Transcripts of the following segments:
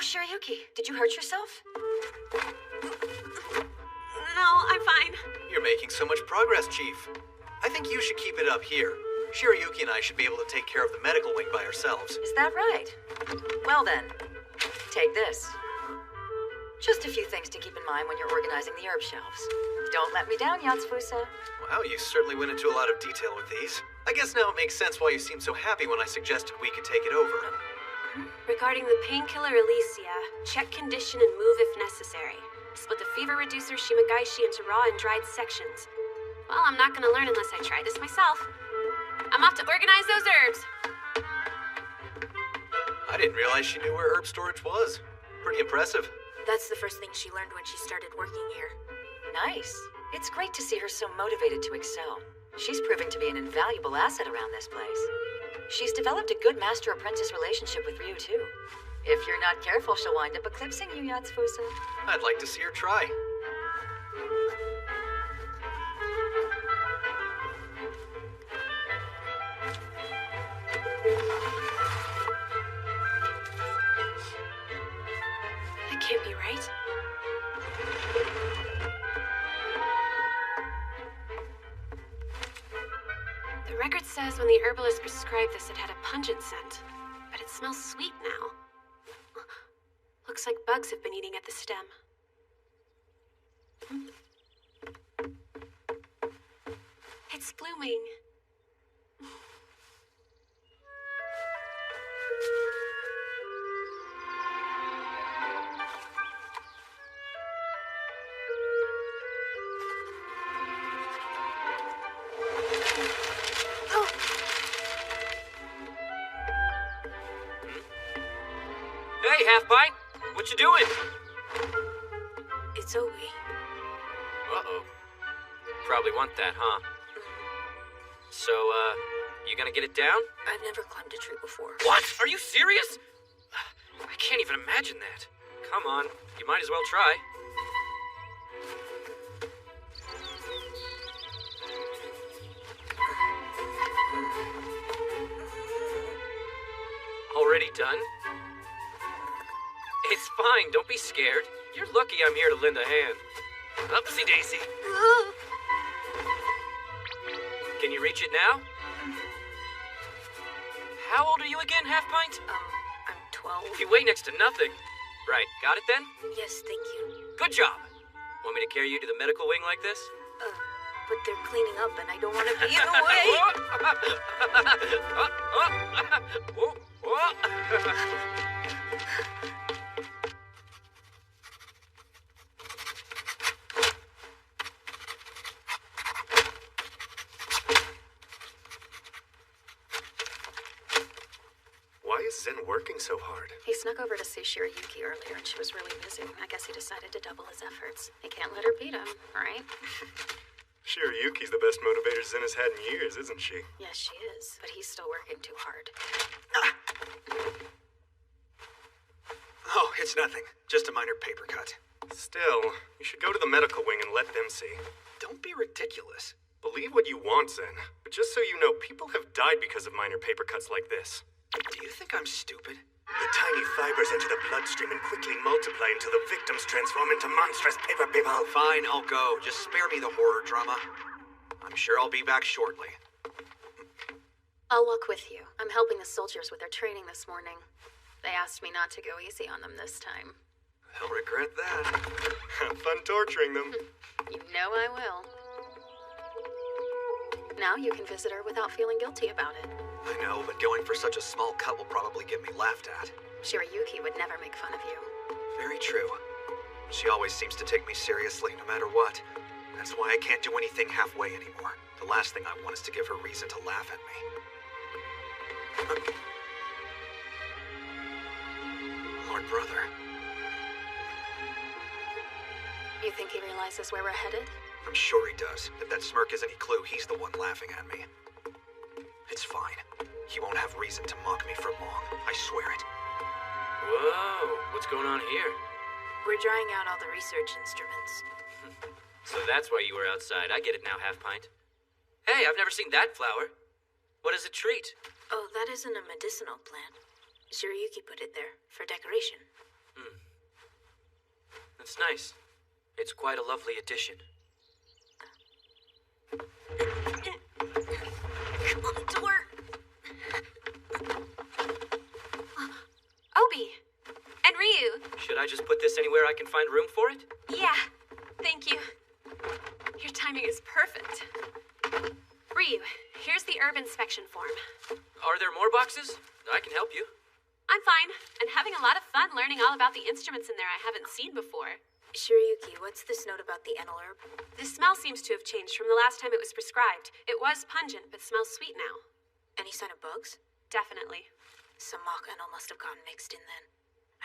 Shirayuki, did you hurt yourself? No, I'm fine. You're making so much progress, Chief. I think you should keep it up here. Shirayuki and I should be able to take care of the medical wing by ourselves. Is that right? Well then, take this. Just a few things to keep in mind when you're organizing the herb shelves. Don't let me down, Yatsufusa. Wow, you certainly went into a lot of detail with these. I guess now it makes sense why you seemed so happy when I suggested we could take it over. Regarding the painkiller Alicia, check condition and move if necessary. Split the fever reducer Shimagaishi into raw and dried sections. Well, I'm not gonna learn unless I try this myself. I'm off to organize those herbs. I didn't realize she knew where herb storage was. Pretty impressive. That's the first thing she learned when she started working here. Nice. It's great to see her so motivated to excel. She's proving to be an invaluable asset around this place. She's developed a good master-apprentice relationship with Ryu, too. If you're not careful, she'll wind up eclipsing you, Yatsufusa. I'd like to see her try. That can't be right. The record says when the herbalist prescribed this, it had a pungent scent. But it smells sweet now. Looks like bugs have been eating at the stem. It's blooming. Hey, Half-Pint! What you doing? It's Obie. Uh-oh. Probably want that, huh? So, you gonna get it down? I've never climbed a tree before. What? Are you serious? I can't even imagine that. Come on, you might as well try. Already done? It's fine, don't be scared. You're lucky I'm here to lend a hand. Upsy daisy. Can you reach it now? How old are you again, Half-Pint? I'm 12. You weigh next to nothing. Right, got it then? Yes, thank you. Good job. Want me to carry you to the medical wing like this? But they're cleaning up and I don't want to be in the way. Why is Zen working so hard? He snuck over to see Shirayuki earlier and she was really busy. I guess he decided to double his efforts. He can't let her beat him, right? Shirayuki's the best motivator Zen has had in years, isn't she? Yes, she is. But he's still working too hard. Oh, it's nothing. Just a minor paper cut. Still, you should go to the medical wing and let them see. Don't be ridiculous. Believe what you want, Zen. But just so you know, people have died because of minor paper cuts like this. Do you think I'm stupid? The tiny fibers enter the bloodstream and quickly multiply until the victims transform into monstrous paper people. Fine, I'll go. Just spare me the horror drama. I'm sure I'll be back shortly. I'll walk with you. I'm helping the soldiers with their training this morning. They asked me not to go easy on them this time. They'll regret that. Have fun torturing them. You know I will. Now you can visit her without feeling guilty about it. I know, but going for such a small cut will probably get me laughed at. Shirayuki would never make fun of you. Very true. She always seems to take me seriously, no matter what. That's why I can't do anything halfway anymore. The last thing I want is to give her reason to laugh at me. Lord Brother. You think he realizes where we're headed? I'm sure he does. If that smirk is any clue, he's the one laughing at me. It's fine. He won't have reason to mock me for long. I swear it. Whoa, what's going on here? We're drying out all the research instruments. So that's why you were outside. I get it now, Half-Pint. Hey, I've never seen that flower. What is it treat? Oh, that isn't a medicinal plant. Shirayuki put it there for decoration. That's nice. It's quite a lovely addition. Come on, door. Obie. And Ryu. Should I just put this anywhere I can find room for it? Yeah. Thank you. Your timing is perfect. Ryu, here's the herb inspection form. Are there more boxes? I can help you. I'm fine, and having a lot of fun learning all about the instruments in there I haven't seen before. Shirayuki, what's this note about the enel herb? The smell seems to have changed from the last time it was prescribed. It was pungent, but smells sweet now. Any sign of bugs? Definitely. Some mock enel must have gotten mixed in then.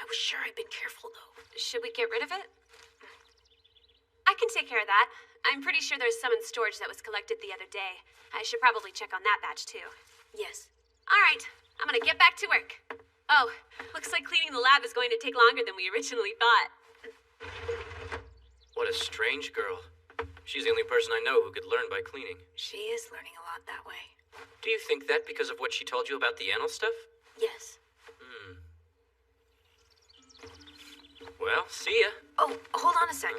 I was sure I'd been careful, though. Should we get rid of it? I can take care of that. I'm pretty sure there's some in storage that was collected the other day. I should probably check on that batch, too. Yes. All right, I'm gonna get back to work. Oh, looks like cleaning the lab is going to take longer than we originally thought. What a strange girl. She's the only person I know who could learn by cleaning. She is learning a lot that way. Do you think that because of what she told you about the anal stuff? Yes. Well, see ya. Oh, hold on a sec.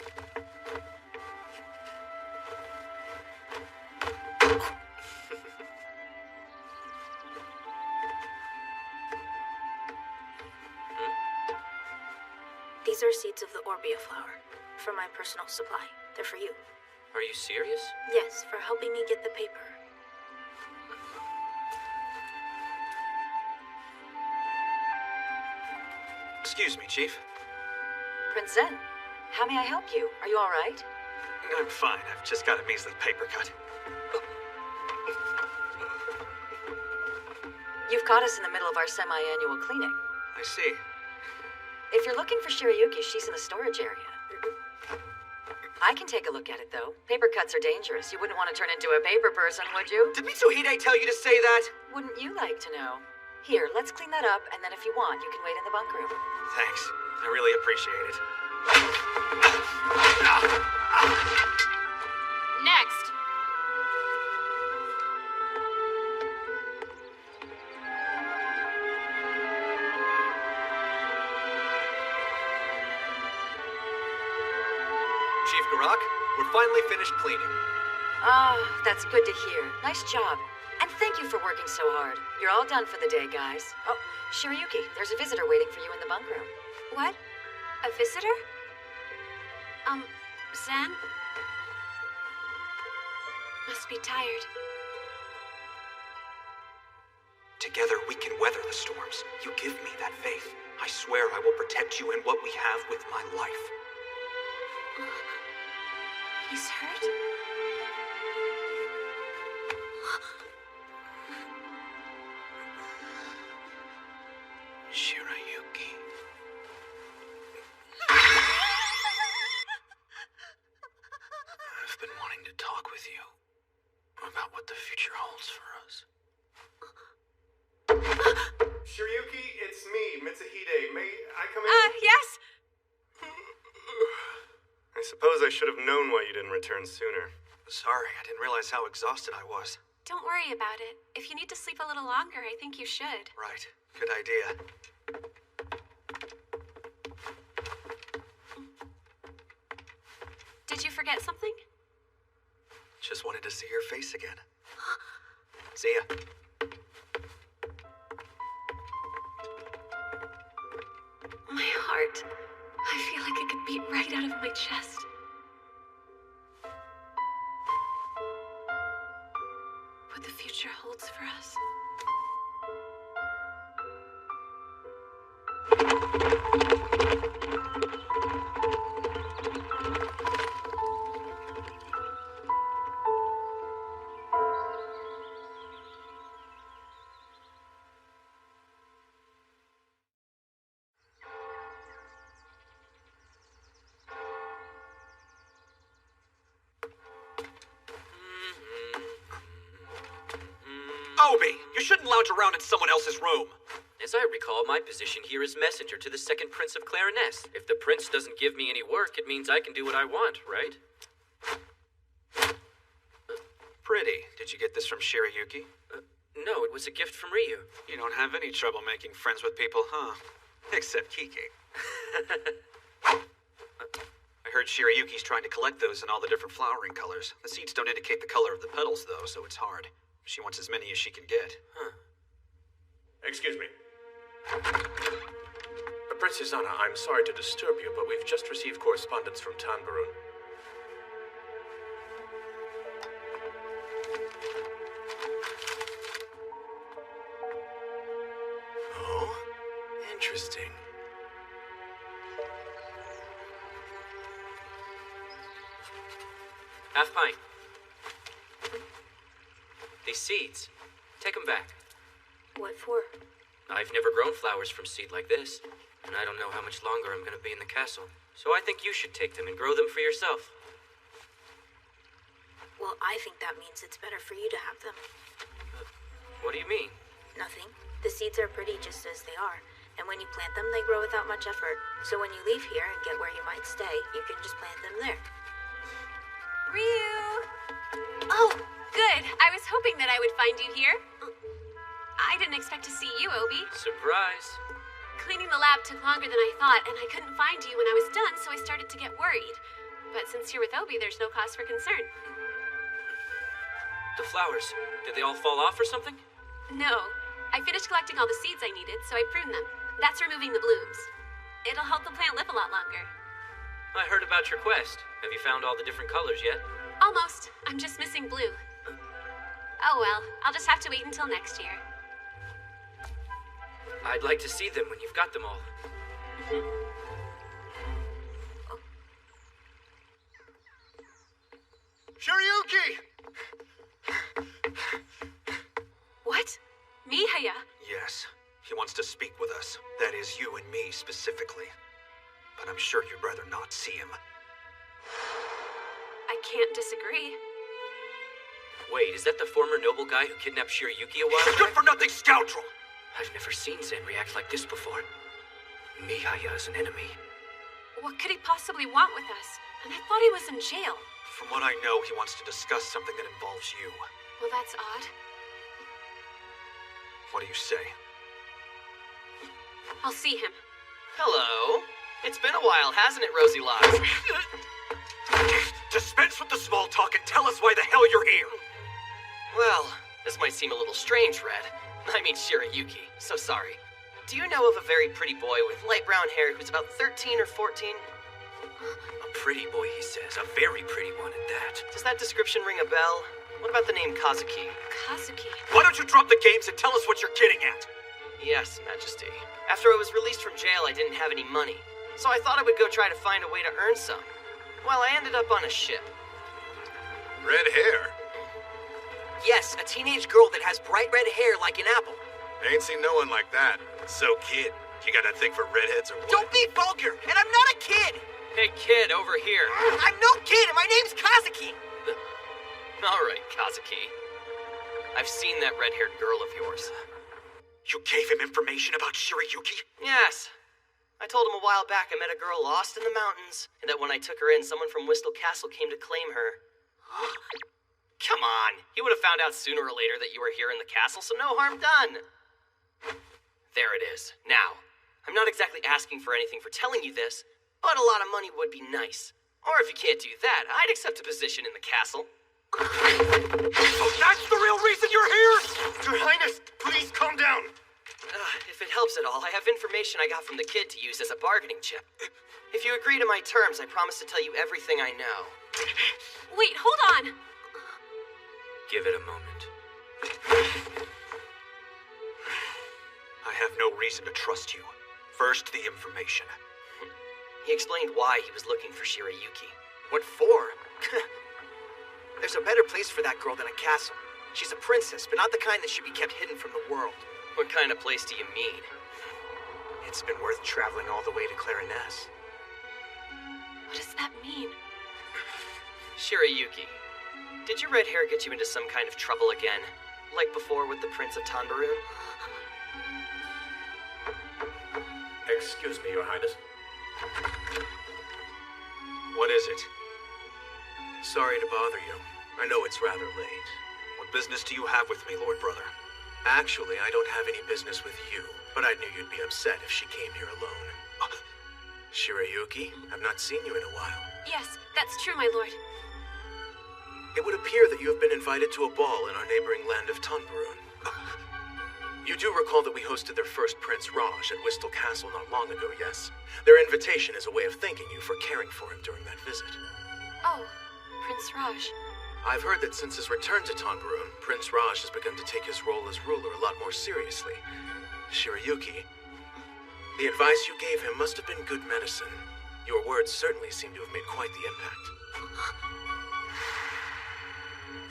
These are seeds of the Obie flower, from my personal supply. They're for you. Are you serious? Yes, for helping me get the paper. Excuse me, Chief. Prince Zen, how may I help you? Are you all right? I'm fine. I've just got a measly paper cut. You've caught us in the middle of our semi-annual cleaning. I see. If you're looking for Shirayuki, she's in the storage area. I can take a look at it, though. Paper cuts are dangerous. You wouldn't want to turn into a paper person, would you? Did Mitsuhide tell you to say that? Wouldn't you like to know? Here, let's clean that up, and then if you want, you can wait in the bunk room. Thanks. I really appreciate it. Next. Chief Garak, we're finally finished cleaning. Ah, that's good to hear. Nice job. And thank you for working so hard. You're all done for the day, guys. Oh, Shirayuki, there's a visitor waiting for you in the bunk room. What? A visitor? Zen? Must be tired. Together we can weather the storms. You give me that faith. I swear I will protect you and what we have with my life. He's hurt? Shirayuki. I've been wanting to talk with you about what the future holds for us. Shirayuki, it's me, Mitsuhide. May I come in? Yes? I suppose I should have known why you didn't return sooner. Sorry, I didn't realize how exhausted I was. Don't worry about it. If you need to sleep a little longer, I think you should. Right. Good idea. Did you forget something? Just wanted to see your face again. See ya. My heart. I feel like it could beat right out of my chest. What the future holds for us. Obie, you shouldn't lounge around in someone else's room. As I recall, my position here is messenger to the second prince of Clarines. If the prince doesn't give me any work, it means I can do what I want, right? Pretty. Did you get this from Shirayuki? No, it was a gift from Ryu. You don't have any trouble making friends with people, huh? Except Kiki. I heard Shirayuki's trying to collect those in all the different flowering colors. The seeds don't indicate the color of the petals, though, so it's hard. She wants as many as she can get. Huh. Excuse me. Princess Anna, I'm sorry to disturb you, but we've just received correspondence from Tanbarun. Oh? Interesting. Half pint. These seeds. Take them back. What for? I've never grown flowers from seed like this, and I don't know how much longer I'm gonna be in the castle. So I think you should take them and grow them for yourself. Well, I think that means it's better for you to have them. What do you mean? Nothing. The seeds are pretty just as they are, and when you plant them, they grow without much effort. So when you leave here and get where you might stay, you can just plant them there. Ryu! Oh, good. I was hoping that I would find you here. I didn't expect to see you, Obie. Surprise. Cleaning the lab took longer than I thought, and I couldn't find you when I was done, so I started to get worried. But since you're with Obie, there's no cause for concern. The flowers, did they all fall off or something? No. I finished collecting all the seeds I needed, so I pruned them. That's removing the blooms. It'll help the plant live a lot longer. I heard about your quest. Have you found all the different colors yet? Almost. I'm just missing blue. Oh well, I'll just have to wait until next year. I'd like to see them when you've got them all. Shirayuki! What? Mihaya? Yes, he wants to speak with us. That is, you and me specifically. But I'm sure you'd rather not see him. I can't disagree. Wait, is that the former noble guy who kidnapped Shirayuki a while back? Good-for-nothing scoundrel! I've never seen Zen react like this before. Mihaya is an enemy. What could he possibly want with us? And I thought he was in jail. From what I know, he wants to discuss something that involves you. Well, that's odd. What do you say? I'll see him. Hello. It's been a while, hasn't it, Rosie Locks? Dispense with the small talk and tell us why the hell you're here! Well, this might seem a little strange, Red. I mean Shirayuki. So sorry. Do you know of a very pretty boy with light brown hair who's about 13 or 14? A pretty boy, he says. A very pretty one at that. Does that description ring a bell? What about the name Kazuki? Kazuki. Why don't you drop the games and tell us what you're getting at? Yes, Majesty. After I was released from jail, I didn't have any money. So I thought I would go try to find a way to earn some. Well, I ended up on a ship. Red hair? Yes, a teenage girl that has bright red hair like an apple. Ain't seen no one like that. So, kid, you got a thing for redheads or what? Don't be vulgar, and I'm not a kid! Hey, kid, over here. I'm no kid, and my name's Kazuki! All right, Kazuki. I've seen that red-haired girl of yours. You gave him information about Shirayuki? Yes. I told him a while back I met a girl lost in the mountains, and that when I took her in, someone from Whistle Castle came to claim her. Come on, he would have found out sooner or later that you were here in the castle, so no harm done. There it is. Now, I'm not exactly asking for anything for telling you this, but a lot of money would be nice. Or if you can't do that, I'd accept a position in the castle. So that's the real reason you're here? Your Highness, please calm down. If it helps at all, I have information I got from the kid to use as a bargaining chip. If you agree to my terms, I promise to tell you everything I know. Wait, hold on! Give it a moment. I have no reason to trust you. First, the information. He explained why he was looking for Shirayuki. What for? There's a better place for that girl than a castle. She's a princess, but not the kind that should be kept hidden from the world. What kind of place do you mean? It's been worth traveling all the way to Clarines. What does that mean? Shirayuki, did your red hair get you into some kind of trouble again? Like before with the Prince of Tanbarun? Excuse me, Your Highness. What is it? Sorry to bother you. I know it's rather late. What business do you have with me, Lord Brother? Actually, I don't have any business with you. but I knew you'd be upset if she came here alone. Shirayuki, I've not seen you in a while. Yes, that's true, my lord. It would appear that you have been invited to a ball in our neighboring land of Tanbarun. You do recall that we hosted their first Prince Raj at Whistle Castle not long ago, yes? Their invitation is a way of thanking you for caring for him during that visit. Oh, Prince Raj. I've heard that since his return to Tanbarun, Prince Raj has begun to take his role as ruler a lot more seriously. Shirayuki, the advice you gave him must have been good medicine. Your words certainly seem to have made quite the impact.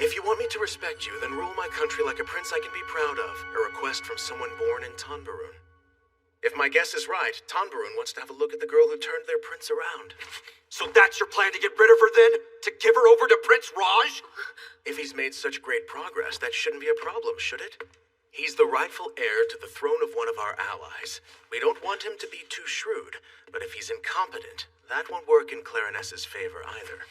If you want me to respect you, then rule my country like a prince I can be proud of, a request from someone born in Tanbarun. If my guess is right, Tanbarun wants to have a look at the girl who turned their prince around. So that's your plan to get rid of her then? To give her over to Prince Raj? If he's made such great progress, that shouldn't be a problem, should it? He's the rightful heir to the throne of one of our allies. We don't want him to be too shrewd, but if he's incompetent, that won't work in Clarines' favor either.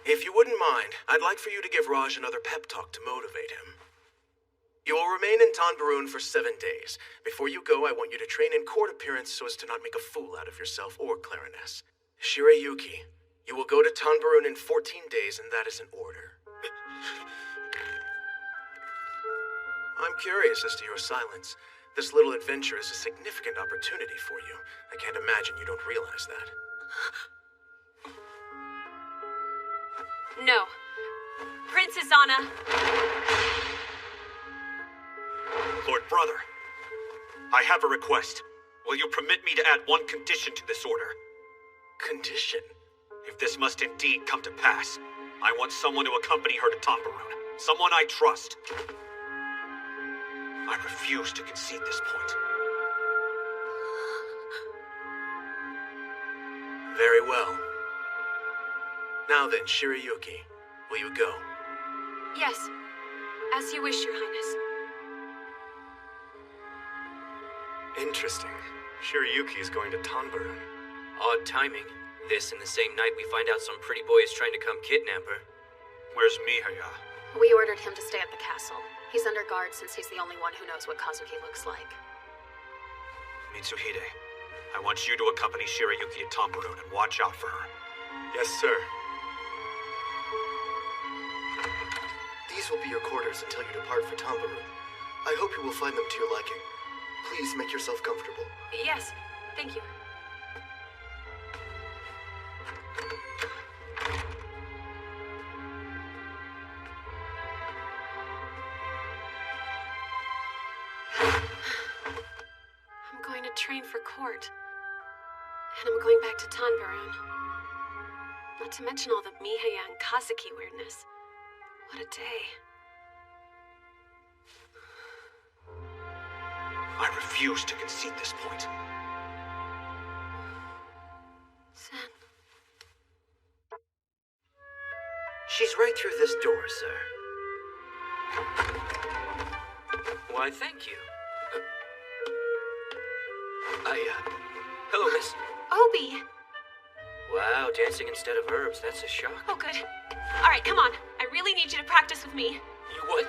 If you wouldn't mind, I'd like for you to give Raj another pep talk to motivate him. You will remain in Tanbarun for 7 days. Before you go, I want you to train in court appearance so as to not make a fool out of yourself or Clarines. Shirayuki, you will go to Tanbarun in 14 days, and that is an order. I'm curious as to your silence. This little adventure is a significant opportunity for you. I can't imagine you don't realize that. No. Princess Anna. Lord Brother, I have a request. Will you permit me to add one condition to this order? Condition? If this must indeed come to pass, I want someone to accompany her to Tanbarun. Someone I trust. I refuse to concede this point. Very well. Now then, Shirayuki, will you go? Yes. As you wish, Your Highness. Interesting. Shirayuki is going to Tanbarun. Odd timing. This and the same night we find out some pretty boy is trying to come kidnap her. Where's Mihaya? We ordered him to stay at the castle. He's under guard since he's the only one who knows what Kazuki looks like. Mitsuhide, I want you to accompany Shirayuki to Tanbarun and watch out for her. Yes, sir. These will be your quarters until you depart for Tanbarun. I hope you will find them to your liking. Please make yourself comfortable. Yes, thank you. I'm going to train for court. And I'm going back to Tanbarun. Not to mention all the Mihaya and Kazuki weirdness. What a day. I refuse to concede this point. Zen. She's right through this door, sir. Why, thank you. Hello, miss. Obie! Wow, dancing instead of herbs, that's a shock. Oh, good. All right, come on. I really need you to practice with me. You would?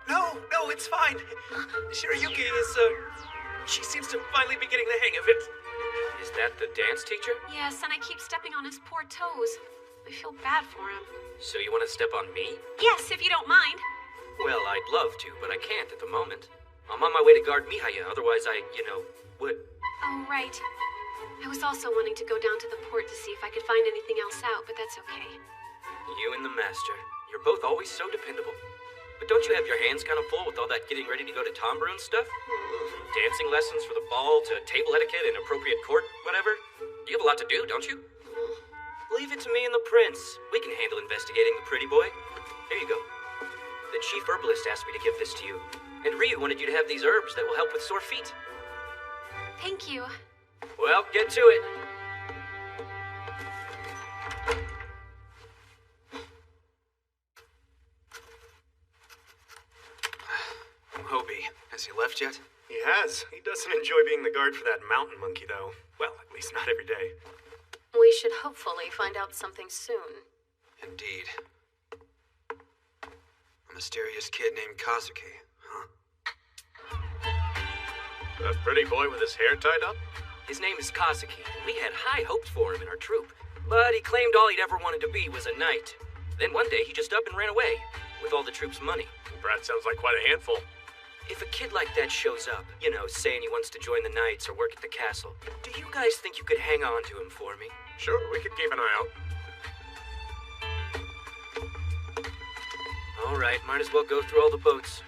No, it's fine. Shirayuki is, she seems to finally be getting the hang of it. Is that the dance teacher? Yes, and I keep stepping on his poor toes. I feel bad for him. So you want to step on me? Yes, if you don't mind. Well, I'd love to, but I can't at the moment. I'm on my way to guard Mihaya, otherwise I, would. Oh, right. I was also wanting to go down to the port to see if I could find anything else out, but that's okay. You and the master. You're both always so dependable. But don't you have your hands kind of full with all that getting ready to go to Tanbarun stuff? From dancing lessons for the ball to table etiquette and appropriate court, whatever? You have a lot to do, don't you? Leave it to me and the prince. We can handle investigating the pretty boy. Here you go. The chief herbalist asked me to give this to you. And Ryu wanted you to have these herbs that will help with sore feet. Thank you. Well, get to it. Obie, has he left yet? He has. He doesn't enjoy being the guard for that mountain monkey, though. Well, at least not every day. We should hopefully find out something soon. Indeed. A mysterious kid named Kazuki, huh? That pretty boy with his hair tied up? His name is Kazuki, and we had high hopes for him in our troop. But he claimed all he'd ever wanted to be was a knight. Then one day he just up and ran away, with all the troop's money. Brad sounds like quite a handful. If a kid like that shows up, you know, saying he wants to join the Knights or work at the castle, do you guys think you could hang on to him for me? Sure, we could keep an eye out. All right, might as well go through all the boats.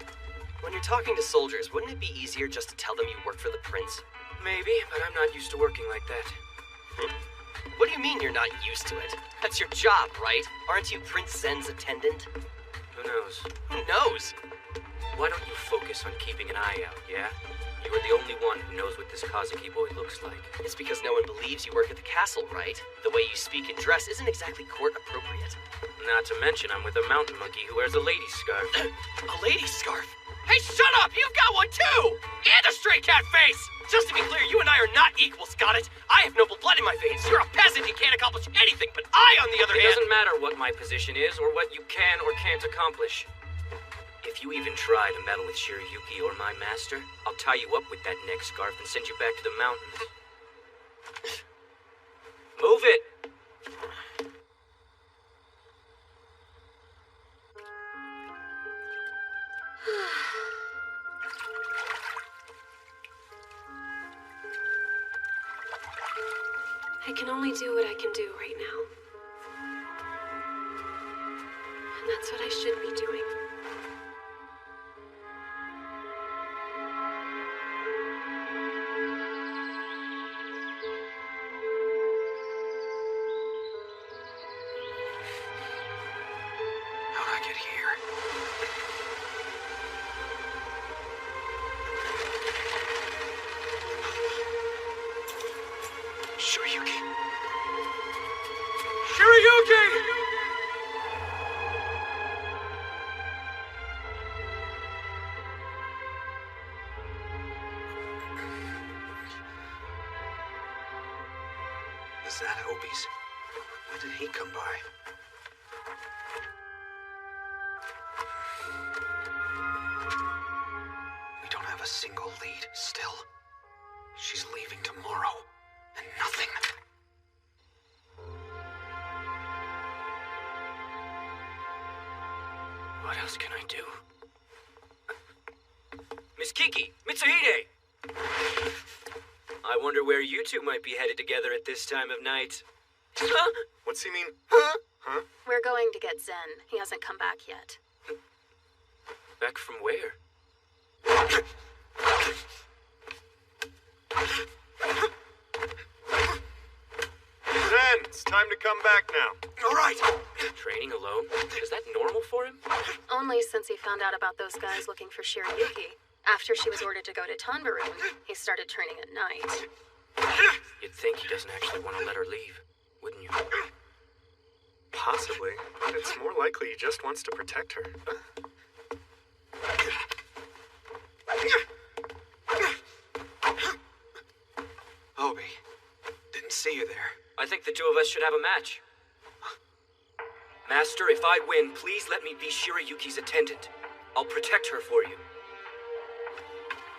When you're talking to soldiers, wouldn't it be easier just to tell them you work for the prince? Maybe, but I'm not used to working like that. What do you mean you're not used to it? That's your job, right? Aren't you Prince Zen's attendant? Who knows? Who knows? Why don't you focus on keeping an eye out, yeah? You are the only one who knows what this Kazuki boy looks like. It's because no one believes you work at the castle, right? The way you speak and dress isn't exactly court appropriate. Not to mention I'm with a mountain monkey who wears a lady's scarf. A lady's scarf? Hey, shut up! You've got one too! And a stray cat face! Just to be clear, you and I are not equals, got it? I have noble blood in my veins. You're a peasant, you can't accomplish anything, but I, on the other hand... It doesn't matter what my position is or what you can or can't accomplish. If you even try to meddle with Shirayuki or my master, I'll tie you up with that neck scarf and send you back to the mountains. Move it! I can only do what I can do right now. And that's what I should be doing. How'd I get here? Shirayuki! Shirayuki! Is that Obie's? When did he come by? We don't have a single lead still. She's leaving tomorrow, and nothing. What else can I do? Miss Kiki! Mitsuhide! I wonder where you two might be headed together at this time of night. Huh? What's he mean? Huh? We're going to get Zen. He hasn't come back yet. Back from where? Zen, it's time to come back now. All right! Training alone? Is that normal for him? Only since he found out about those guys looking for Shirayuki. After she was ordered to go to Tanbarun, he started training at night. You'd think he doesn't actually want to let her leave, wouldn't you? Possibly, but it's more likely he just wants to protect her. Obie, didn't see you there. I think the two of us should have a match. Master, if I win, please let me be Shirayuki's attendant. I'll protect her for you.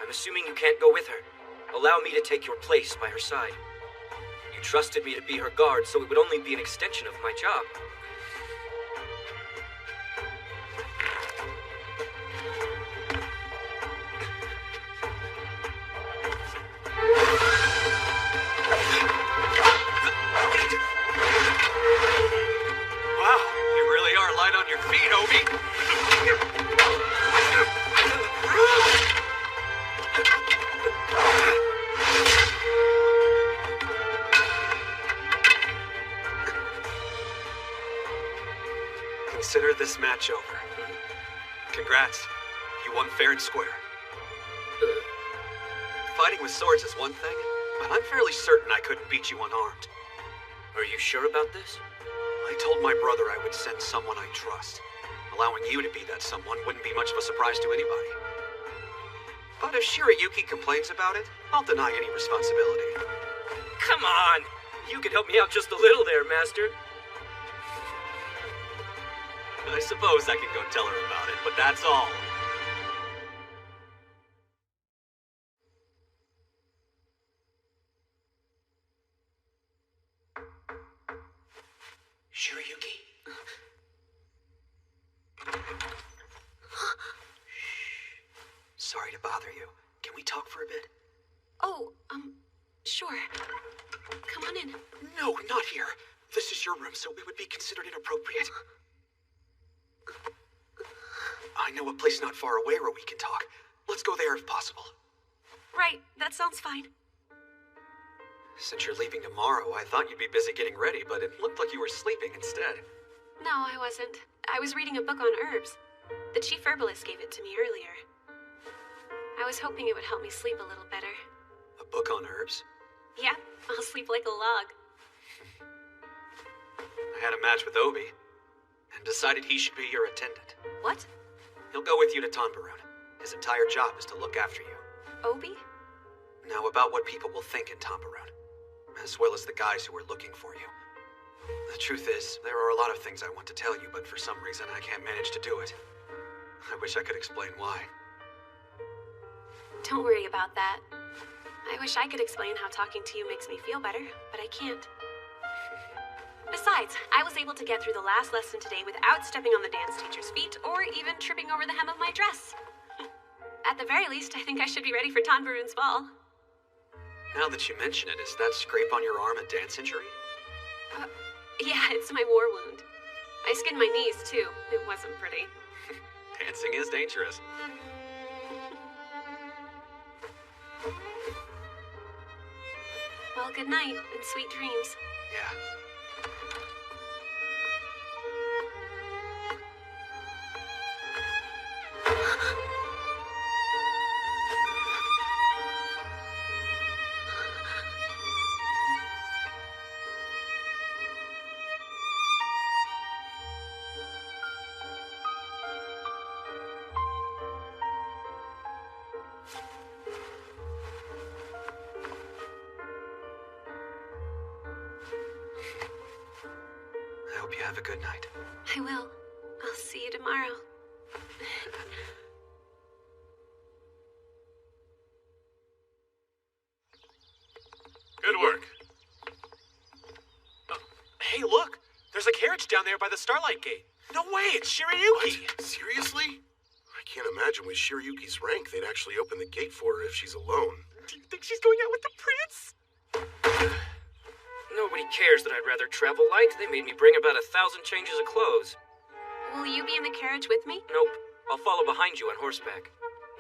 I'm assuming you can't go with her. Allow me to take your place by her side. You trusted me to be her guard, so it would only be an extension of my job. Wow, you really are light on your feet, Obie. Consider this match over. Congrats. You won fair and square. Fighting with swords is one thing, but I'm fairly certain I couldn't beat you unarmed. Are you sure about this? I told my brother I would send someone I trust. Allowing you to be that someone wouldn't be much of a surprise to anybody. But if Shirayuki complains about it, I'll deny any responsibility. Come on! You could help me out just a little there, Master. I suppose I could go tell her about it, but that's all. Shirayuki? Sorry to bother you. Can we talk for a bit? Oh, sure. Come on in. No, not here. This is your room, so it would be considered inappropriate. I know a place not far away where we can talk. Let's go there if possible. Right, that sounds fine. Since you're leaving tomorrow, I thought you'd be busy getting ready, but it looked like you were sleeping instead. No, I wasn't. I was reading a book on herbs. The chief herbalist gave it to me earlier. I was hoping it would help me sleep a little better. A book on herbs? Yeah, I'll sleep like a log. I had a match with Obie, and decided he should be your attendant. What? He'll go with you to Tanbarun. His entire job is to look after you. Obie? Now about what people will think in Tanbarun, as well as the guys who are looking for you. The truth is, there are a lot of things I want to tell you, but for some reason I can't manage to do it. I wish I could explain why. Don't worry about that. I wish I could explain how talking to you makes me feel better, but I can't. Besides, I was able to get through the last lesson today without stepping on the dance teacher's feet or even tripping over the hem of my dress. At the very least, I think I should be ready for Tanbarun's ball. Now that you mention it, is that scrape on your arm a dance injury? Yeah, it's my war wound. I skinned my knees, too. It wasn't pretty. Dancing is dangerous. Well, good night and sweet dreams. Yeah. I hope you have a good night. I will. I'll see you tomorrow. Good work. Hey, look! There's a carriage down there by the Starlight Gate. No way, it's Shirayuki! What? Seriously? I can't imagine with Shirayuki's rank they'd actually open the gate for her if she's alone. Do you think she's going out with the prince? Nobody cares that I'd rather travel light. They made me bring about 1,000 changes of clothes. Will you be in the carriage with me? Nope. I'll follow behind you on horseback.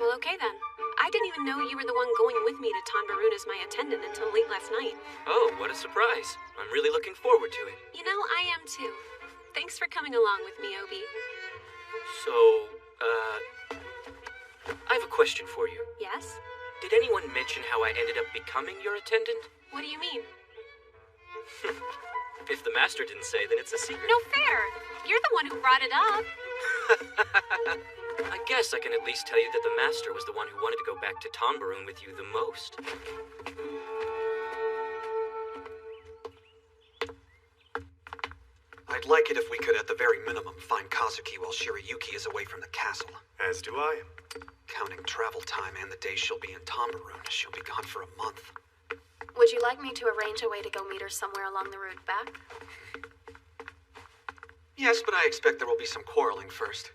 Well, okay then. I didn't even know you were the one going with me to Tanbarun as my attendant until late last night. Oh, what a surprise. I'm really looking forward to it. You know, I am too. Thanks for coming along with me, Obie. So, I have a question for you. Yes? Did anyone mention how I ended up becoming your attendant? What do you mean? If the master didn't say, then it's a secret. No fair! You're the one who brought it up. I guess I can at least tell you that the master was the one who wanted to go back to Tanbarun with you the most. I'd like it if we could, at the very minimum, find Kazuki while Shirayuki is away from the castle. As do I. Counting travel time and the day she'll be in Tanbarun, she'll be gone for a month. Would you like me to arrange a way to go meet her somewhere along the route back? Yes, but I expect there will be some quarreling first.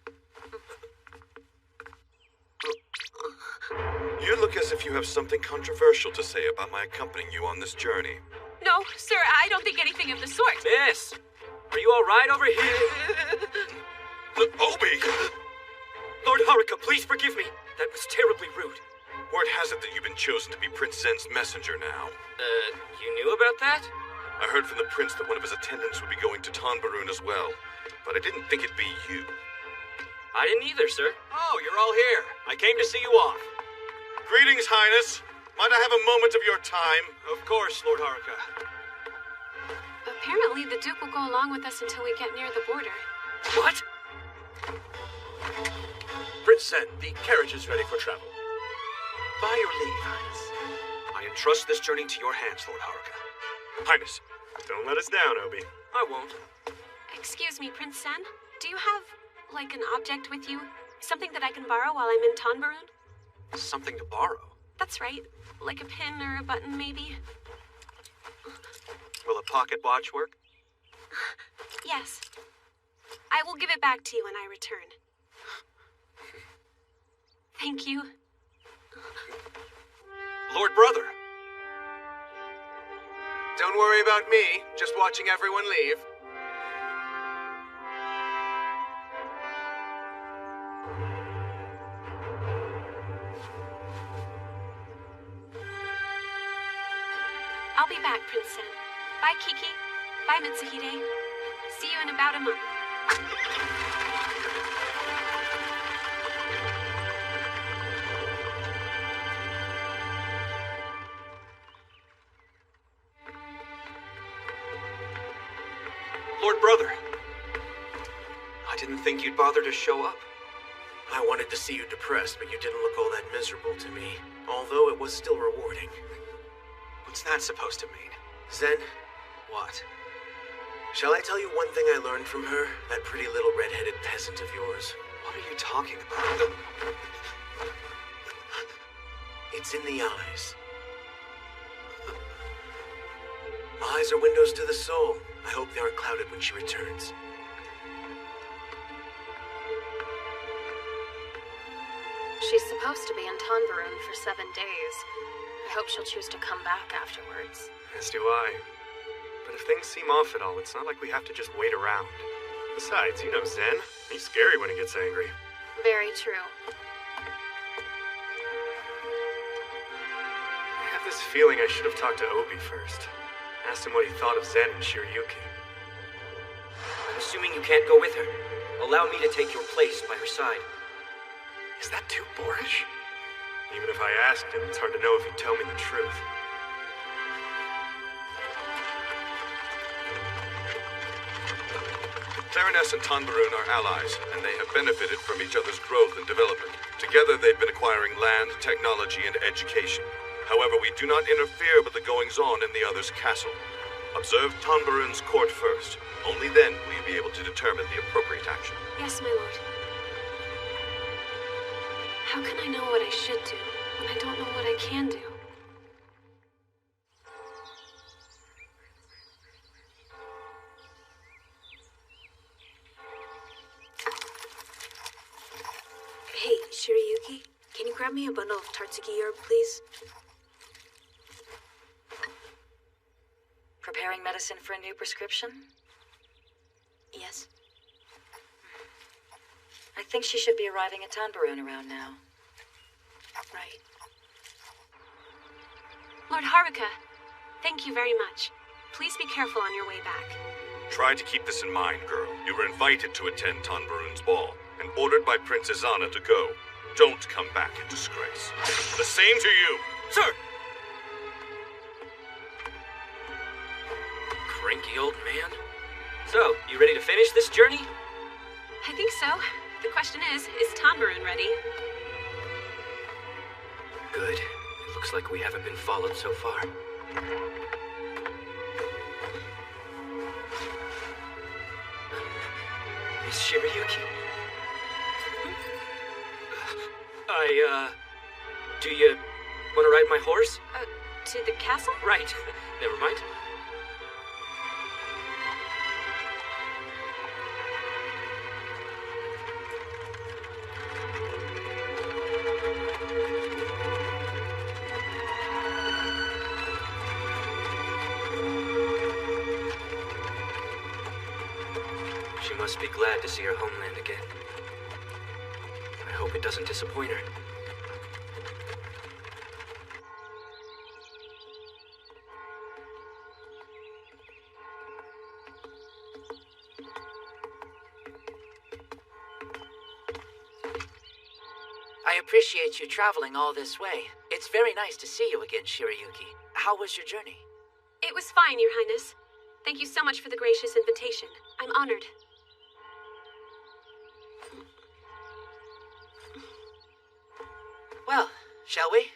You look as if you have something controversial to say about my accompanying you on this journey. No, sir, I don't think anything of the sort. Miss! Are you all right over here? Obie! Lord Haruka, please forgive me. That was terribly rude. Word has it that you've been chosen to be Prince Zen's messenger now. You knew about that? I heard from the prince that one of his attendants would be going to Tanbarun as well, but I didn't think it'd be you. I didn't either, sir. Oh, you're all here. I came to see you off. Greetings, Highness. Might I have a moment of your time? Of course, Lord Haruka. Apparently, the Duke will go along with us until we get near the border. What? Prince Zen, the carriage is ready for travel. By your leave, Highness. I entrust this journey to your hands, Lord Haruka. Highness, don't let us down, Obie. I won't. Excuse me, Prince Zen? Do you have, like, an object with you? Something that I can borrow while I'm in Tanbarun? Something to borrow? That's right. Like a pin or a button, maybe? Will a pocket watch work? Yes. I will give it back to you when I return. Thank you. Lord Brother! Don't worry about me, just watching everyone leave. I'll be back, Prince Sen. Bye, Kiki. Bye, Mitsuhide. See you in about a month. Lord Brother! I didn't think you'd bother to show up. I wanted to see you depressed, but you didn't look all that miserable to me. Although it was still rewarding. What's that supposed to mean? Zen, What? shall I tell you one thing I learned from her? That pretty little red-headed peasant of yours. What are you talking about? It's in the eyes. Eyes are windows to the soul. I hope they aren't clouded when she returns. She's supposed to be in Tanbarun for 7 days. I hope she'll choose to come back afterwards. As do I. But if things seem off at all, it's not like we have to just wait around. Besides, you know Zen. He's scary when he gets angry. Very true. I have this feeling I should have talked to Obie first. Asked him what he thought of Zen and Shirayuki. I'm assuming you can't go with her. Allow me to take your place by her side. Is that too boorish? Even if I asked him, it's hard to know if he'd tell me the truth. Clarines and Tanbarun are allies, and they have benefited from each other's growth and development. Together, they've been acquiring land, technology, and education. However, we do not interfere with the goings-on in the other's castle. Observe Tanbarun's court first. Only then will you be able to determine the appropriate action. Yes, my lord. How can I know what I should do when I don't know what I can do? Hey, Shirayuki, can you grab me a bundle of Tartsuki herb, please? Preparing medicine for a new prescription? Yes. I think she should be arriving at Tanbarun around now. Right. Lord Haruka, thank you very much. Please be careful on your way back. Try to keep this in mind, girl. You were invited to attend Tanbarun's ball, and ordered by Princess Anna to go. Don't come back in disgrace. The same to you! Sir! Cranky old man. So, you ready to finish this journey? I think so. The question is Tanbarun ready? Good. It looks like we haven't been followed so far. Miss Shirayuki. Do you want to ride my horse? To the castle? Right. Never mind. She must be glad to see her homeland again. I hope it doesn't disappoint her. I appreciate you traveling all this way. It's very nice to see you again, Shirayuki. How was your journey? It was fine, Your Highness. Thank you so much for the gracious invitation. I'm honored. Well, shall we?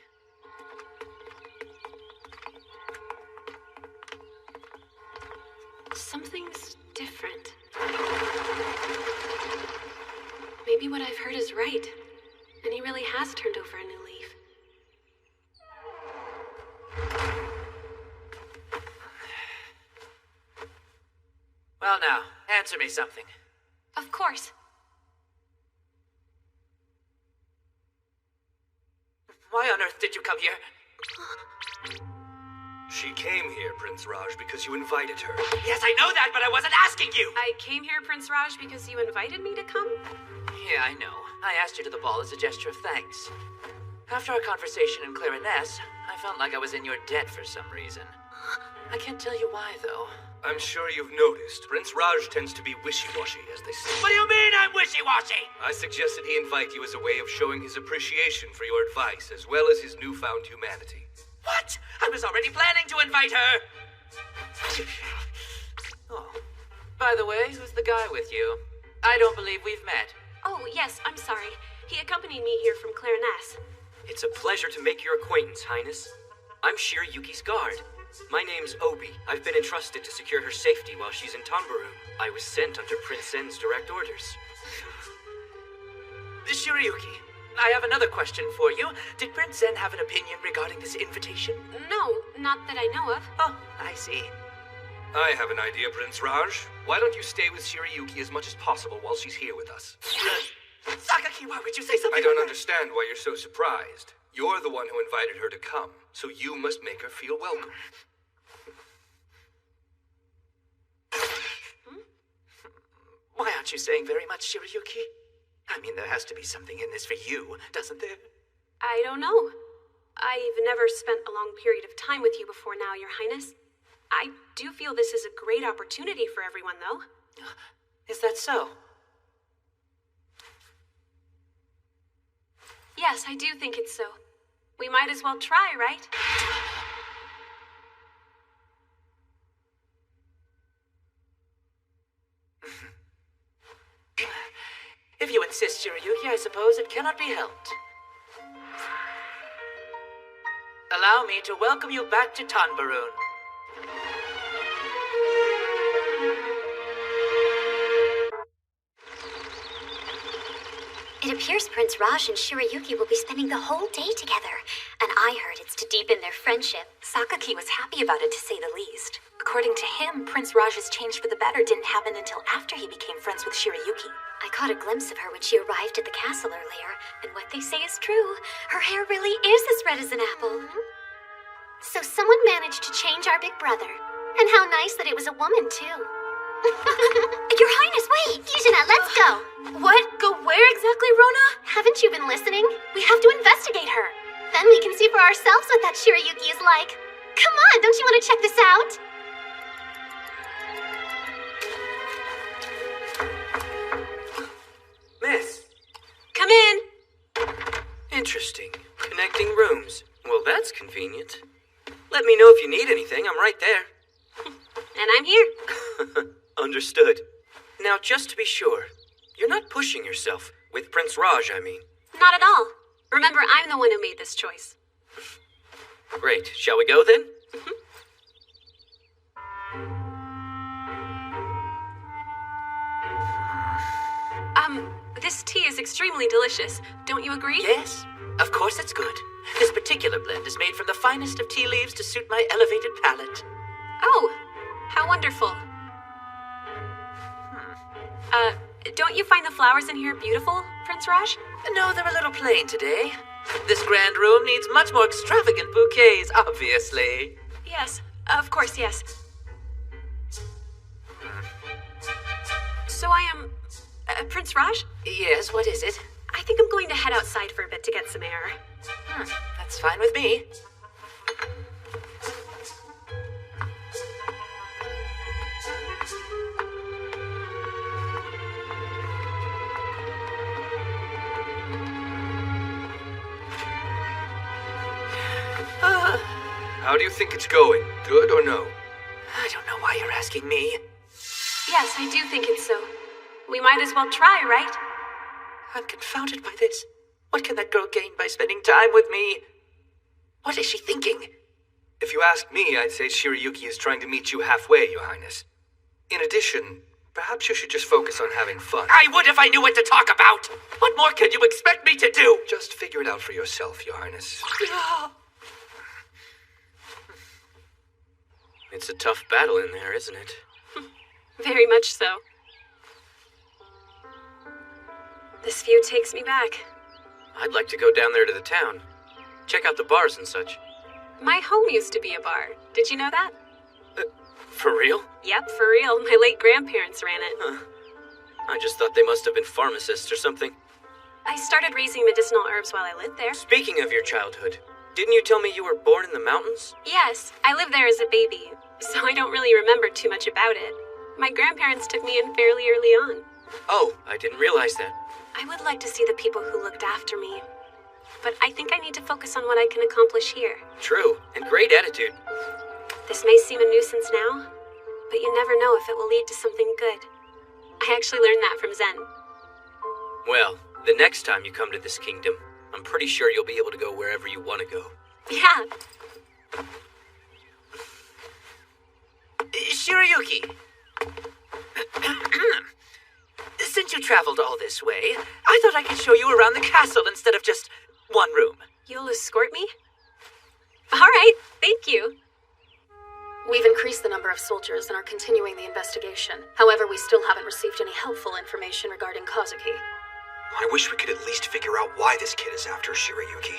Something's different. Maybe what I've heard is right, and he really has turned over a new leaf. Well now, answer me something. Of course. Why on earth did you come here? She came here, Prince Raj, because you invited her. Yes, I know that, but I wasn't asking you! I came here, Prince Raj, because you invited me to come? Yeah, I know. I asked you to the ball as a gesture of thanks. After our conversation in Clarines, I felt like I was in your debt for some reason. I can't tell you why, though. I'm sure you've noticed. Prince Raj tends to be wishy-washy, as they say. What do you mean I'm wishy-washy? I suggested he invite you as a way of showing his appreciation for your advice, as well as his newfound humanity. What? I was already planning to invite her! Oh, by the way, who's the guy with you? I don't believe we've met. Oh, yes, I'm sorry. He accompanied me here from Clarines. It's a pleasure to make your acquaintance, Highness. I'm Shirayuki's guard. My name's Obie. I've been entrusted to secure her safety while she's in Tanbarun. I was sent under Prince Zen's direct orders. Shirayuki, I have another question for you. Did Prince Zen have an opinion regarding this invitation? No, not that I know of. Oh, I see. I have an idea, Prince Raj. Why don't you stay with Shirayuki as much as possible while she's here with us? Sakaki, why would you say something I don't like that? understand why you're so surprised. You're the one who invited her to come, so you must make her feel welcome. Why aren't you saying very much, Shirayuki? I mean, there has to be something in this for you, doesn't there? I don't know. I've never spent a long period of time with you before now, Your Highness. I do feel this is a great opportunity for everyone, though. Is that so? Yes, I do think it's so. We might as well try, right? If you insist, Shirayuki, I suppose it cannot be helped. Allow me to welcome you back to Tanbarun. It appears Prince Raj and Shirayuki will be spending the whole day together, and I heard it's to deepen their friendship. Sakaki was happy about it, to say the least. According to him, Prince Raj's change for the better didn't happen until after he became friends with Shirayuki. I caught a glimpse of her when she arrived at the castle earlier, and what they say is true. Her hair really is as red as an apple. So someone managed to change our big brother. And how nice that it was a woman, too. Your Highness, wait! Yuzuna, let's go! What? Go where exactly, Rona? Haven't you been listening? We have to investigate her. Then we can see for ourselves what that Shirayuki is like. Come on, don't you want to check this out? Miss. Come in. Interesting. Connecting rooms. Well, that's convenient. Let me know if you need anything. I'm right there. And I'm here. Understood. Now, just to be sure, you're not pushing yourself. With Prince Raj, I mean. Not at all. Remember, I'm the one who made this choice. Great. Shall we go, then? This tea is extremely delicious. Don't you agree? Yes, of course it's good. This particular blend is made from the finest of tea leaves to suit my elevated palate. Oh, how wonderful. Don't you find the flowers in here beautiful, Prince Raj? No, they're a little plain today. This grand room needs much more extravagant bouquets, obviously. Yes, of course, yes. So I am... Prince Raj? Yes, what is it? I think I'm going to head outside for a bit to get some air. That's fine with me. How do you think it's going? Good or no? I don't know why you're asking me. Yes, I do think it's so. We might as well try, right? I'm confounded by this. What can that girl gain by spending time with me? What is she thinking? If you ask me, I'd say Shirayuki is trying to meet you halfway, Your Highness. In addition, perhaps you should just focus on having fun. I would if I knew what to talk about! What more can you expect me to do? Just figure it out for yourself, Your Highness. It's a tough battle in there, isn't it? Very much so. This view takes me back. I'd like to go down there to the town. Check out the bars and such. My home used to be a bar. Did you know that? For real? Yep, for real. My late grandparents ran it. Huh. I just thought they must have been pharmacists or something. I started raising medicinal herbs while I lived there. Speaking of your childhood, didn't you tell me you were born in the mountains? Yes, I lived there as a baby, so I don't really remember too much about it. My grandparents took me in fairly early on. Oh, I didn't realize that. I would like to see the people who looked after me, but I think I need to focus on what I can accomplish here. True, and great attitude. This may seem a nuisance now, but you never know if it will lead to something good. I actually learned that from Zen. Well, the next time you come to this kingdom, I'm pretty sure you'll be able to go wherever you want to go. Yeah. Shirayuki. Since you traveled all this way, I thought I could show you around the castle instead of just one room. You'll escort me? All right, thank you. We've increased the number of soldiers and are continuing the investigation. However, we still haven't received any helpful information regarding Kazuki. I wish we could at least figure out why this kid is after Shirayuki.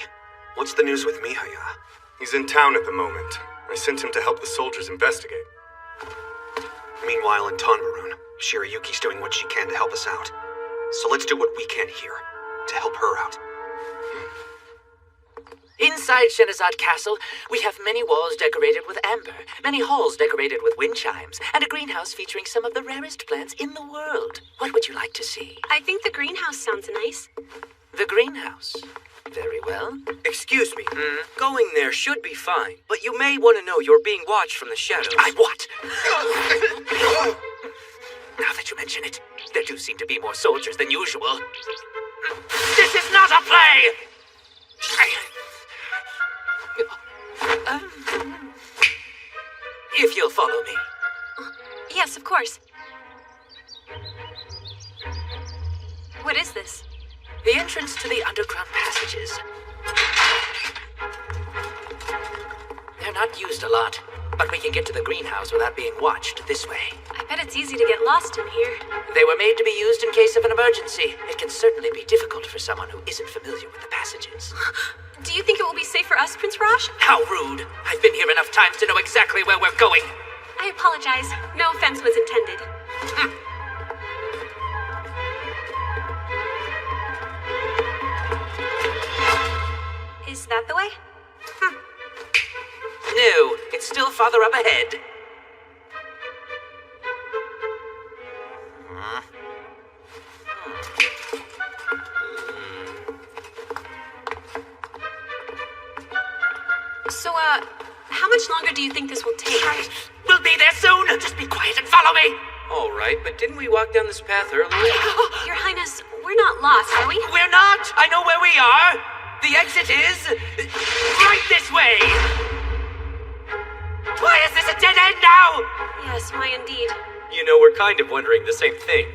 What's the news with Mihaya? He's in town at the moment. I sent him to help the soldiers investigate. Meanwhile, in Tanbarun, Shirayuki's doing what she can to help us out. So let's do what we can here to help her out. Inside Shenazad Castle, we have many walls decorated with amber, many halls decorated with wind chimes, and a greenhouse featuring some of the rarest plants in the world. What would you like to see? I think the greenhouse sounds nice. The greenhouse. Very well. Excuse me. Going there should be fine, but you may want to know you're being watched from the shadows. I what? Now that you mention it, there do seem to be more soldiers than usual. This is not a play! If you'll follow me. Yes, of course. What is this? The entrance to the underground passages. They're not used a lot, but we can get to the greenhouse without being watched this way. I bet it's easy to get lost in here. They were made to be used in case of an emergency. It can certainly be difficult for someone who isn't familiar with the passages. Do you think it will be safe for us, Prince Raj? How rude! I've been here enough times to know exactly where we're going. I apologize. No offense was intended. Is that the way? No, it's still farther up ahead. So, how much longer do you think this will take? We'll be there soon! Just be quiet and follow me! All right, but didn't we walk down this path earlier? Your Highness, we're not lost, are we? We're not! I know where we are! The exit is right this way! Why is this a dead end now? Yes, why indeed. You know, we're kind of wondering the same thing.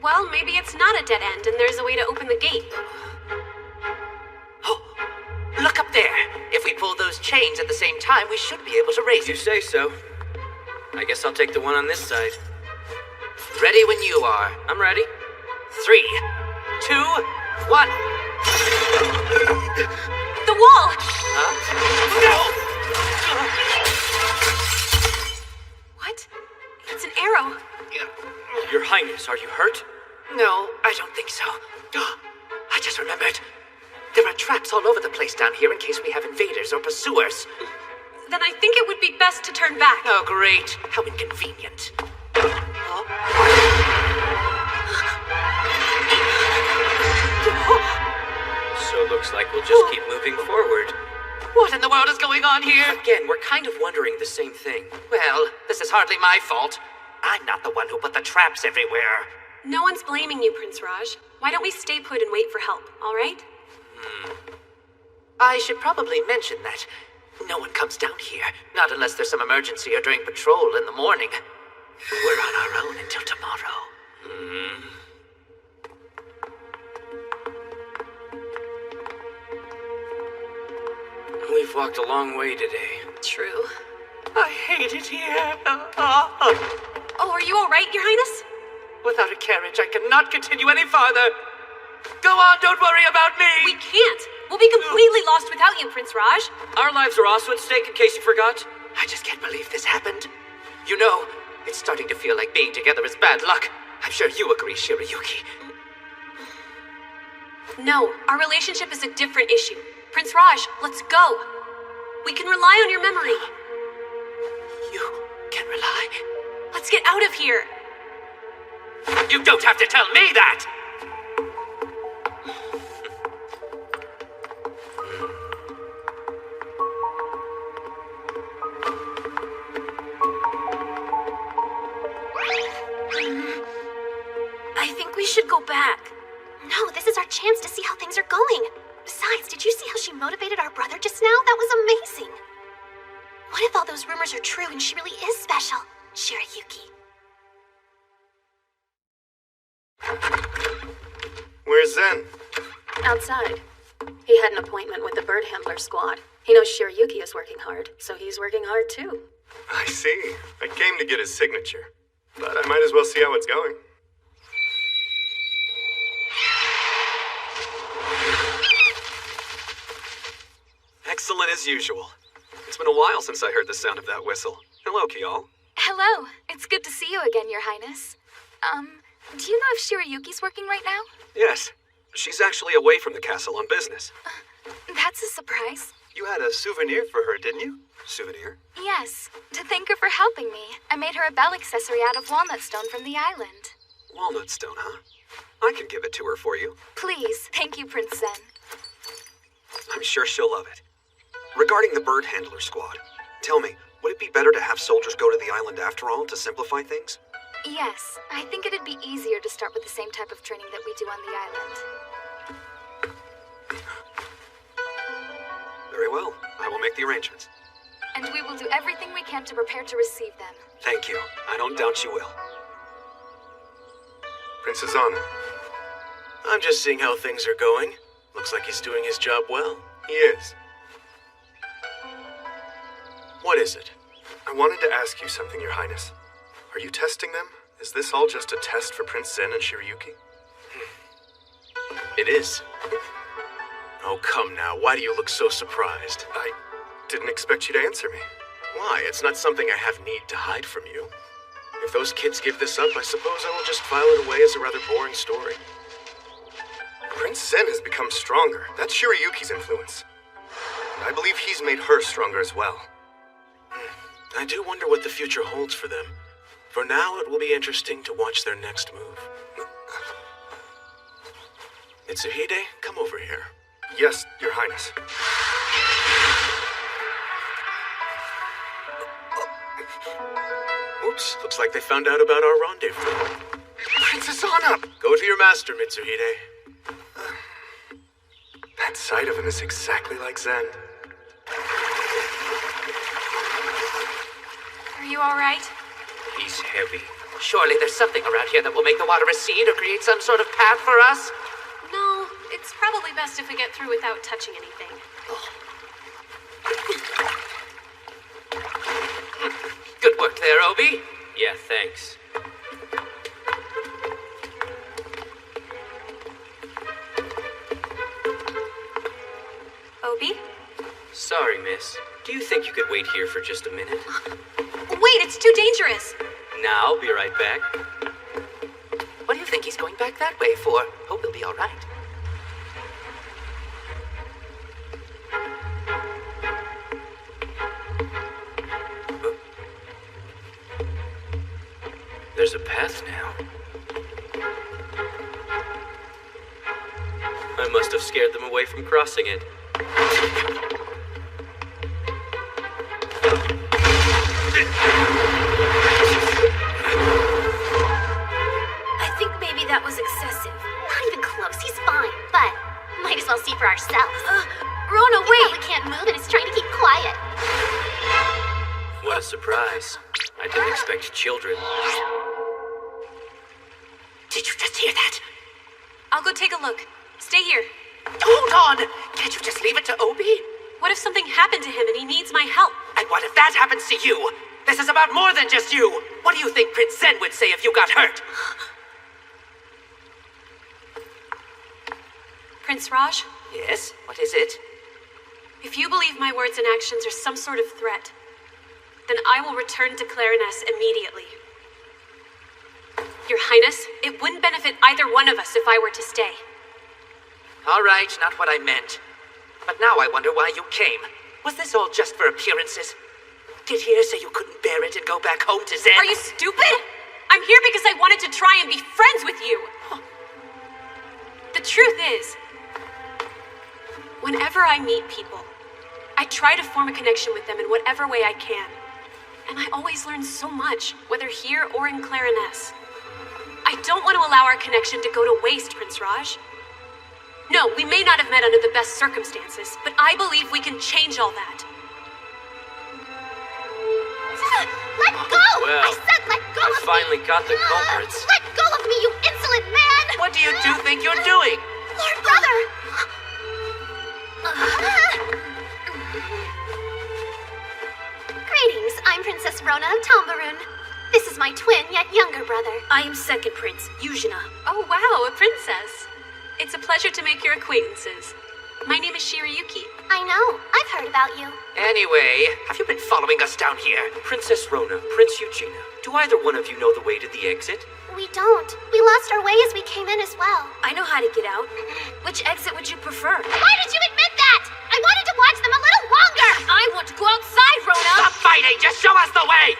Well, maybe it's not a dead end and there's a way to open the gate. Oh, look up there. If we pull those chains at the same time, we should be able to raise You it. say so. I guess I'll take the one on this side. Ready when you are. I'm ready. 3, 2, 1. The wall! Huh? No! What? It's an arrow. Your Highness, are you hurt? No, I don't think so. I just remembered. There are traps all over the place down here in case we have invaders or pursuers. Then I think it would be best to turn back. Oh, great. How inconvenient. So looks like we'll just keep moving forward. What in the world is going on here? Again, we're kind of wondering the same thing. Well, this is hardly my fault. I'm not the one who put the traps everywhere. No one's blaming you, Prince Raj. Why don't we stay put and wait for help, all right? I should probably mention that no one comes down here, not unless there's some emergency or during patrol in the morning. We're on our own until tomorrow. We've walked a long way today. True. I hate it here. Oh, are you all right, Your Highness? Without a carriage, I cannot continue any farther. Go on, don't worry about me. We can't. We'll be completely lost without you, Prince Raj. Our lives are also at stake, in case you forgot. I just can't believe this happened. You know, it's starting to feel like being together is bad luck. I'm sure you agree, Shirayuki. No, our relationship is a different issue. Prince Raj, let's go. We can rely on your memory. You can rely? Let's get out of here. You don't have to tell me that! I think we should go back. No, this is our chance to see how things are going. Besides, did you see how she motivated our brother just now? That was amazing. What if all those rumors are true and she really is special? Shirayuki. Where's Zen? Outside. He had an appointment with the bird handler squad. He knows Shirayuki is working hard, so he's working hard too. I see. I came to get his signature. But I might as well see how it's going. Excellent as usual. It's been a while since I heard the sound of that whistle. Hello, Kial. Hello. It's good to see you again, Your Highness. Do you know if Shirayuki's working right now? Yes. She's actually away from the castle on business. That's a surprise. You had a souvenir for her, didn't you? Souvenir? Yes. To thank her for helping me, I made her a bell accessory out of walnut stone from the island. Walnut stone, huh? I can give it to her for you. Please. Thank you, Prince Zen. I'm sure she'll love it. Regarding the bird handler squad, tell me, would it be better to have soldiers go to the island after all to simplify things? Yes. I think it'd be easier to start with the same type of training that we do on the island. Very well. I will make the arrangements. And we will do everything we can to prepare to receive them. Thank you. I don't doubt you will. Princess Anna. I'm just seeing how things are going. Looks like he's doing his job well. He is. What is it? I wanted to ask you something, Your Highness. Are you testing them? Is this all just a test for Prince Zen and Shirayuki? It is. Oh, come now. Why do you look so surprised? I didn't expect you to answer me. Why? It's not something I have need to hide from you. If those kids give this up, I suppose I will just file it away as a rather boring story. Prince Zen has become stronger. That's Shirayuki's influence. And I believe he's made her stronger as well. I do wonder what the future holds for them. For now, it will be interesting to watch their next move. Mitsuhide, come over here. Yes, Your Highness. Oops, looks like they found out about our rendezvous. Princess Anna! Go to your master, Mitsuhide. That side of him is exactly like Zen. Are you all right? He's heavy. Surely there's something around here that will make the water recede or create some sort of path for us? No, it's probably best if we get through without touching anything. Good work there, Obie. Yeah, thanks. Obie? Sorry, miss. Do you think you could wait here for just a minute? Wait, it's too dangerous. Now, I'll be right back. What do you think he's going back that way for? Hope he'll be all right. There's a path now. I must have scared them away from crossing it. I think maybe that was excessive. Not even close. He's fine, but might as well see for ourselves. Rona, wait! We can't move and is trying to keep quiet. What a surprise. I didn't expect children. Did you just hear that? I'll go take a look. Stay here. Hold on! Can't you just leave it to Obie? What if something happened to him and he needs my help? I what if that happens to you? This is about more than just you. What do you think Prince Zen would say if you got hurt? Prince Raj? Yes, what is it? If you believe my words and actions are some sort of threat, then I will return to Clarines immediately. Your Highness, it wouldn't benefit either one of us if I were to stay. All right, not what I meant. But now I wonder why you came. Was this all just for appearances? Did Here say you couldn't bear it and go back home to Zen? Are you stupid? I'm here because I wanted to try and be friends with you. The truth is, whenever I meet people, I try to form a connection with them in whatever way I can. And I always learn so much, whether here or in Clarines. I don't want to allow our connection to go to waste, Prince Raj. No, we may not have met under the best circumstances, but I believe we can change all that. Let go! Well, I said let go of me! finally got the culprits. Let go of me, you insolent man! What do you two think you're doing? Lord Brother! Greetings, I'm Princess Rona of Tanbarun. This is my twin, yet younger brother. I am second prince, Yuzhina. Oh wow, a princess. It's a pleasure to make your acquaintances. My name is Shirayuki. I know, I've heard about you. Anyway, have you been following us down here? Princess Rona, Prince Eugenia, do either one of you know the way to the exit? We don't. We lost our way as we came in as well. I know how to get out. Which exit would you prefer? Why did you admit that? I wanted to watch them a little longer! I want to go outside, Rona! Stop fighting! Just show us the way!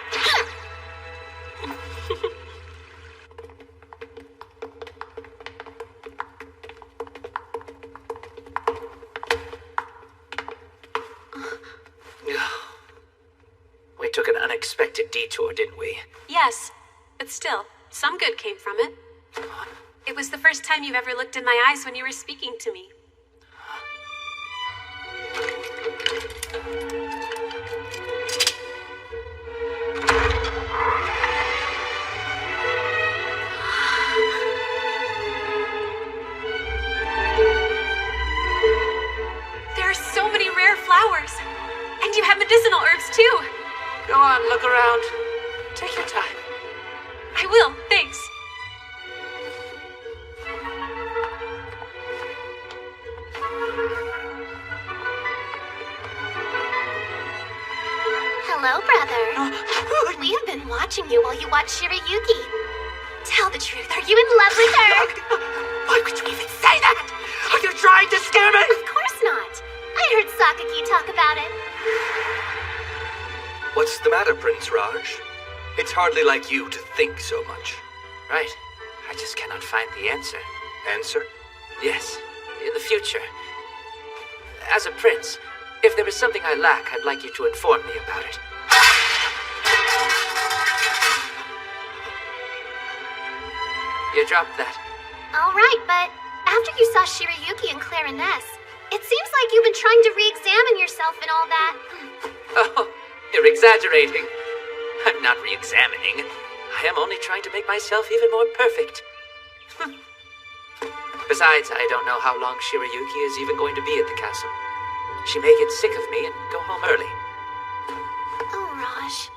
We took an unexpected detour, didn't we? Yes, but still, some good came from it. It was the first time you've ever looked in my eyes when you were speaking to me. There are so many rare flowers. And you have medicinal herbs too. Go on, look around. Take your time. I will, thanks. Hello, brother. We have been watching you while you watch Shirayuki. Tell the truth, are you in love with her? Why would you even say that? Are you trying to scare me? Of course not. I heard Sakaki talk about it. What's the matter, Prince Raj? It's hardly like you to think so much. Right. I just cannot find the answer. Answer? Yes. In the future. As a prince, if there is something I lack, I'd like you to inform me about it. You dropped that. All right, but after you saw Shirayuki and Clarines, it seems like you've been trying to re-examine yourself and all that. Oh, you're exaggerating. I'm not re-examining. I am only trying to make myself even more perfect. Besides, I don't know how long Shirayuki is even going to be at the castle. She may get sick of me and go home early. Oh, Raj.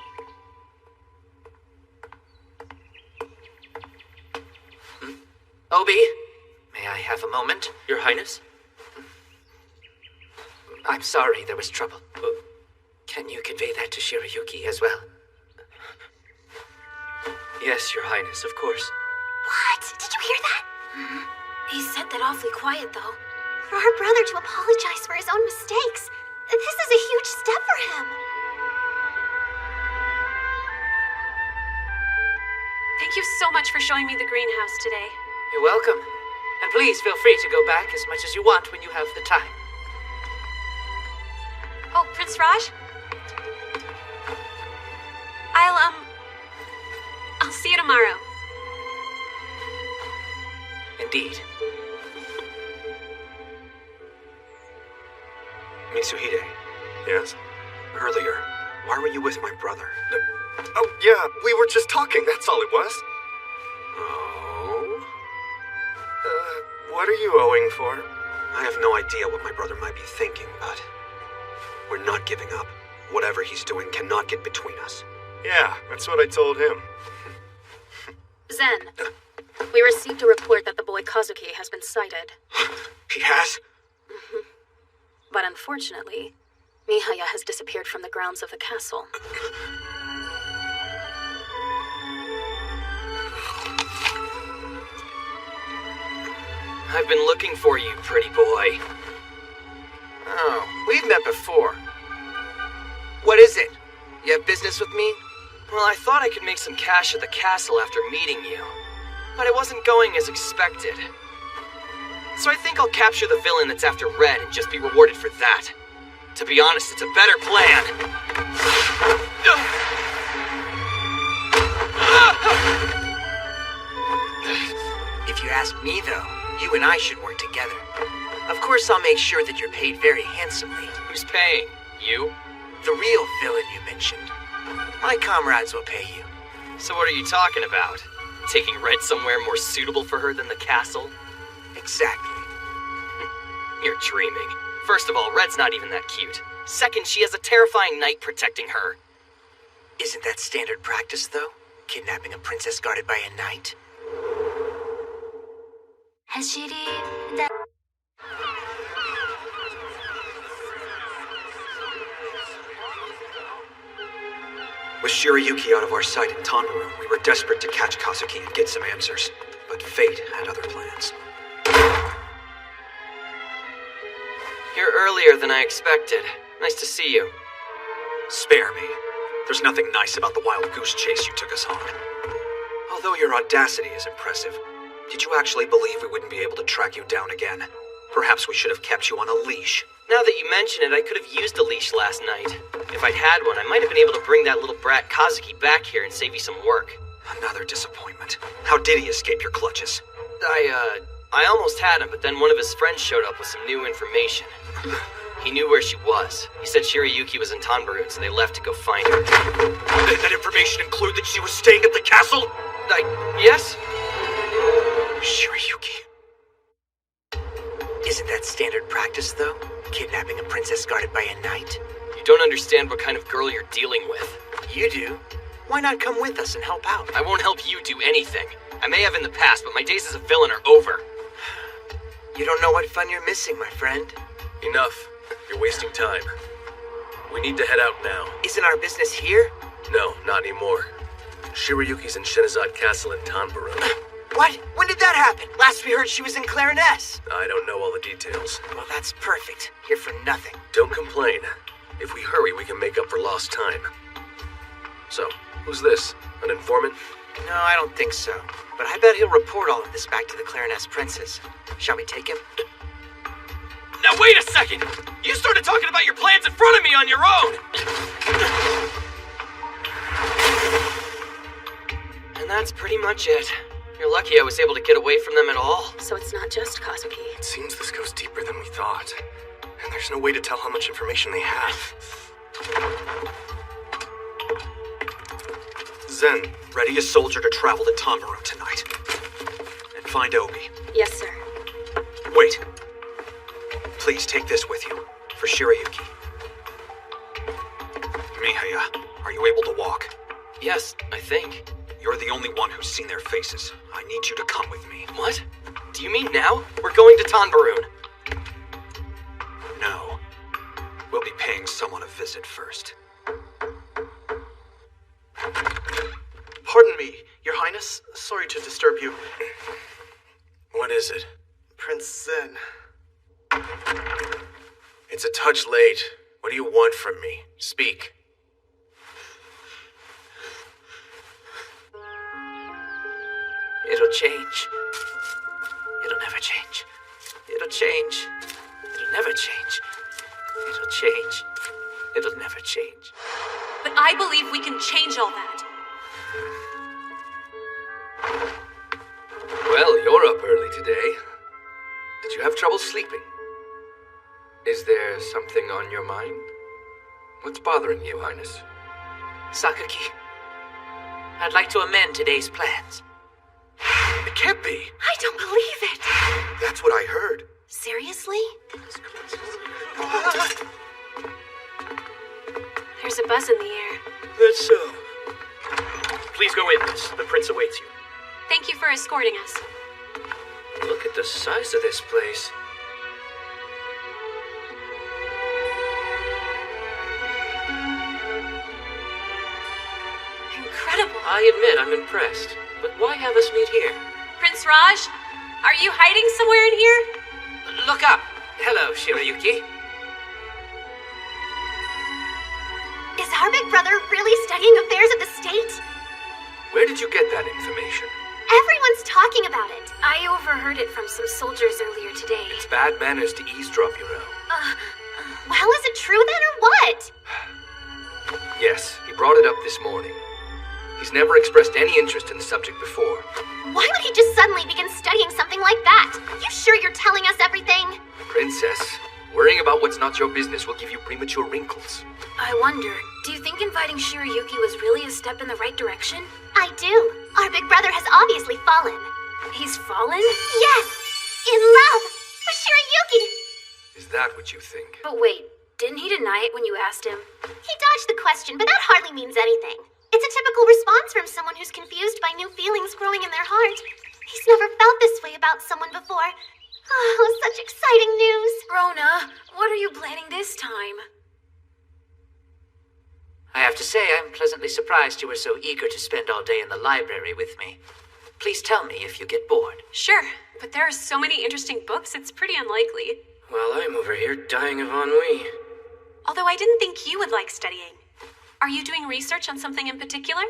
Obie, may I have a moment? Your Highness? I'm sorry there was trouble. Can you convey that to Shirayuki as well? Yes, Your Highness, of course. What? Did you hear that? He said that awfully quiet, though. For her brother to apologize for his own mistakes. This is a huge step for him. Thank you so much for showing me the greenhouse today. You're welcome. And please feel free to go back as much as you want when you have the time. Oh, Prince Raj? I'll see you tomorrow. Indeed. Mitsuhide. Yes? Earlier, why were you with my brother? Oh, yeah, we were just talking, that's all it was. Oh? What are you owing for? I have no idea what my brother might be thinking, but we're not giving up. Whatever he's doing cannot get between us. Yeah, that's what I told him. Zen, we received a report that the boy Kazuki has been sighted. He has? But unfortunately, Mihaya has disappeared from the grounds of the castle. I've been looking for you, pretty boy. Oh, we've met before. What is it? You have business with me? Well, I thought I could make some cash at the castle after meeting you, but it wasn't going as expected. So I think I'll capture the villain that's after Red and just be rewarded for that. To be honest, it's a better plan. If you ask me, though, you and I should work together. Of course, I'll make sure that you're paid very handsomely. Who's paying? You? The real villain you mentioned. My comrades will pay you. So what are you talking about? Taking Red somewhere more suitable for her than the castle? Exactly. You're dreaming. First of all, Red's not even that cute. Second, she has a terrifying knight protecting her. Isn't that standard practice, though? Kidnapping a princess guarded by a knight? With Shirayuki out of our sight in Tanbarun, we were desperate to catch Kazuki and get some answers. But fate had other plans. You're earlier than I expected. Nice to see you. Spare me. There's nothing nice about the wild goose chase you took us on. Although your audacity is impressive, did you actually believe we wouldn't be able to track you down again? Perhaps we should have kept you on a leash. Now that you mention it, I could have used a leash last night. If I'd had one, I might have been able to bring that little brat Kazuki back here and save you some work. Another disappointment. How did he escape your clutches? I almost had him, but then one of his friends showed up with some new information. He knew where she was. He said Shirayuki was in Tanbarun, so they left to go find her. Did that information include that she was staying at the castle? Yes? Shirayuki. Isn't that standard practice, though? Kidnapping a princess guarded by a knight? You don't understand what kind of girl you're dealing with. You do. Why not come with us and help out? I won't help you do anything. I may have in the past, but my days as a villain are over. You don't know what fun you're missing, my friend. Enough. You're wasting time. We need to head out now. Isn't our business here? No, not anymore. Shirayuki's in Shinazad Castle in Tanbarun. What? When did that happen? Last we heard she was in Clarines. I don't know all the details. Well, that's perfect. Here for nothing. Don't complain. If we hurry, we can make up for lost time. So, who's this? An informant? No, I don't think so. But I bet he'll report all of this back to the Clarines Princes. Shall we take him? Now wait a second! You started talking about your plans in front of me on your own! And that's pretty much it. You're lucky I was able to get away from them at all. So it's not just Kazuki. It seems this goes deeper than we thought. And there's no way to tell how much information they have. Zen, ready a soldier to travel to Tanbarun tonight. And find Obie. Yes, sir. Wait. Please take this with you, for Shirayuki. Mihaya, are you able to walk? Yes, I think. You're the only one who's seen their faces. I need you to come with me. What? Do you mean now? We're going to Tanbarun. No. We'll be paying someone a visit first. Pardon me, Your Highness. Sorry to disturb you. What is it? Prince Zen. It's a touch late. What do you want from me? Speak. It'll change. It'll never change. It'll change. It'll never change. It'll change. It'll never change. But I believe we can change all that. Well, you're up early today. Did you have trouble sleeping? Is there something on your mind? What's bothering you, Highness? Sakaki, I'd like to amend today's plans. It can't be. I don't believe it. That's what I heard. Seriously? There's a buzz in the air. That's so. Please go in, miss. The prince awaits you. Thank you for escorting us. Look at the size of this place. Incredible. I admit I'm impressed, but why have us meet here? Prince Raj, are you hiding somewhere in here? Look up! Hello, Shirayuki. Is our big brother really studying affairs of the state? Where did you get that information? Everyone's talking about it. I overheard it from some soldiers earlier today. It's bad manners to eavesdrop, Well, is it true then, or what? Yes, he brought it up this morning. He's never expressed any interest in the subject before. Why would he just suddenly begin studying something like that? You sure you're telling us everything? Princess, worrying about what's not your business will give you premature wrinkles. I wonder, do you think inviting Shirayuki was really a step in the right direction? I do. Our big brother has obviously fallen. He's fallen? Yes! In love! With Shirayuki! Is that what you think? But wait, didn't he deny it when you asked him? He dodged the question, but that hardly means anything. It's a typical response from someone who's confused by new feelings growing in their heart. He's never felt this way about someone before. Oh, such exciting news. Rona, what are you planning this time? I have to say, I'm pleasantly surprised you were so eager to spend all day in the library with me. Please tell me if you get bored. Sure, but there are so many interesting books, it's pretty unlikely. Well, I'm over here dying of ennui. Although I didn't think you would like studying. Are you doing research on something in particular?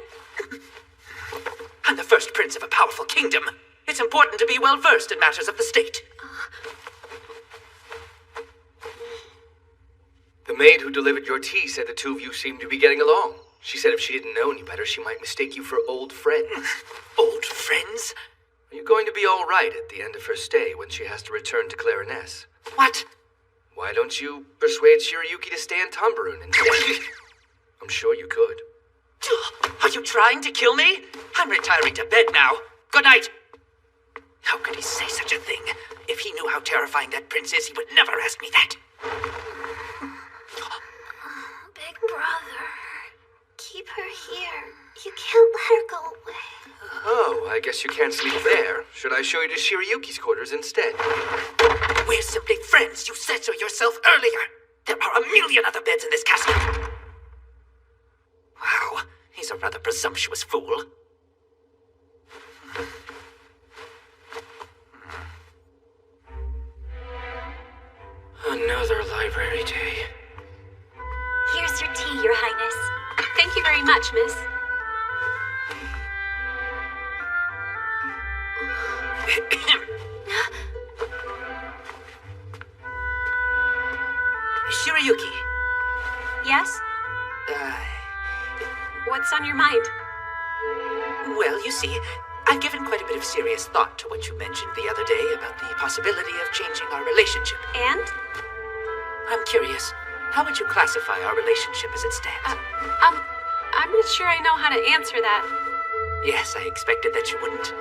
I'm the first prince of a powerful kingdom. It's important to be well versed in matters of the state. The maid who delivered your tea said the two of you seemed to be getting along. She said if she didn't know any better, she might mistake you for old friends. Old friends? Are you going to be all right at the end of her stay when she has to return to Clarines? What? Why don't you persuade Shirayuki to stay in Tanbarun instead? I'm sure you could. Are you trying to kill me? I'm retiring to bed now. Good night. How could he say such a thing? If he knew how terrifying that prince is, he would never ask me that. Big brother, keep her here. You can't let her go away. Oh, I guess you can't sleep there. Should I show you to Shirayuki's quarters instead? We're simply friends. You said so yourself earlier. There are a million other beds in this castle. Wow, he's a rather presumptuous fool. Another library day. Here's your tea, Your Highness. Thank you very much, miss. Shirayuki. Yes? What's on your mind? Well, you see, I've given quite a bit of serious thought to what you mentioned the other day about the possibility of changing our relationship. And? I'm curious, how would you classify our relationship as it stands? I'm not sure I know how to answer that. Yes, I expected that you wouldn't.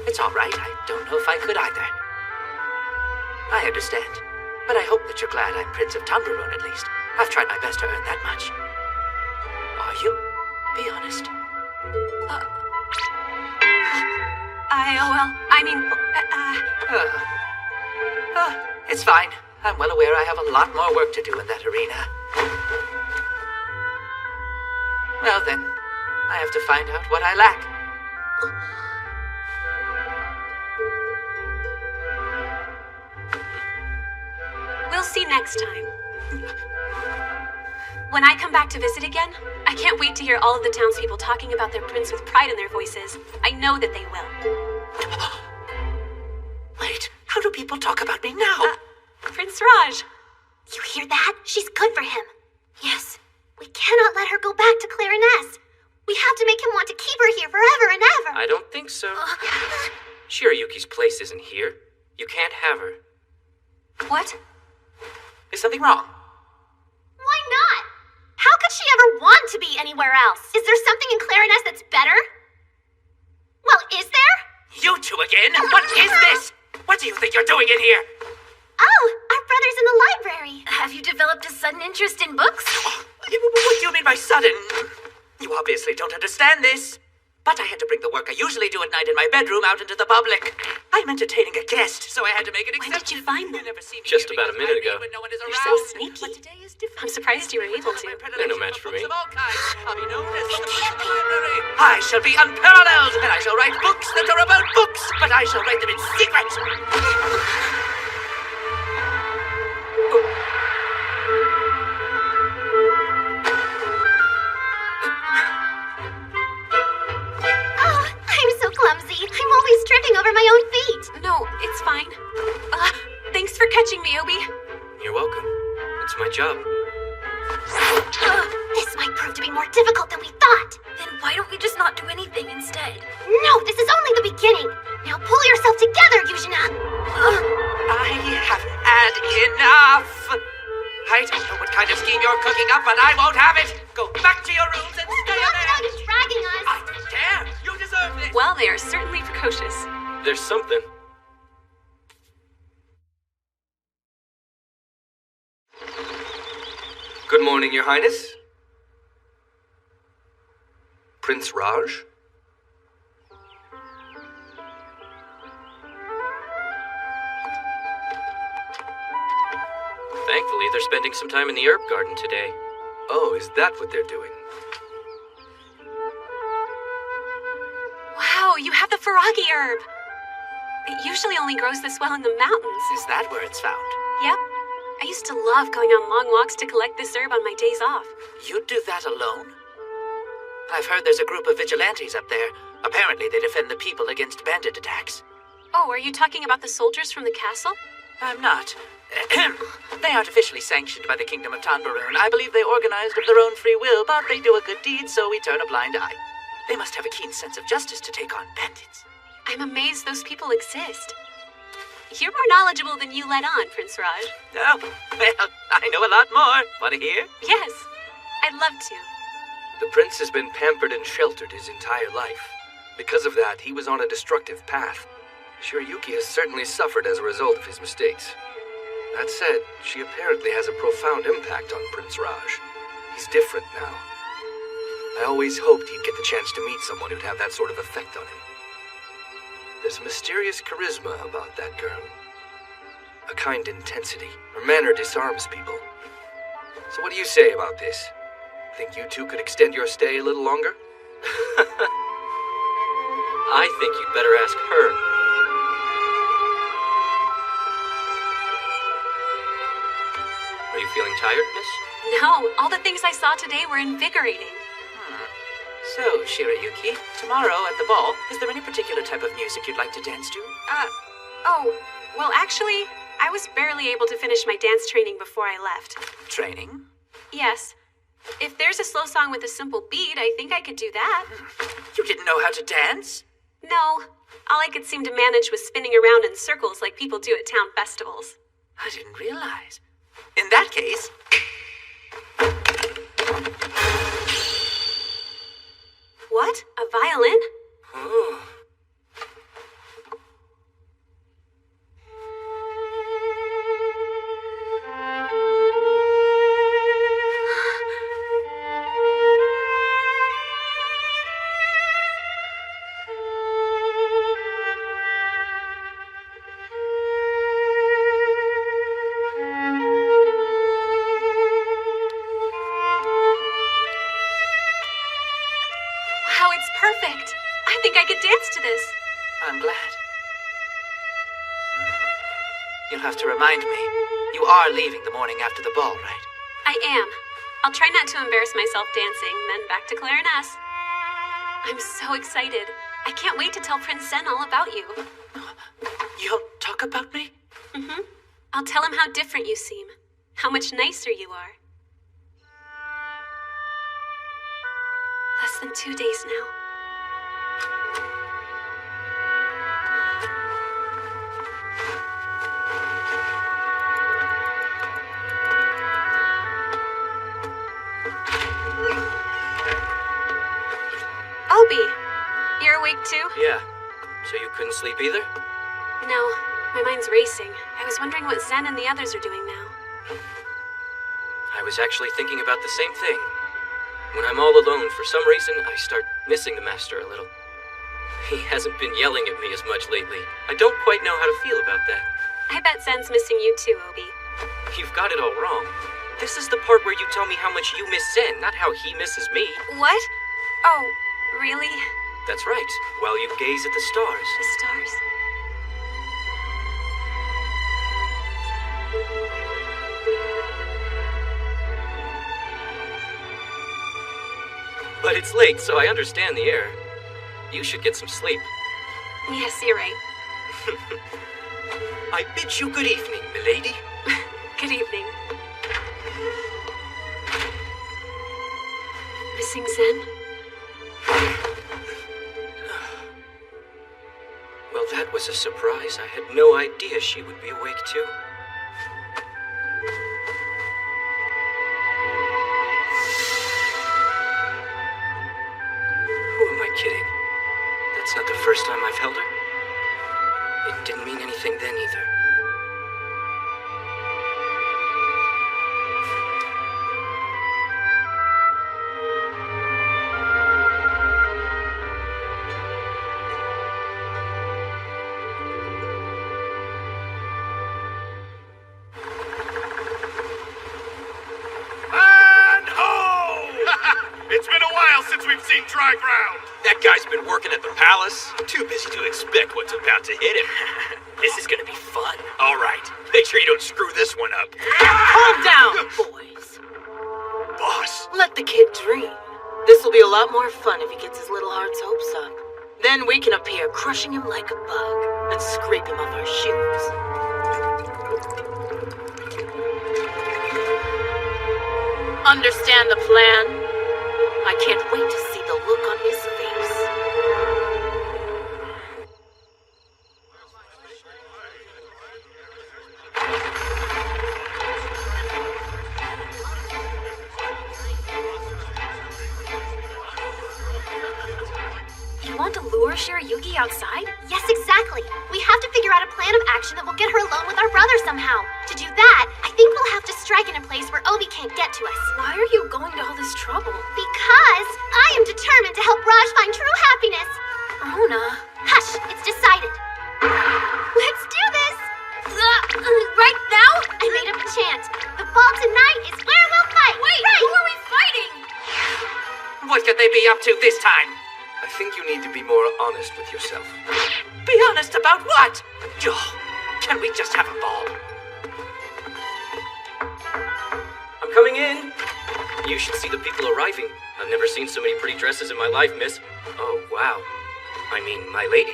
It's all right. I don't know if I could either. I understand. But I hope that you're glad I'm Prince of Tanbarun, at least. I've tried my best to earn that much. Are you? Be honest. It's fine. I'm well aware I have a lot more work to do in that arena. Well then, I have to find out what I lack. We'll see next time. When I come back to visit again, I can't wait to hear all of the townspeople talking about their prince with pride in their voices. I know that they will. Wait, how do people talk about me now? Prince Raj. You hear that? She's good for him. Yes. We cannot let her go back to Clarines. We have to make him want to keep her here forever and ever. I don't think so. Shirayuki's place isn't here. You can't have her. What? Is something wrong? Why not? How could she ever want to be anywhere else? Is there something in Clarines that's better? Well, is there? You two again? What is this? What do you think you're doing in here? Oh, our brother's in the library. Have you developed a sudden interest in books? What do you mean by sudden? You obviously don't understand this. But I had to bring the work I usually do at night in my bedroom out into the public. I'm entertaining a guest, so I had to make an exception. When did you find them? Just about a minute ago. You're so sneaky. I'm surprised you were able to. They're no match for me. I shall be unparalleled, and I shall write books that are about books, but I shall write them in secret. I'm so clumsy. I'm always tripping over my own feet. No, it's fine. Thanks for catching me, Obie. You're welcome. It's my job. This might prove to be more difficult than we thought. Then why don't we just not do anything instead? No, this is only the beginning. Now pull yourself together, Yuzhina. I have had enough. I don't know what kind of scheme you're cooking up, but I won't have it. Go back to your rooms and stay in there. You're dragging us. I dare. You deserve this. Well, they are certainly precocious. There's something. Good morning, Your Highness. Prince Raj? Thankfully, they're spending some time in the herb garden today. Oh, is that what they're doing? Wow, you have the Faragi herb. It usually only grows this well in the mountains. Is that where it's found? Yep. I used to love going on long walks to collect this herb on my days off. You do that alone? I've heard there's a group of vigilantes up there. Apparently they defend the people against bandit attacks. Oh, are you talking about the soldiers from the castle? I'm not. They aren't officially sanctioned by the Kingdom of Tanbarun. I believe they organized of their own free will, but they do a good deed, so we turn a blind eye. They must have a keen sense of justice to take on bandits. I'm amazed those people exist. You're more knowledgeable than you let on, Prince Raj. Oh, well, I know a lot more. Want to hear? Yes, I'd love to. The prince has been pampered and sheltered his entire life. Because of that, he was on a destructive path. Shirayuki has certainly suffered as a result of his mistakes. That said, she apparently has a profound impact on Prince Raj. He's different now. I always hoped he'd get the chance to meet someone who'd have that sort of effect on him. There's a mysterious charisma about that girl. A kind intensity. Her manner disarms people. So what do you say about this? Think you two could extend your stay a little longer? I think you'd better ask her. Are you feeling tired, miss? No, all the things I saw today were invigorating. So, Shirayuki, tomorrow at the ball, is there any particular type of music you'd like to dance to? Well, actually, I was barely able to finish my dance training before I left. Training? Yes. If there's a slow song with a simple beat, I think I could do that. You didn't know how to dance? No. All I could seem to manage was spinning around in circles like people do at town festivals. I didn't realize. In that case... What? A violin? Oh. Wow, it's perfect. I think I could dance to this. I'm glad. You'll have to remind me. You are leaving the morning after the ball, right? I am. I'll try not to embarrass myself dancing, then back to Clarines. I'm so excited. I can't wait to tell Prince Zen all about you. You'll talk about me? Mm-hmm. I'll tell him how different you seem. How much nicer you are. Less than 2 days now. Obie, you're awake too? Yeah. So you couldn't sleep either? No, my mind's racing. I was wondering what Zen and the others are doing now. I was actually thinking about the same thing. When I'm all alone, for some reason, I start missing the Master a little. He hasn't been yelling at me as much lately. I don't quite know how to feel about that. I bet Zen's missing you too, Obie. You've got it all wrong. This is the part where you tell me how much you miss Zen, not how he misses me. What? Oh, really? That's right, while you gaze at the stars. The stars? But it's late, so I understand the air. You should get some sleep. Yes, you're right. I bid you good evening, milady. Good evening. Missing Zen? Well, that was a surprise. I had no idea she would be awake too. Who am I kidding? That's not the first time I've held her. It didn't mean anything then either. And ho! It's been a while since we've seen dry ground. That guy's been working at the palace. Too busy to expect what's about to hit him. This is gonna be fun. All right, make sure you don't screw this one up. Calm down, boys. Boss. Let the kid dream. This will be a lot more fun if he gets his little heart's hopes up. Then we can appear crushing him like a bug and scrape him off our shoes. Understand the plan? I can't wait to see the look on his face. You want to lure Shirayuki outside? Yes, exactly. We have to figure out a plan of action that will get her alone with our brother somehow. To do that, I think we'll have to strike in a place where Obie can't get to us. Why are you going to all this trouble? Because I am determined to help Raj find true happiness. Rona. Hush, it's decided. Let's do this. Right now, I made up a chant. The ball tonight is where we'll fight. Wait, right. who are we fighting? What could they be up to this time? I think you need to be more honest with yourself. Be honest about what? Can we just have a ball? I'm coming in. You should see the people arriving. I've never seen so many pretty dresses in my life, miss. Oh, wow. I mean, my lady.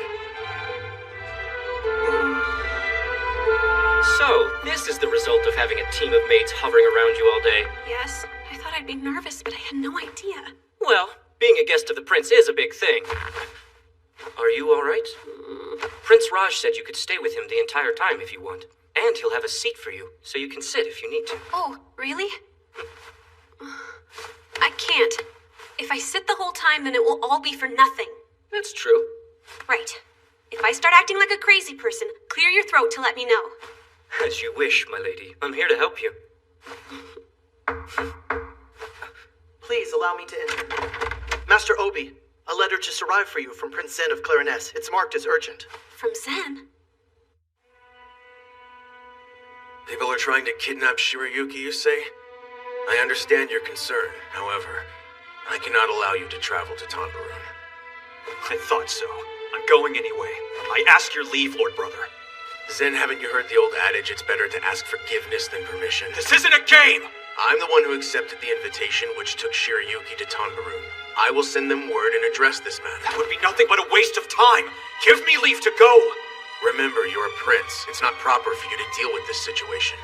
So, this is the result of having a team of maids hovering around you all day. Yes, I thought I'd be nervous, but I had no idea. Well, being a guest of the prince is a big thing. Are you all right? Prince Raj said you could stay with him the entire time if you want. And he'll have a seat for you, so you can sit if you need to. Oh, really? I can't. If I sit the whole time, then it will all be for nothing. That's true. Right. If I start acting like a crazy person, clear your throat to let me know. As you wish, my lady. I'm here to help you. Please allow me to enter. Master Obie, a letter just arrived for you from Prince Zen of Clarines. It's marked as urgent. From Zen? People are trying to kidnap Shirayuki, you say? I understand your concern. However, I cannot allow you to travel to Tanbarun. I thought so. I'm going anyway. I ask your leave, Lord Brother. Zen, haven't you heard the old adage, it's better to ask forgiveness than permission? This isn't a game! I'm the one who accepted the invitation which took Shirayuki to Tanbarun. I will send them word and address this matter. That would be nothing but a waste of time. Give me leave to go. Remember, you're a prince. It's not proper for you to deal with this situation.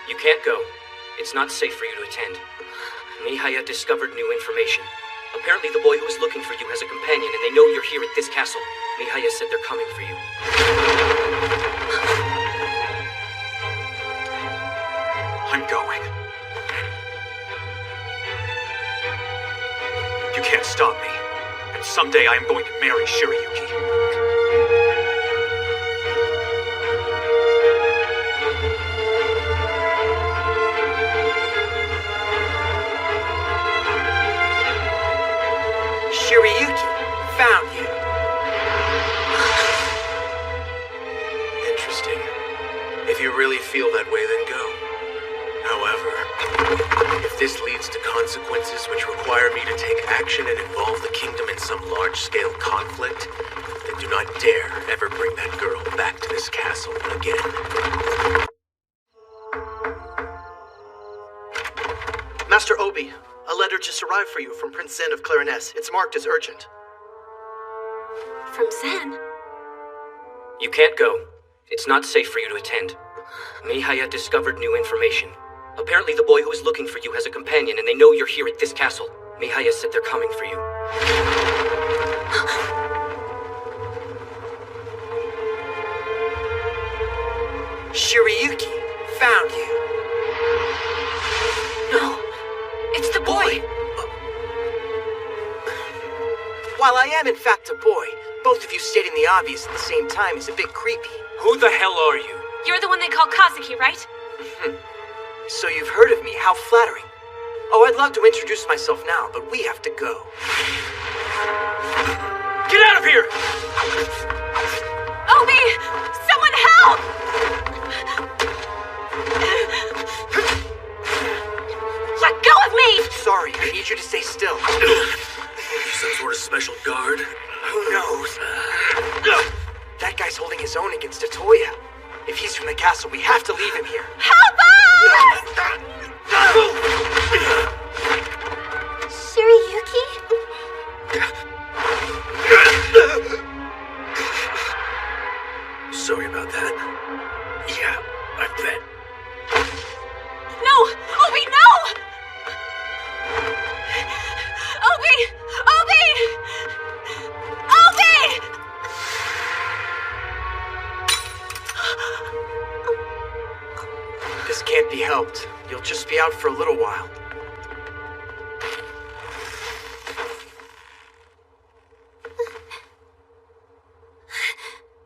You can't go. It's not safe for you to attend. Mihaya discovered new information. Apparently the boy who is looking for you has a companion, and they know you're here at this castle. Mihaya said they're coming for you. I'm going. You can't stop me. And someday I am going to marry Shirayuki. feel that way, then go. However, if this leads to consequences which require me to take action and involve the kingdom in some large-scale conflict, then do not dare ever bring that girl back to this castle again. Master Obie, a letter just arrived for you from Prince Zen of Clarines. It's marked as urgent. From Zen? You can't go. It's not safe for you to attend. Mihaya discovered new information. Apparently the boy who is looking for you has a companion, and they know you're here at this castle. Mihaya said they're coming for you. Shirayuki found you. No, it's the boy. While I am in fact a boy, both of you stating the obvious at the same time is a bit creepy. Who the hell are you? You're the one they call Kazuki, right? So you've heard of me, how flattering. Oh, I'd love to introduce myself now, but we have to go. Get out of here! Obie! Someone help! Let go of me! Sorry, I need you to stay still. Some sort of special guard? Who knows? That guy's holding his own against Atoya. If he's from the castle, we have to leave him here. Help us! Shirayuki? Sorry about that. Yeah, I bet. No! Obie, no! Obie! Obie! Obie! This can't be helped. You'll just be out for a little while.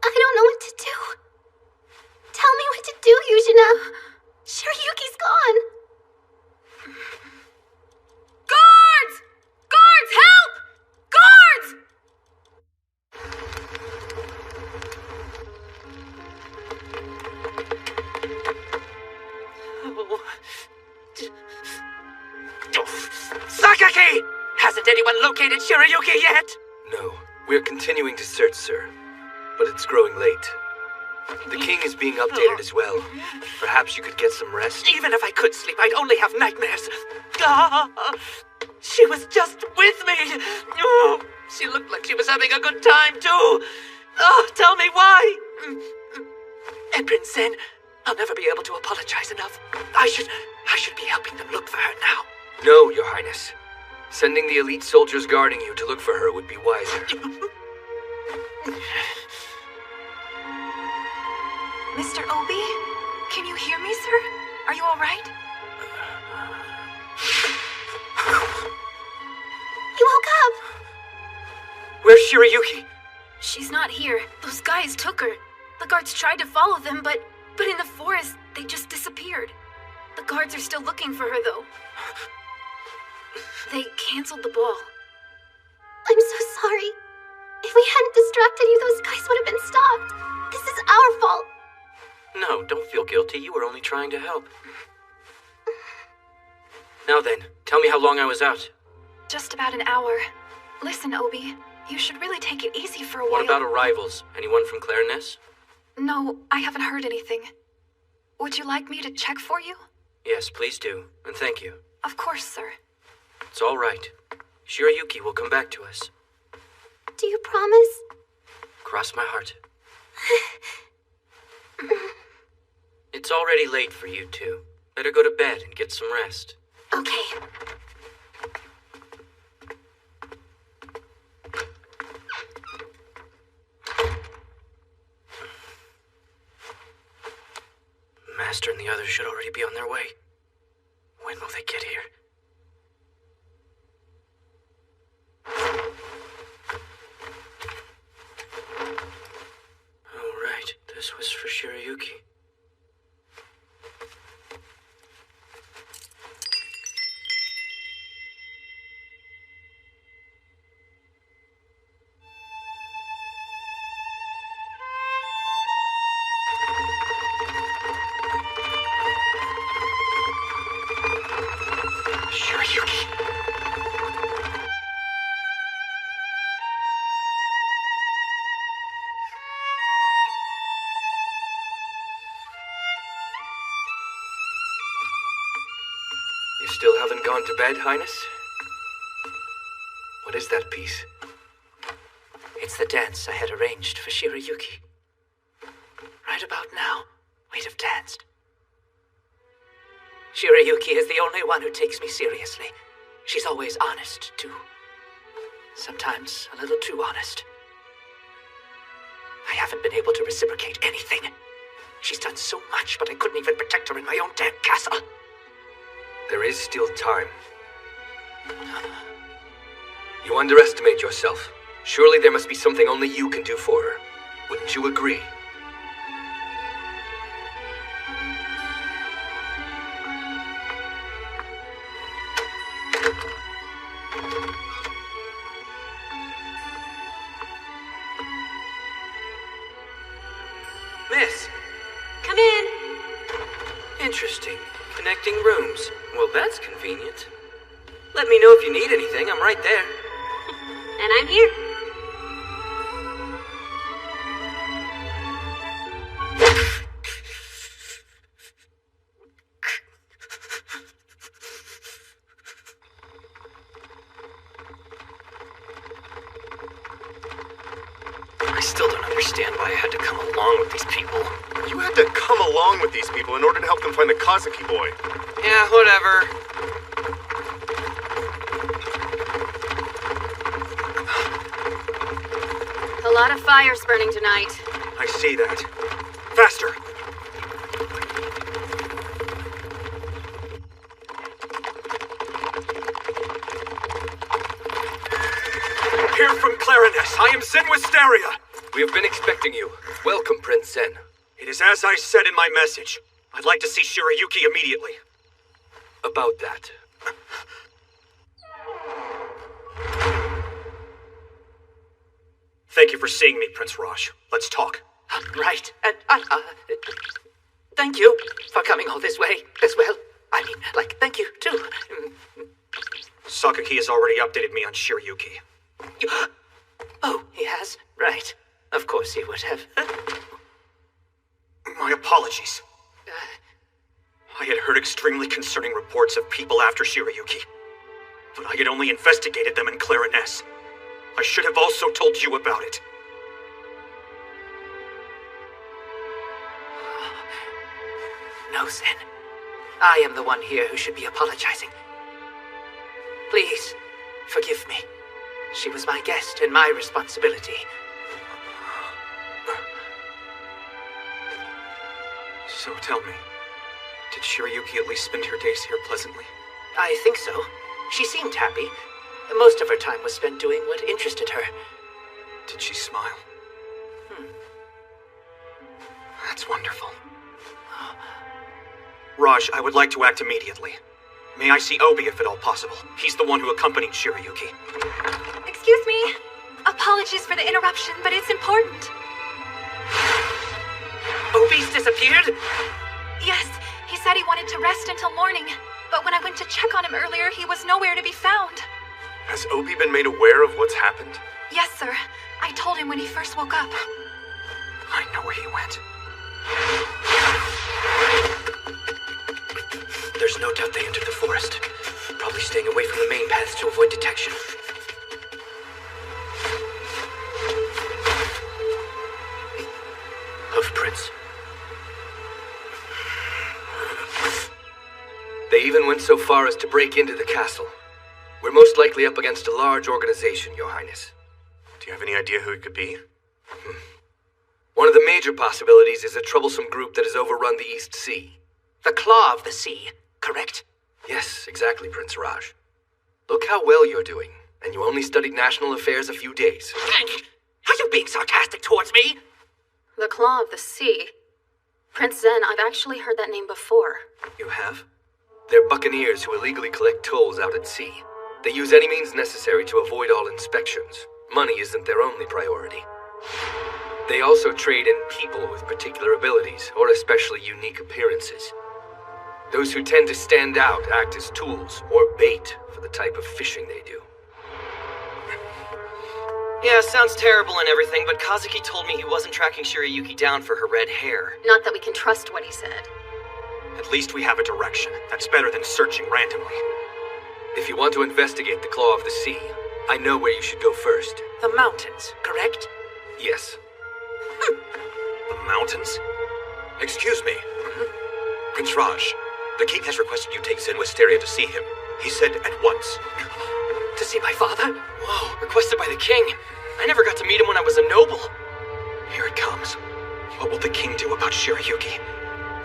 I don't know what to do. Tell me what to do, Yujina. Shirayuki's gone. Guards! Guards, help! Guards! Sakaki! Hasn't anyone located Shirayuki yet? No, we're continuing to search, sir. But it's growing late. The king is being updated as well. Perhaps you could get some rest? Even if I could sleep, I'd only have nightmares. Ah, she was just with me. Oh, she looked like she was having a good time, too. Oh, tell me why. And Prince Zen, I'll never be able to apologize enough. I should be helping them look for her now. No, Your Highness. Sending the elite soldiers guarding you to look for her would be wiser. Mr. Obie? Can you hear me, sir? Are you all right? You woke up. Where's Shirayuki? She's not here. Those guys took her. The guards tried to follow them, but in the forest, they just disappeared. The guards are still looking for her, though. They canceled the ball. I'm so sorry. If we hadn't distracted you, those guys would have been stopped. This is our fault. No, don't feel guilty. You were only trying to help. Now then, tell me how long I was out. Just about an hour. Listen, Obie, you should really take it easy for a while. What about arrivals? Anyone from Clarines? No, I haven't heard anything. Would you like me to check for you? Yes, please do. And thank you. Of course, sir. It's all right. Shirayuki will come back to us. Do you promise? Cross my heart. It's already late for you two. Better go to bed and get some rest. Okay. Master and the others should already be on their way. When will they get here? Oh, right. This was for Shirayuki. Still haven't gone to bed, Highness? What is that piece? It's the dance I had arranged for Shirayuki. Right about now, we'd have danced. Shirayuki is the only one who takes me seriously. She's always honest, too. Sometimes a little too honest. I haven't been able to reciprocate anything. She's done so much, but I couldn't even protect her in my own damn castle. There is still time. You underestimate yourself. Surely there must be something only you can do for her. Wouldn't you agree? Miss! Come in. Interesting. Connecting rooms. Well, that's convenient. Let me know if you need anything. I'm right there. And I'm here. I still don't understand why I had to come along with these people. You had to come along with these people in order to help them find the Kazuki boy. Yeah, whatever. A lot of fires burning tonight. I see that. Faster! Here from Clarines, I am Zen Wisteria. We have been expecting you. Welcome, Prince Zen. It is as I said in my message. I'd like to see Shirayuki immediately. About that. Thank you for seeing me, Prince Raj. Let's talk. Right. And thank you for coming all this way as well. I mean, thank you, too. Sakaki has already updated me on Shirayuki. Oh, he has? Right. Of course he would have. My apologies. I had heard extremely concerning reports of people after Shirayuki, but I had only investigated them in Clarines. I should have also told you about it. No, Zen. I am the one here who should be apologizing. Please, forgive me. She was my guest and my responsibility. So tell me, did Shirayuki at least spend her days here pleasantly? I think so. She seemed happy. Most of her time was spent doing what interested her. Did she smile? That's wonderful. Raj, I would like to act immediately. May I see Obie if at all possible? He's the one who accompanied Shirayuki. Excuse me. Apologies for the interruption, but it's important. Obie's disappeared? Yes, he said he wanted to rest until morning. But when I went to check on him earlier, he was nowhere to be found. Has Obie been made aware of what's happened? Yes, sir. I told him when he first woke up. I know where he went. There's no doubt they entered the forest. Probably staying away from the main paths to avoid detection. Hoofprints. They even went so far as to break into the castle. We're most likely up against a large organization, Your Highness. Do you have any idea who it could be? One of the major possibilities is a troublesome group that has overrun the East Sea. The Claw of the Sea, correct? Yes, exactly, Prince Raj. Look how well you're doing, and you only studied national affairs a few days. Are you being sarcastic towards me? The Claw of the Sea. Prince Zen, I've actually heard that name before. You have? They're buccaneers who illegally collect tolls out at sea. They use any means necessary to avoid all inspections. Money isn't their only priority. They also trade in people with particular abilities, or especially unique appearances. Those who tend to stand out act as tools, or bait, for the type of fishing they do. Yeah, sounds terrible and everything, but Kazuki told me he wasn't tracking Shirayuki down for her red hair. Not that we can trust what he said. At At least we have a direction. That's better than searching randomly. If you want to investigate the Claw of the Sea, I know where you should go first. The mountains, correct? Yes. The mountains? Excuse me. Prince Raj, the king has requested you take Zen Wisteria to see him. He said at once. To see my father? Whoa, requested by the king. I never got to meet him when I was a noble. Here it comes. What will the king do about Shirayuki?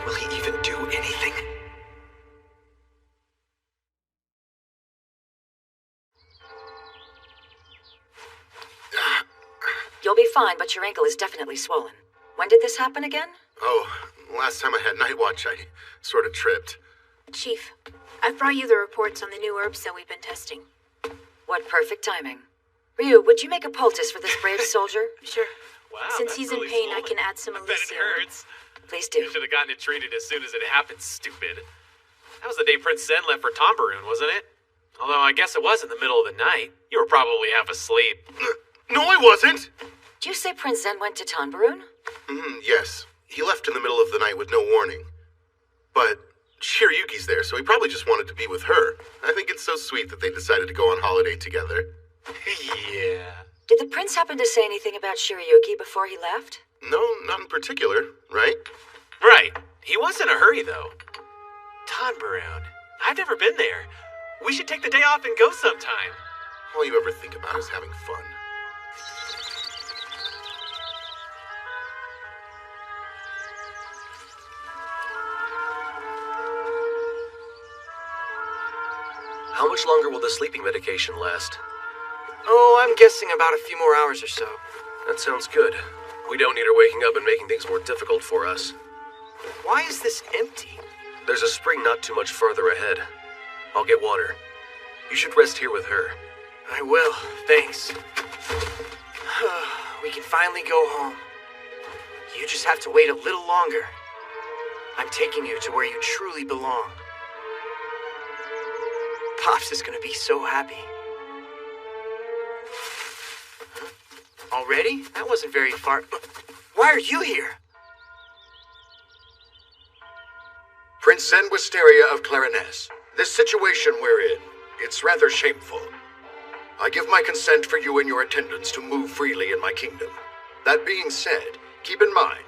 Will he even do anything? You'll be fine, but your ankle is definitely swollen. When did this happen again? Oh, last time I had night watch, I sort of tripped. Chief, I've brought you the reports on the new herbs that we've been testing. What perfect timing. Ryu, would you make a poultice for this brave soldier? Sure. Wow, Since he's in pain, I can add some I bet it Alicia. hurts. Please do. You should have gotten it treated as soon as it happened, stupid. That was the day Prince Zen left for Tanbarun, wasn't it? Although I guess it was in the middle of the night. You were probably half asleep. No, I wasn't! Did you say Prince Zen went to Tanbarun? Yes. He left in the middle of the night with no warning. But Shirayuki's there, so he probably just wanted to be with her. I think it's so sweet that they decided to go on holiday together. Yeah. Did the prince happen to say anything about Shirayuki before he left? No, not in particular, right? Right. He was in a hurry, though. Tanbarun. I've never been there. We should take the day off and go sometime. All you ever think about is having fun. How much longer will the sleeping medication last? Oh, I'm guessing about a few more hours or so. That sounds good. We don't need her waking up and making things more difficult for us. Why is this empty? There's a spring not too much further ahead. I'll get water. You should rest here with her. I will, thanks. We can finally go home. You just have to wait a little longer. I'm taking you to where you truly belong. Pops is gonna be so happy. Huh? Already? That wasn't very far. Why are you here? Prince Zen Wisteria of Clarines. This situation we're in, it's rather shameful. I give my consent for you and your attendants to move freely in my kingdom. That being said, keep in mind,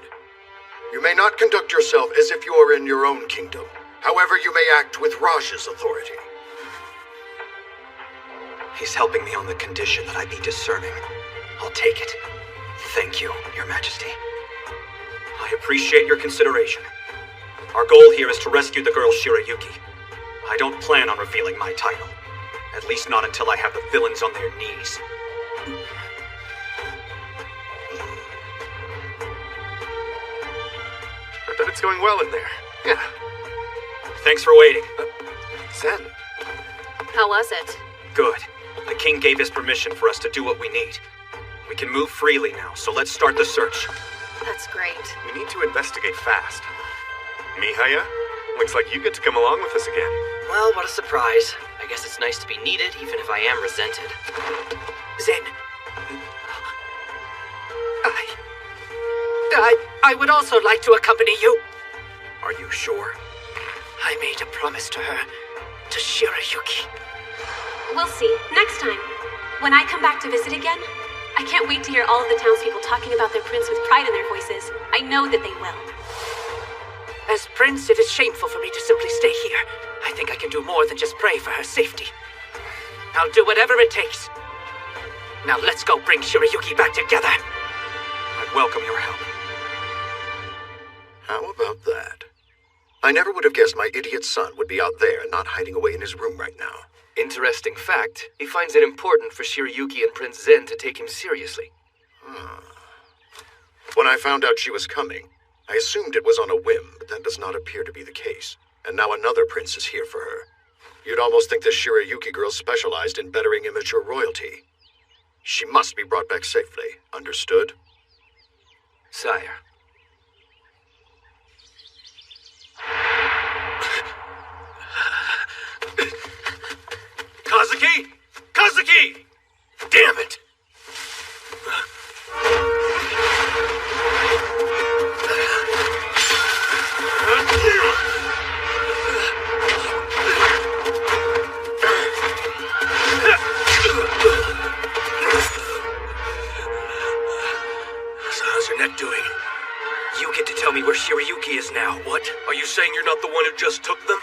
you may not conduct yourself as if you are in your own kingdom. However, you may act with Raj's authority. He's helping me on the condition that I be discerning. I'll take it. Thank you, Your Majesty. I appreciate your consideration. Our goal here is to rescue the girl Shirayuki. I don't plan on revealing my title. At least not until I have the villains on their knees. I bet it's going well in there. Yeah. Thanks for waiting. Zen. How was it? Good. The king gave his permission for us to do what we need. We can move freely now, so let's start the search. That's great. We need to investigate fast. Mihaya, looks like you get to come along with us again. Well, what a surprise. I guess it's nice to be needed, even if I am resented. Zen. I would also like to accompany you. Are you sure? I made a promise to her, to Shirayuki. We'll see. Next time. When I come back to visit again, I can't wait to hear all of the townspeople talking about their prince with pride in their voices. I know that they will. As prince, it is shameful for me to simply stay here. I think I can do more than just pray for her safety. I'll do whatever it takes. Now let's go bring Shirayuki back together. I welcome your help. How about that? I never would have guessed my idiot son would be out there and not hiding away in his room right now. Interesting fact, he finds it important for Shirayuki and Prince Zen to take him seriously. When I found out she was coming, I assumed it was on a whim, but that does not appear to be the case. And now another prince is here for her. You'd almost think this Shirayuki girl specialized in bettering immature royalty. She must be brought back safely. Understood? Sire. Kazuki! Kazuki! Damn it! Are you saying you're not the one who just took them?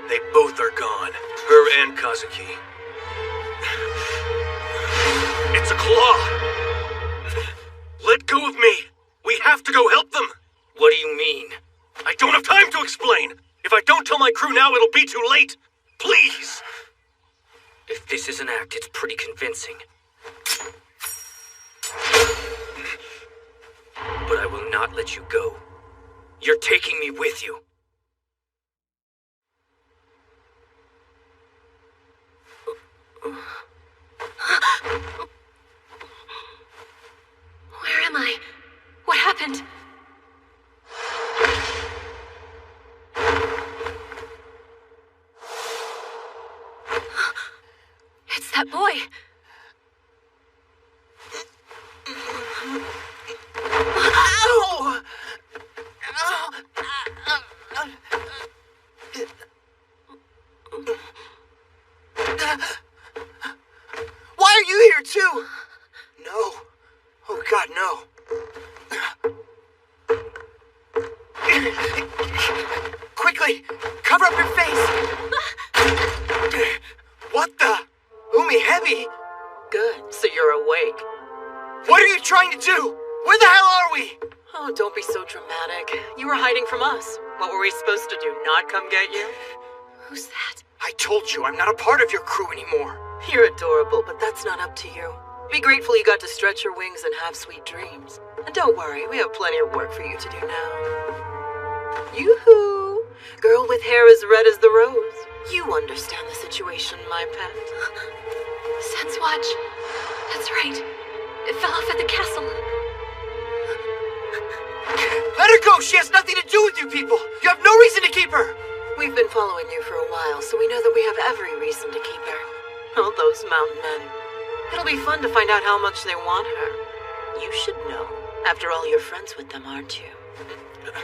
They both are gone. Her and Kazuki. It's a claw! Let go of me! We have to go help them! What do you mean? I don't have time to explain! If I don't tell my crew now, it'll be too late! Please! If this is an act, it's pretty convincing. But I will not let you go. You're taking me with you. Where am I? What happened? It's that boy. Ow! Why are you here too? No. Oh God, no. Quickly, cover up your face. What the? Umi Heavy? Good, so you're awake. What are you trying to do? Where the hell are we? Oh, don't be so dramatic. You were hiding from us. What were we supposed to do, not come get you? Who's that? I told you, I'm not a part of your crew anymore. You're adorable, but that's not up to you. Be grateful you got to stretch your wings and have sweet dreams. And don't worry, we have plenty of work for you to do now. Yoo-hoo! Girl with hair as red as the rose. You understand the situation, my pet. Zen's watch. That's right. It fell off at the castle. Let her go! She has nothing to do with you people! You have no reason to keep her! We've been following you for a while, so we know that we have every reason to keep her. Oh, those mountain men. It'll be fun to find out how much they want her. You should know. After all, you're friends with them, aren't you?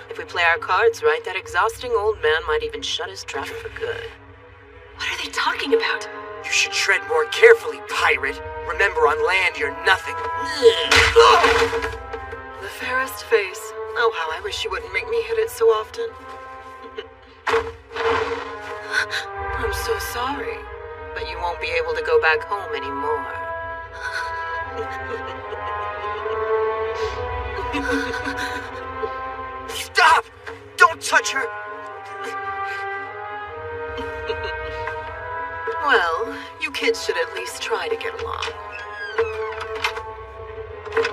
If we play our cards right, that exhausting old man might even shut his trap for good. What are they talking about? You should tread more carefully, pirate. Remember, on land, you're nothing. The fairest face. Oh, how I wish you wouldn't make me hit it so often. I'm so sorry, but you won't be able to go back home anymore. Stop! Don't touch her! Well, you kids should at least try to get along.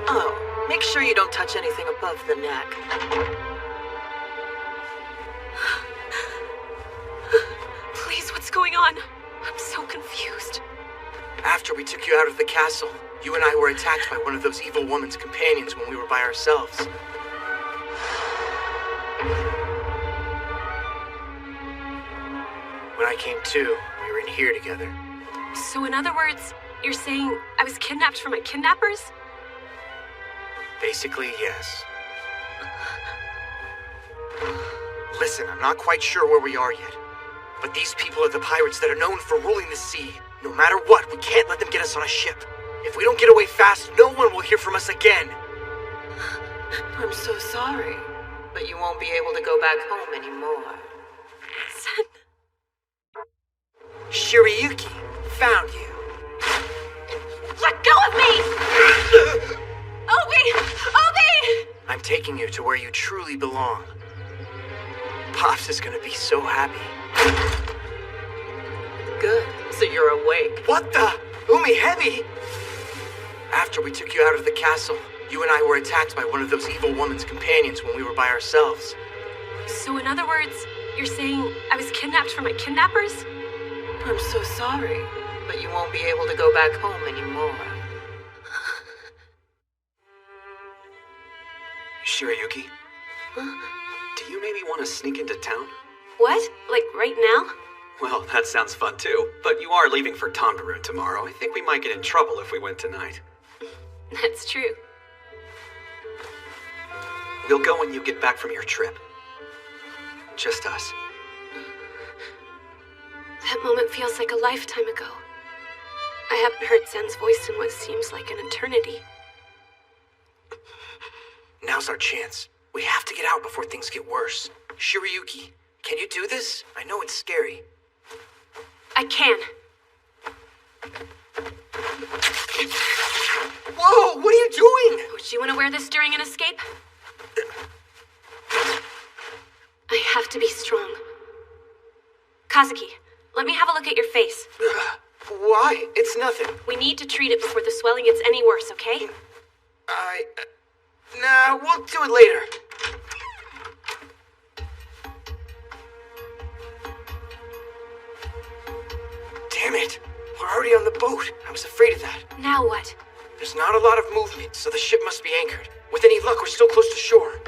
Oh, make sure you don't touch anything above the neck. Please, what's going on? I'm so confused. After we took you out of the castle, you and I were attacked by one of those evil woman's companions when we were by ourselves. When I came to, we were in here together. So in other words, you're saying I was kidnapped from my kidnappers? Basically, yes. Listen, I'm not quite sure where we are yet, but these people are the pirates that are known for ruling the sea. No matter what, we can't let them get us on a ship. If we don't get away fast, no one will hear from us again. I'm so sorry, but you won't be able to go back home anymore. Zen. Shirayuki, found you. Let go of me! Obie! Obie! I'm taking you to where you truly belong. Pops is gonna be so happy. Good, so you're awake. What the? Umi Heavy? After we took you out of the castle, you and I were attacked by one of those evil woman's companions when we were by ourselves. So in other words, you're saying I was kidnapped from my kidnappers? I'm so sorry, but you won't be able to go back home anymore. Shirayuki? Huh? Do you maybe want to sneak into town? What? Like right now? Well, that sounds fun too, but you are leaving for Tanbarun tomorrow. I think we might get in trouble if we went tonight. That's true. We'll go when you get back from your trip. Just us. That moment feels like a lifetime ago. I haven't heard Zen's voice in what seems like an eternity. Now's our chance. We have to get out before things get worse. Shirayuki, can you do this? I know it's scary. I can. Whoa, what are you doing? Would you want to wear this during an escape? I have to be strong. Kazuki, let me have a look at your face. Why? It's nothing. We need to treat it before the swelling gets any worse, okay? Nah, we'll do it later. Damn it. We're already on the boat. I was afraid of that. Now what? There's not a lot of movement, so the ship must be anchored. With any luck, we're still close to shore.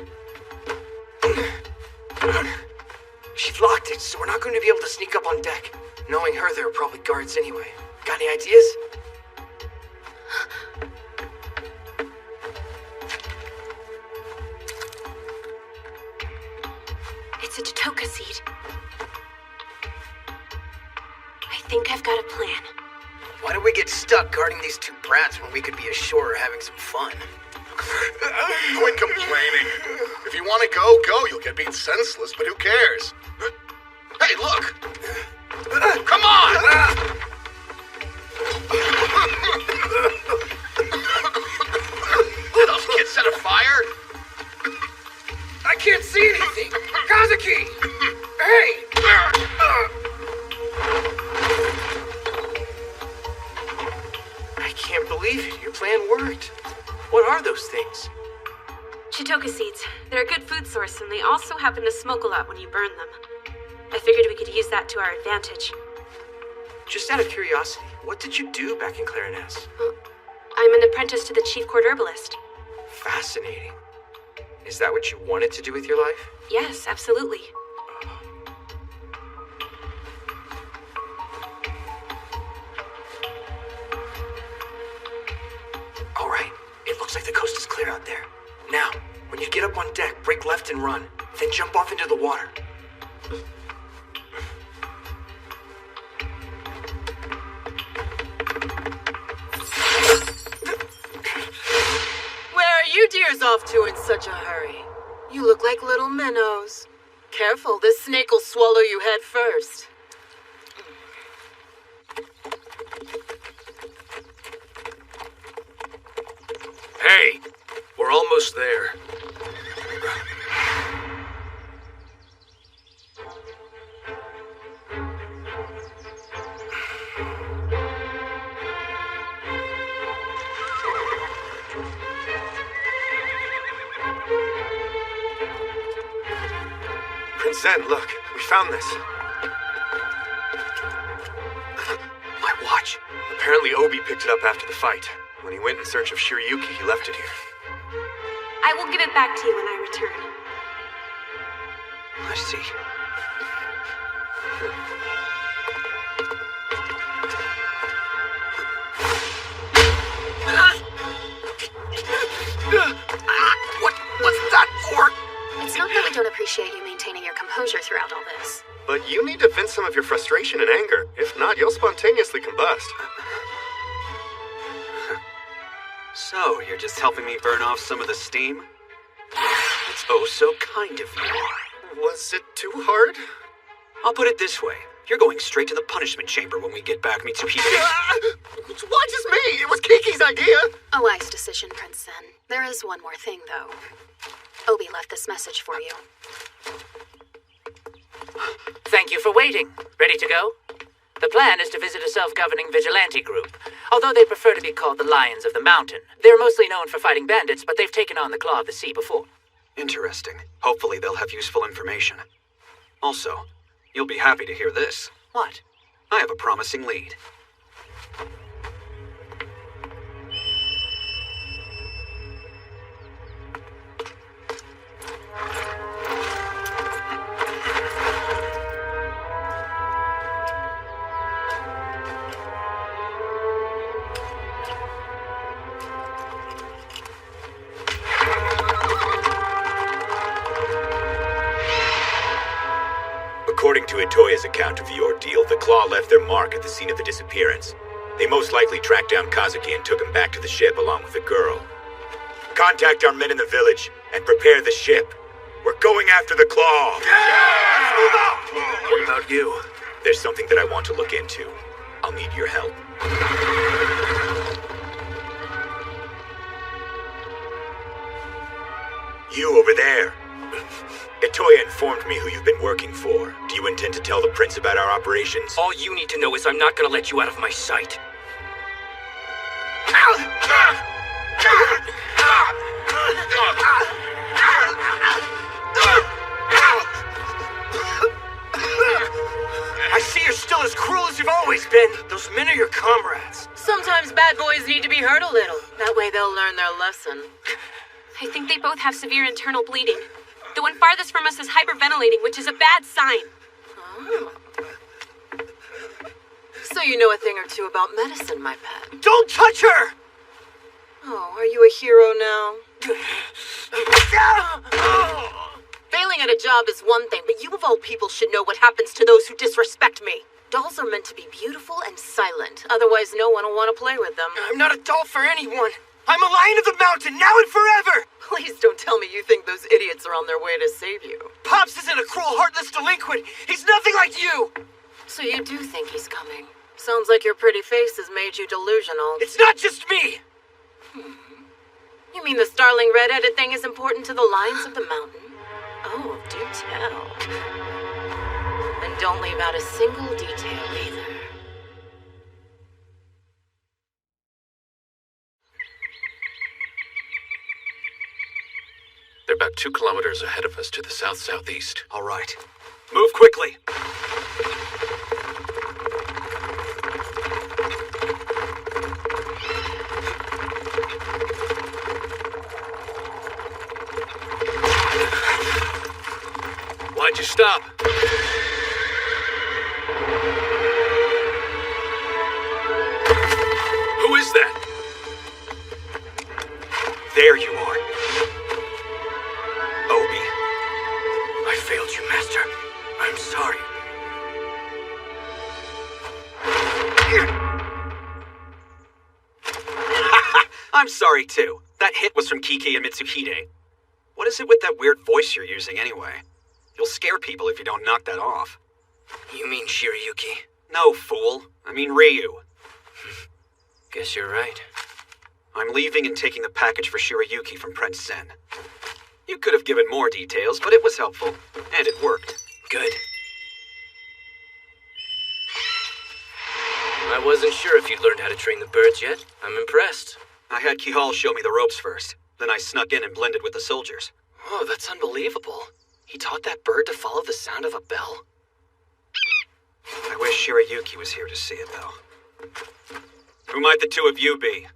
She's locked it, so we're not going to be able to sneak up on deck. Knowing her, there are probably guards anyway. Got any ideas? It's a Jitoka seed. I think I've got a plan. Why do we get stuck guarding these two brats when we could be ashore having some fun? Quit complaining. If you want to go, go. You'll get beat senseless, but who cares? Hey, look! Come on! Did those kids set a fire? I can't see anything! Kazuki! Hey! I can't believe it. Your plan worked. What are those things? Jitoka seeds. They're a good food source, and they also happen to smoke a lot when you burn them. I figured we could use that to our advantage. Just out of curiosity, what did you do back in Clarines? I'm an apprentice to the chief court herbalist. Fascinating. Is that what you wanted to do with your life? Yes, absolutely. All right. It looks like the coast is clear out there. Now, when you get up on deck, break left and run. Then jump off into the water. Where are you dears off to in such a hurry? You look like little minnows. Careful, this snake will swallow you head first. Hey, we're almost there. Prince Zen, look, we found this. My watch. Apparently Obie picked it up after the fight. When he went in search of Shirayuki, he left it here. I will give it back to you when I return. I see. What's that for? It's not that we don't appreciate you maintaining your composure throughout all this. But you need to vent some of your frustration and anger. If not, you'll spontaneously combust. So, you're just helping me burn off some of the steam? It's oh so kind of you. Was it too hard? I'll put it this way. You're going straight to the punishment chamber when we get back, Mitsuhide. Why just me? It was Kiki's idea. A wise decision, Prince Zen. There is one more thing, though. Obie left this message for you. Thank you for waiting. Ready to go? The plan is to visit a self-governing vigilante group. Although they prefer to be called the Lions of the Mountain. They're mostly known for fighting bandits, but they've taken on the Claw of the Sea before. Interesting. Hopefully they'll have useful information. Also, you'll be happy to hear this. What? I have a promising lead. According to Itoya's account of the ordeal, the Claw left their mark at the scene of the disappearance. They most likely tracked down Kazuki and took him back to the ship along with the girl. Contact our men in the village and prepare the ship. We're going after the claw! Let's move out! What about you? There's something that I want to look into. I'll need your help. You over there. Itoya informed me who you've been working for. Do you intend to tell the prince about our operations? All you need to know is I'm not gonna let you out of my sight. I see you're still as cruel as you've always been. Those men are your comrades. Sometimes bad boys need to be hurt a little. That way they'll learn their lesson. I think they both have severe internal bleeding. The one farthest from us is hyperventilating, which is a bad sign. Oh. So you know a thing or two about medicine, my pet. Don't touch her! Oh, are you a hero now? Failing at a job is one thing, but you of all people should know what happens to those who disrespect me. Dolls are meant to be beautiful and silent. Otherwise, no one will want to play with them. I'm not a doll for anyone. I'm a lion of the mountain, now and forever! Please don't tell me you think those idiots are on their way to save you. Pops isn't a cruel, heartless delinquent. He's nothing like you! So you do think he's coming? Sounds like your pretty face has made you delusional. It's not just me! You mean the starling red-headed thing is important to the lions of the mountain? Oh, do tell. And don't leave out a single detail either. They're about 2 kilometers ahead of us to the south-southeast. All right. Move quickly! Why'd you stop? Who is that? There you are. Obie. I failed you, Master. I'm sorry. I'm sorry, too. That hit was from Kiki and Mitsuhide. What is it with that weird voice you're using, anyway? You'll scare people if you don't knock that off. You mean Shirayuki? No, fool. I mean Ryu. Guess you're right. I'm leaving and taking the package for Shirayuki from Prince Zen. You could have given more details, but it was helpful. And it worked. Good. I wasn't sure if you'd learned how to train the birds yet. I'm impressed. I had Kihal show me the ropes first. Then I snuck in and blended with the soldiers. Oh, that's unbelievable. He taught that bird to follow the sound of a bell. I wish Shirayuki was here to see it, though. Who might the two of you be?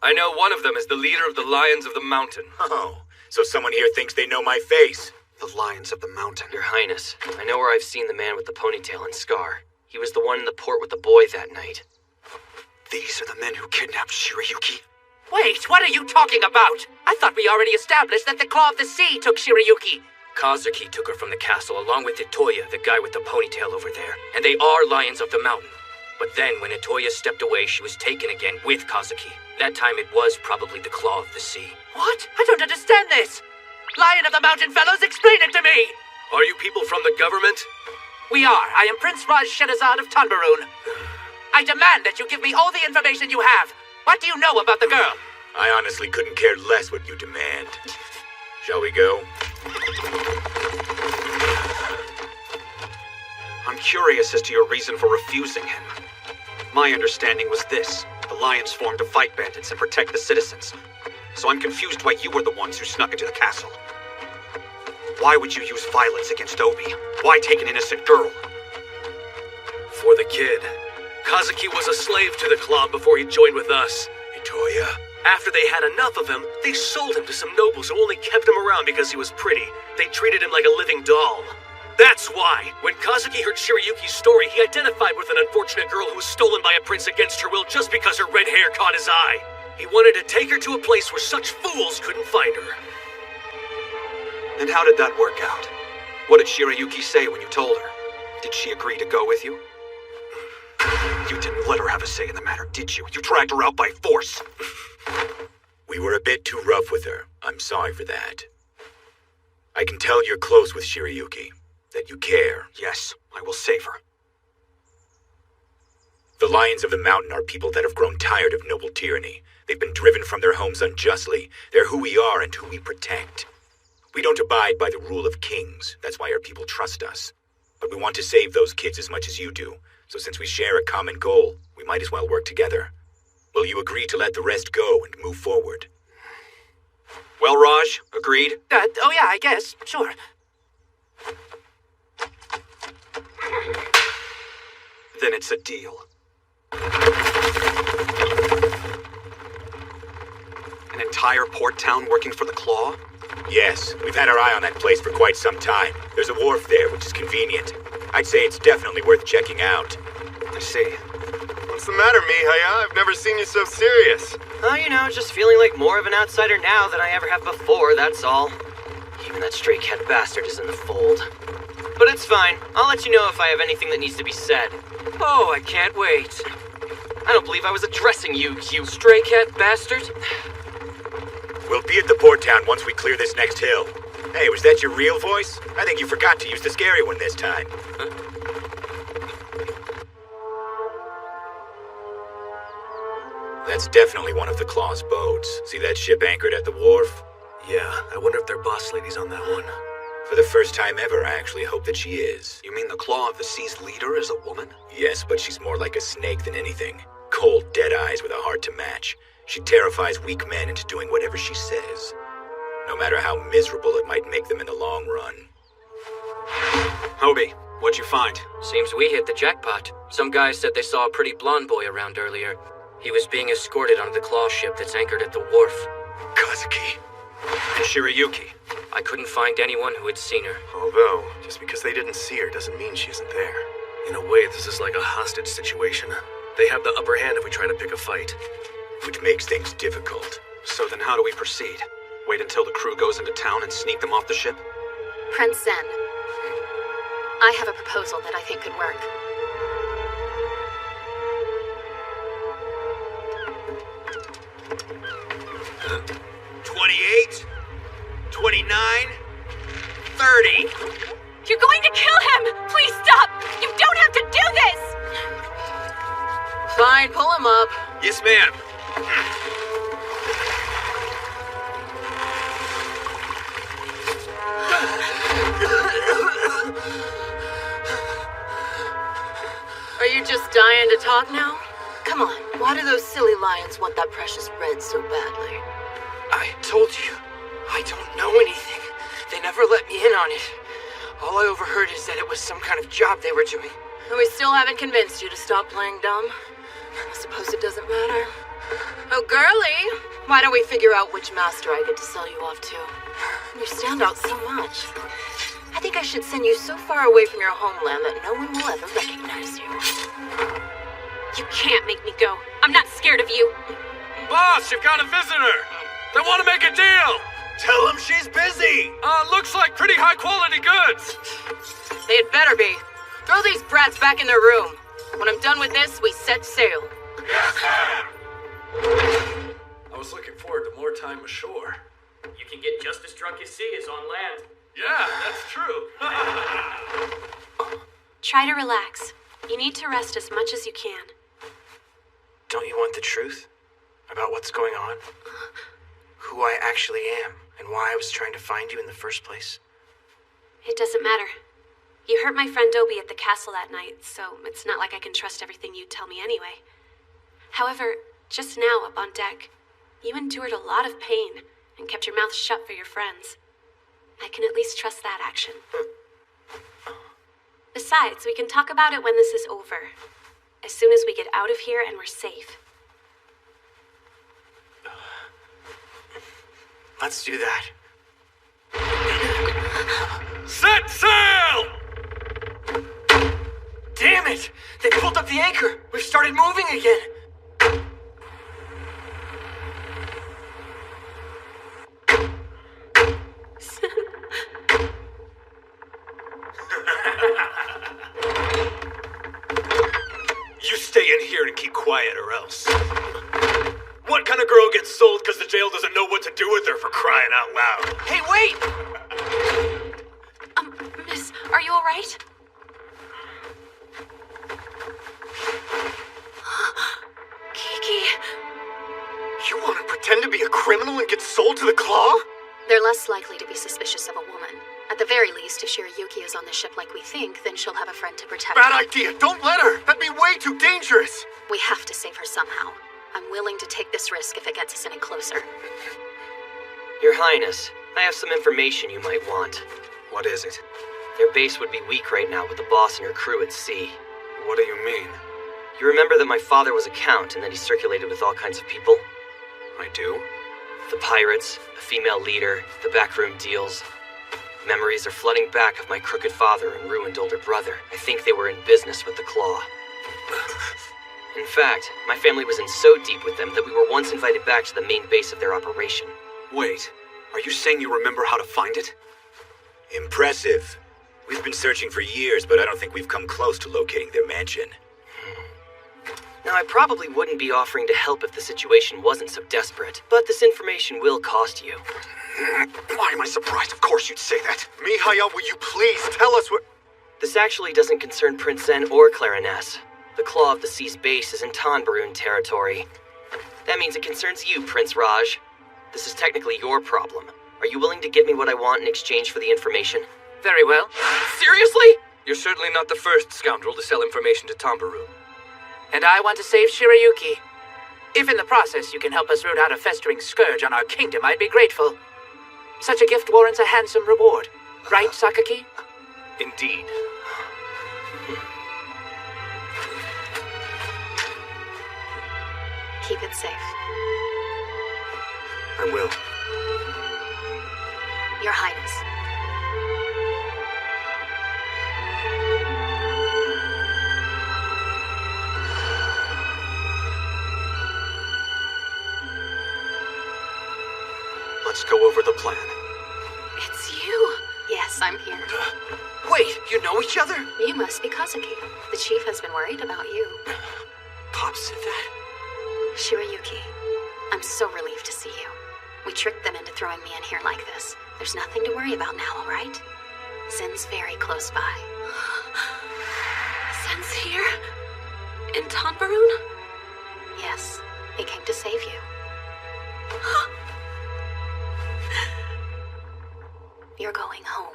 I know one of them is the leader of the Lions of the Mountain. Oh, so someone here thinks they know my face. The Lions of the Mountain. Your Highness, I know where I've seen the man with the ponytail and scar. He was the one in the port with the boy that night. These are the men who kidnapped Shirayuki. Wait, what are you talking about? I thought we already established that the Claw of the Sea took Shirayuki. Kazuki took her from the castle along with Itoya, the guy with the ponytail over there. And they are Lions of the Mountain. But then, when Itoya stepped away, she was taken again with Kazuki. That time it was probably the Claw of the Sea. What? I don't understand this. Lion of the Mountain fellows, explain it to me! Are you people from the government? We are. I am Prince Raj Sherazad of Tanbarun. I demand that you give me all the information you have. What do you know about the girl? I honestly couldn't care less what you demand. Shall we go? I'm curious as to your reason for refusing him. My understanding was this. The Lions formed to fight bandits and protect the citizens. So I'm confused why you were the ones who snuck into the castle. Why would you use violence against Obie? Why take an innocent girl? For the kid. Kazuki was a slave to the Claw before he joined with us. Itoya. After they had enough of him, they sold him to some nobles who only kept him around because he was pretty. They treated him like a living doll. That's why, when Kazuki heard Shirayuki's story, he identified with an unfortunate girl who was stolen by a prince against her will just because her red hair caught his eye. He wanted to take her to a place where such fools couldn't find her. And how did that work out? What did Shirayuki say when you told her? Did she agree to go with you? You didn't let her have a say in the matter, did you? You dragged her out by force. We were a bit too rough with her. I'm sorry for that. I can tell you're close with Shirayuki, that you care. Yes, I will save her. The Lions of the Mountain are people that have grown tired of noble tyranny. They've been driven from their homes unjustly. They're who we are and who we protect. We don't abide by the rule of kings. That's why our people trust us. But we want to save those kids as much as you do. So since we share a common goal, we might as well work together. Will you agree to let the rest go and move forward? Well, Raj, agreed? Oh yeah, I guess. Sure. Then it's a deal. An entire port town working for the Claw? Yes, we've had our eye on that place for quite some time. There's a wharf there, which is convenient. I'd say it's definitely worth checking out. I see. What's the matter, Mihaya? I've never seen you so serious. Oh, you know, just feeling like more of an outsider now than I ever have before, that's all. Even that stray cat bastard is in the fold. But it's fine. I'll let you know if I have anything that needs to be said. Oh, I can't wait. I don't believe I was addressing you, you stray cat bastard. We'll be at the port town once we clear this next hill. Hey, was that your real voice? I think you forgot to use the scary one this time. Huh? That's definitely one of the Claw's boats. See that ship anchored at the wharf? Yeah, I wonder if their boss lady's on that one. For the first time ever, I actually hope that she is. You mean the Claw of the Sea's leader is a woman? Yes, but she's more like a snake than anything. Cold, dead eyes with a heart to match. She terrifies weak men into doing whatever she says. No matter how miserable it might make them in the long run. Obie, what'd you find? Seems we hit the jackpot. Some guys said they saw a pretty blonde boy around earlier. He was being escorted onto the Claw ship that's anchored at the wharf. Kazuki. And Shirayuki. I couldn't find anyone who had seen her. Although, just because they didn't see her doesn't mean she isn't there. In a way, this is like a hostage situation. They have the upper hand if we try to pick a fight. Which makes things difficult. So then how do we proceed? Wait until the crew goes into town and sneak them off the ship? Prince Zen, I have a proposal that I think could work. Huh? 28? 29? 30? You're going to kill him! Please stop! You don't have to do this! Fine, pull him up. Yes, ma'am. Are you just dying to talk now? Come on, why do those silly lions want that precious bread so badly? I told you, I don't know anything. They never let me in on it. All I overheard is that it was some kind of job they were doing. And we still haven't convinced you to stop playing dumb? I suppose it doesn't matter. Oh, girlie, why don't we figure out which master I get to sell you off to? You stand out so much. I think I should send you so far away from your homeland that no one will ever recognize you. You can't make me go. I'm not scared of you. Boss, you've got a visitor. They want to make a deal. Tell them she's busy. Looks like pretty high quality goods. They'd better be. Throw these brats back in their room. When I'm done with this, we set sail. Yes, ma'am. I was looking forward to more time ashore. You can get just as drunk as sea as on land. Yeah, that's true. Try to relax. You need to rest as much as you can. Don't you want the truth about what's going on? Who I actually am, and why I was trying to find you in the first place? It doesn't matter. You hurt my friend Obie at the castle that night, so it's not like I can trust everything you tell me anyway. However, just now up on deck, you endured a lot of pain and kept your mouth shut for your friends. I can at least trust that action. Besides, we can talk about it when this is over. As soon as we get out of here and we're safe. Let's do that. Set sail! Damn it! They pulled up the anchor! We've started moving again! You stay in here and keep quiet or else. What kind of girl gets sold because the jail doesn't know what to do with her, for crying out loud? Hey, wait! Miss, are you alright? Kiki. You want to pretend to be a criminal and get sold to the Claw? They're less likely to be suspicious of a woman. At the very least, if Shirayuki is on the ship like we think, then she'll have a friend to protect Bad her. idea! Don't let her! That'd be way too dangerous! We have to save her somehow. I'm willing to take this risk if it gets us any closer. Your Highness, I have some information you might want. What is it? Their base would be weak right now with the boss and her crew at sea. What do you mean? You remember that my father was a count and that he circulated with all kinds of people? I do. The pirates, a female leader, the backroom deals. Memories are flooding back of my crooked father and ruined older brother. I think they were in business with the Claw. In fact, my family was in so deep with them that we were once invited back to the main base of their operation. Wait, are you saying you remember how to find it? Impressive. We've been searching for years, but I don't think we've come close to locating their mansion. Now, I probably wouldn't be offering to help if the situation wasn't so desperate, but this information will cost you. Why am I surprised? Of course you'd say that. Mihail, will you please tell us what... This actually doesn't concern Prince Zen or Clarines. The Claw of the Sea's base is in Tanbarun territory. That means it concerns you, Prince Raj. This is technically your problem. Are you willing to give me what I want in exchange for the information? Very well. Seriously? You're certainly not the first scoundrel to sell information to Tanbarun. And I want to save Shirayuki. If in the process you can help us root out a festering scourge on our kingdom, I'd be grateful. Such a gift warrants a handsome reward. Right, Sakaki? Indeed. Keep it safe. I will. Your Highness. Let's go over the plan. It's you. Yes, I'm here. Wait, you know each other? You must be Kazuki. The chief has been worried about you. Pop said that? Shirayuki, I'm so relieved to see you. We tricked them into throwing me in here like this. There's nothing to worry about now, all right? Zen's very close by. Zen's here? In Tanbarun? Yes, he came to save you. You're going home.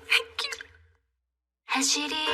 Thank you. Hashiri.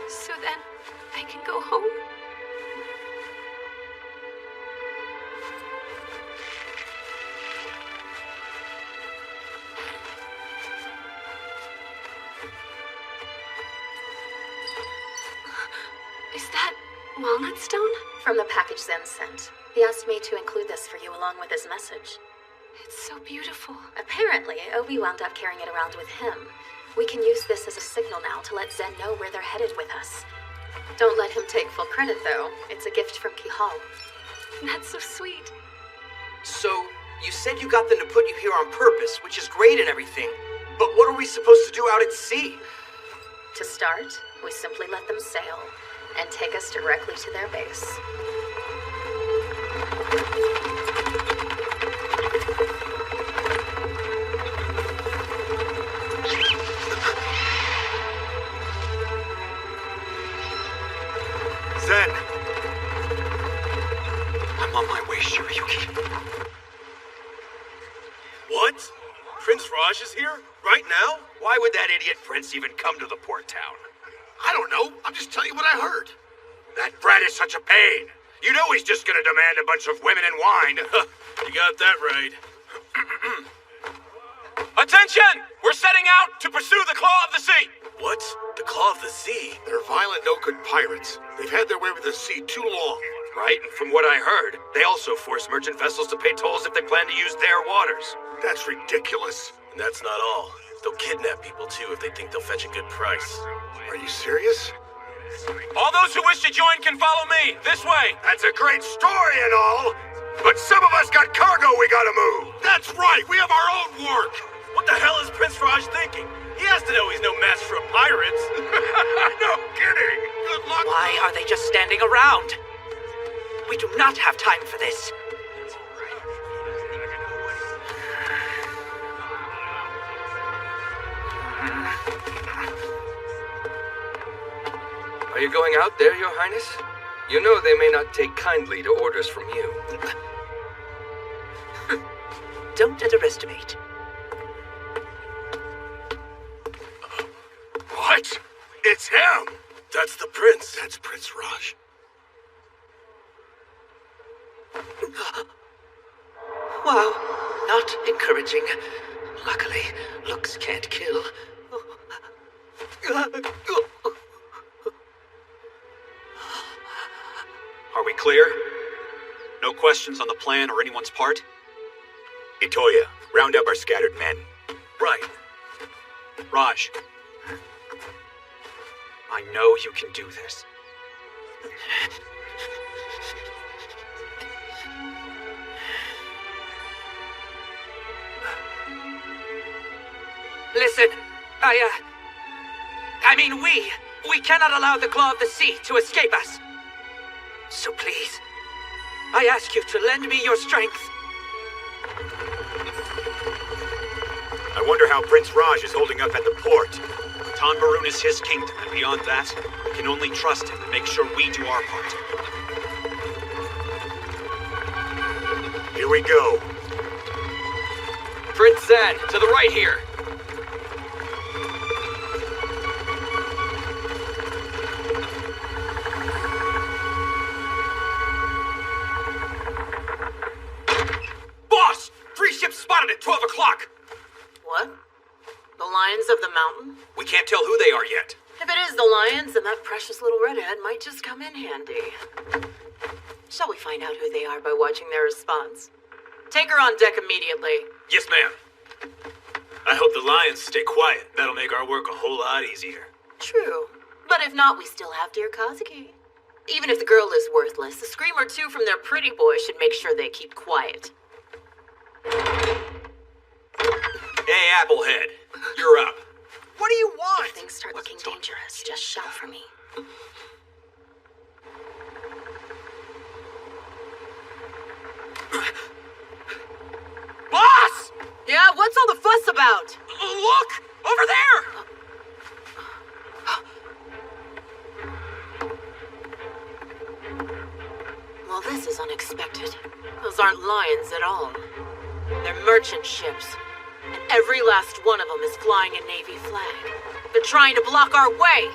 So then, I can go home? Is that walnut stone? From the package Zen sent. He asked me to include this for you along with his message. It's so beautiful. Apparently, Obie wound up carrying it around with him. We can use this as a signal now to let Zen know where they're headed with us. Don't let him take full credit, though. It's a gift from Kihal. That's so sweet. So, you said you got them to put you here on purpose, which is great and everything. But what are we supposed to do out at sea? To start, we simply let them sail and take us directly to their base. I'm on my way, Shirayuki. What? Prince Raj is here? Right now? Why would that idiot prince even come to the port town? I don't know. I'm just telling you what I heard. That brat is such a pain. You know he's just gonna demand a bunch of women and wine. You got that right. Attention! We're setting out to pursue the Claw of the Sea! What? The Claw of the Sea? They're violent, no-good pirates. They've had their way with the sea too long. Right, and from what I heard, they also force merchant vessels to pay tolls if they plan to use their waters. That's ridiculous. And that's not all. They'll kidnap people too if they think they'll fetch a good price. Are you serious? All those who wish to join can follow me. This way. That's a great story and all, but some of us got cargo we gotta move. That's right, we have our own work. What the hell is Prince Raj thinking? He has to know he's no match for pirates. No kidding. Good luck. Why are they just standing around? We do not have time for this. Are you going out there, Your Highness? You know they may not take kindly to orders from you. Don't underestimate. What? It's him! That's the prince. That's Prince Raj. Wow, not encouraging. Luckily, looks can't kill. Are we clear? No questions on the plan or anyone's part? Itoya, round up our scattered men. Right. Raj. I know you can do this. Listen, we cannot allow the Claw of the Sea to escape us. So please, I ask you to lend me your strength. I wonder how Prince Raj is holding up at the port. Tanbarun is his kingdom, and beyond that, we can only trust him and make sure we do our part. Here we go. Prince Zen, to the right here. Boss! 3 ships spotted at 12 o'clock! What? The Lions of the Mountain? We can't tell who they are yet. If it is the Lions, then that precious little redhead might just come in handy. Shall we find out who they are by watching their response? Take her on deck immediately. Yes, ma'am. I hope the lions stay quiet. That'll make our work a whole lot easier. True. But if not, we still have dear Kazuki. Even if the girl is worthless, a scream or two from their pretty boy should make sure they keep quiet. Hey, Applehead. You're up. What do you want? If things start looking dangerous, just shout for me. Boss! Yeah, what's all the fuss about? Look! Over there! Well, this is unexpected. Those aren't lions at all. They're merchant ships. And every last one of them is flying a Navy flag. They're trying to block our way!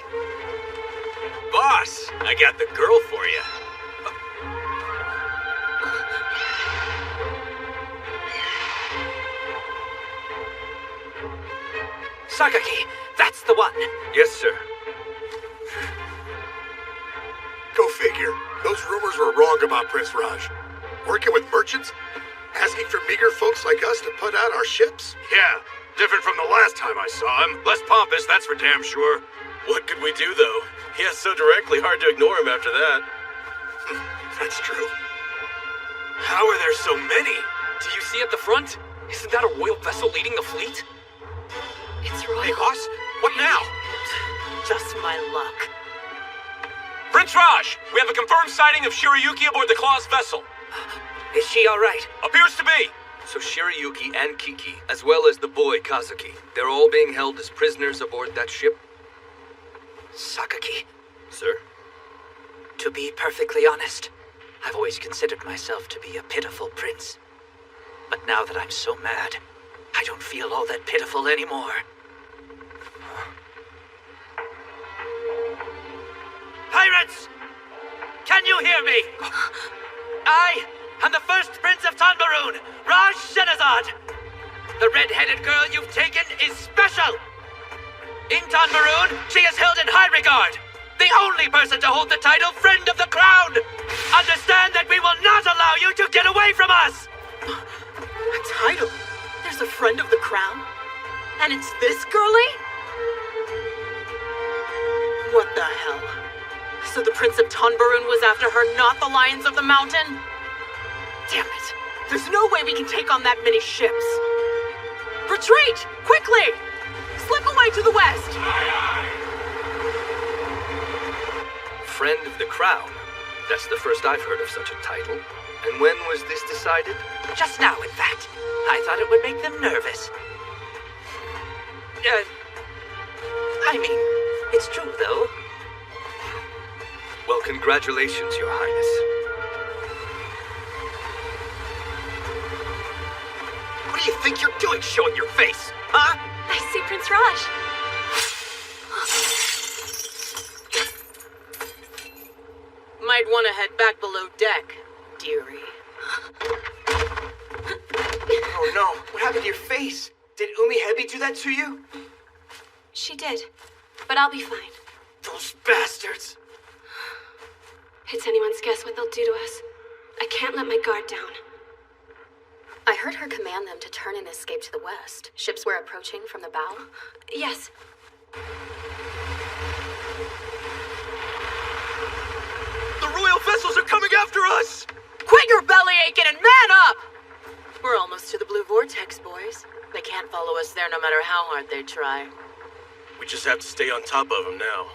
Boss, I got the girl for you. Sakaki, that's the one. Yes, sir. Go figure. Those rumors were wrong about Prince Raj. Working with merchants? Asking for meager folks like us to put out our ships? Yeah, different from the last time I saw him. Less pompous, that's for damn sure. What could we do, though? He is so directly hard to ignore him after that. That's true. How are there so many? Do you see at the front? Isn't that a royal vessel leading the fleet? It's royal. Hey, boss, what now? Just my luck. Prince Raj, we have a confirmed sighting of Shirayuki aboard the Claw's vessel. Is she all right? Appears to be. So Shirayuki and Kiki, as well as the boy Kazuki, they're all being held as prisoners aboard that ship? Sakaki, Sir? to be perfectly honest, I've always considered myself to be a pitiful prince. But now that I'm so mad, I don't feel all that pitiful anymore. Pirates! Can you hear me? I am the first Prince of Tanbarun, Raj Shenazad. The red-headed girl you've taken is special. In Tanbarun, she is held in high regard. The only person to hold the title Friend of the Crown. Understand that we will not allow you to get away from us. A title? There's a Friend of the Crown? And it's this girlie? What the hell? So the Prince of Tanbarun was after her, not the Lions of the Mountain? Damn it. There's no way we can take on that many ships. Retreat! Quickly! Slip away to the west! Friend of the Crown? That's the first I've heard of such a title. And when was this decided? Just now, in fact. I thought it would make them nervous. I mean, it's true, though. Well, congratulations, Your Highness. What do you think you're doing showing your face, huh? I see Prince Raj. Might want to head back below deck, dearie. Oh no, what happened to your face? Did Hebi do that to you? She did, but I'll be fine. Those bastards! It's anyone's guess what they'll do to us. I can't let my guard down. I heard her command them to turn and escape to the west. Ships were approaching from the bow. Yes. The royal vessels are coming after us! Quit your belly aching and man up! We're almost to the blue vortex, boys. They can't follow us there no matter how hard they try. We just have to stay on top of them now.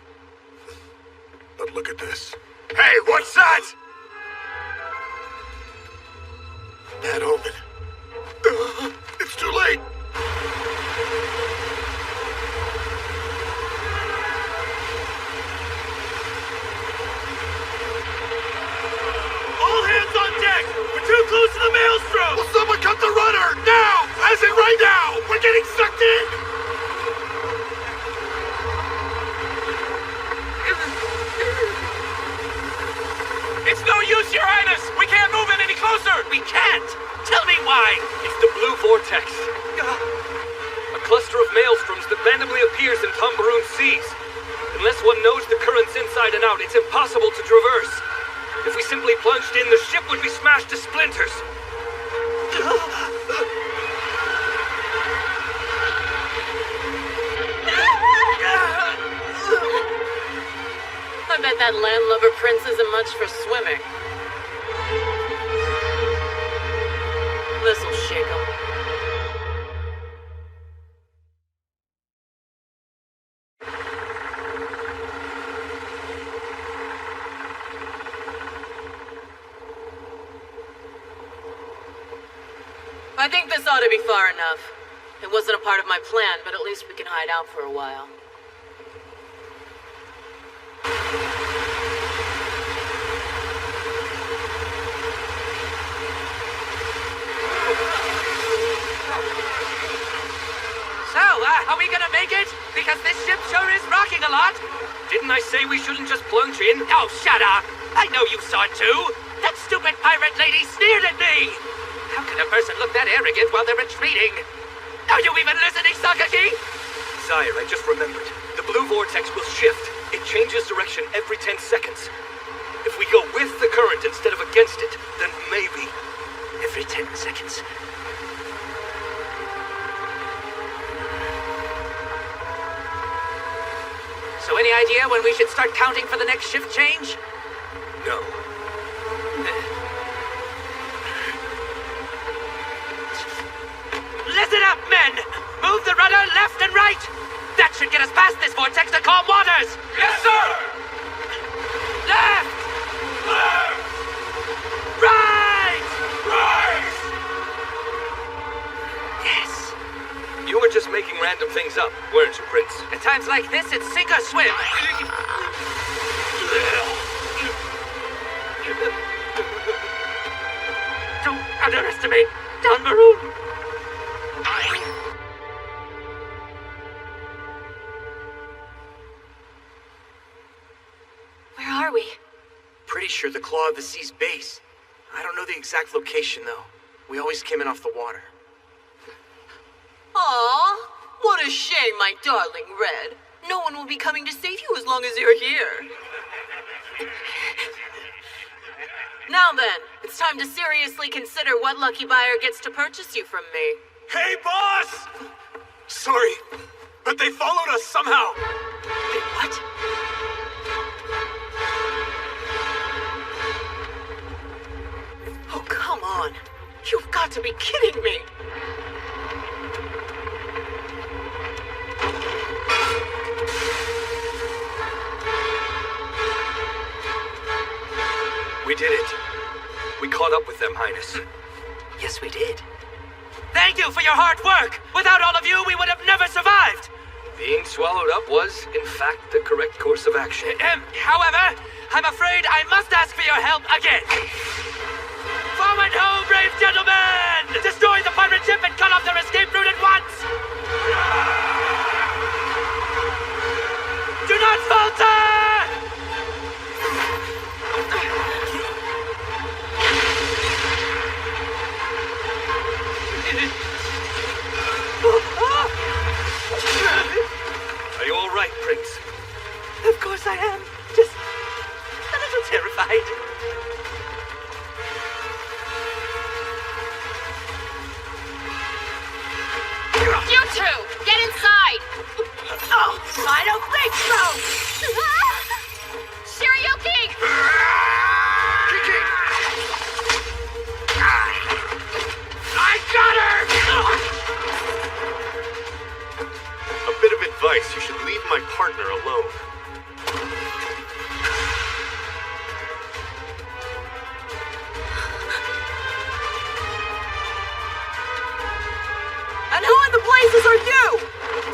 But look at this. Hey, what's that? Bad omen. It's too late. All hands on deck! We're too close to the maelstrom! Will someone cut the rudder? Now! As in right now! We're getting sucked in! It's no use, Your Highness! We can't move in any closer! We can't! Tell me why! It's the blue vortex. A cluster of maelstroms that randomly appears in Tanbarun seas. Unless one knows the currents inside and out, it's impossible to traverse. If we simply plunged in, the ship would be smashed to splinters. I bet that landlubber prince isn't much for swimming. This'll shake him. I think this ought to be far enough. It wasn't a part of my plan, but at least we can hide out for a while. So, are we gonna make it? Because this ship sure is rocking a lot. Didn't I say we shouldn't just plunge in? Oh, shut up! I know you saw it too! That stupid pirate lady sneered at me! How can a person look that arrogant while they're retreating? Are you even listening, Sakaki? Sire, I just remembered. The blue vortex will shift. It changes direction every 10 seconds. If we go with the current instead of against it, then maybe... Every 10 seconds. So any idea when we should start counting for the next shift change? No. Listen up, men! Move the rudder left and right! That should get us past this vortex to calm waters! Yes, sir! Left! Left! Right! Right! Yes. You were just making random things up, weren't you, Prince? At times like this, it's sink or swim. underestimate Tanbarun. Where are we? Pretty sure the Claw of the Sea's base. I don't know the exact location, though. We always came in off the water. Aw, what a shame, my darling Red. No one will be coming to save you as long as you're here. Now then, it's time to seriously consider what lucky buyer gets to purchase you from me. Hey, boss! Sorry, but they followed us somehow. Wait, what? Oh, come on. You've got to be kidding me. We did it. We caught up with them, Highness. Yes, we did. Thank you for your hard work! Without all of you, we would have never survived! Being swallowed up was, in fact, the correct course of action. However, I'm afraid I must ask for your help again. Forward ho, brave gentlemen! Destroy the pirate ship and cut off their escape route at once! Do not falter! Are you all right, Prince? Of course I am. Just a little terrified. You two, get inside! Oh, I don't think so! Shirayuki! Kiki! I got her! A bit of advice, you should leave my partner alone. And who in the blazes are you?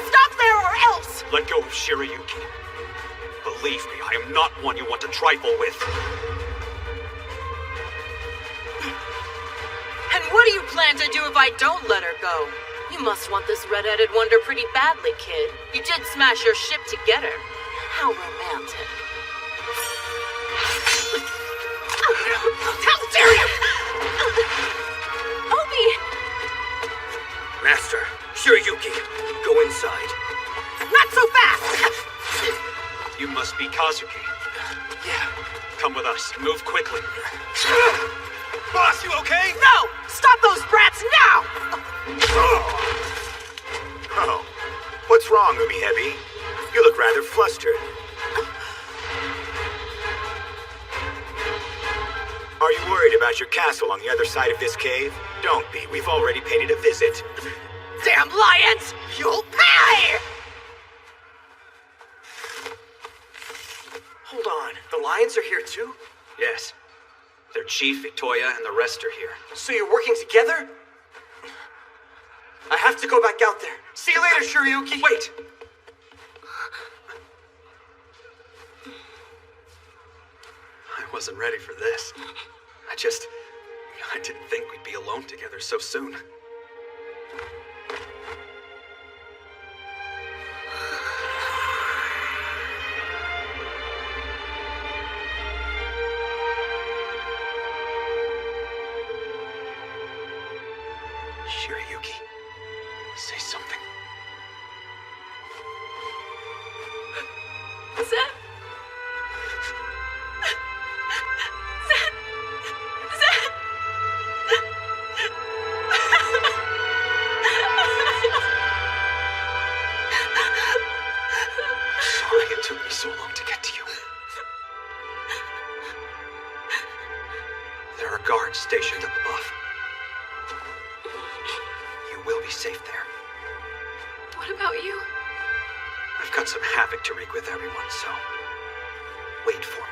Stop there or else! Let go of Shirayuki. Believe me, I am not one you want to trifle with. And what do you plan to do if I don't let her go? You must want this red-headed wonder pretty badly, kid. You did smash your ship to get her. How romantic. How dare you! Obie! Master, Shirayuki, go inside. Not so fast! You must be Kazuki. Yeah. Come with us. Move quickly. Boss, you okay? No! Stop those brats now! Oh, what's wrong, Umi Heavy? You look rather flustered. Are you worried about your castle on the other side of this cave? Don't be. We've already paid it a visit. Damn lions! You'll pay! Hold on, the lions are here too? Yes. Their chief, Victoria, and the rest are here. So you're working together? I have to go back out there. See you later, Shirayuki. Wait! I wasn't ready for this. I didn't think we'd be alone together so soon. Shirayuki, say something. Zen? Sorry it took me so long to get to you. There are guards stationed up above. You will be safe there. What about you? I've got some havoc to wreak with everyone, so wait for me.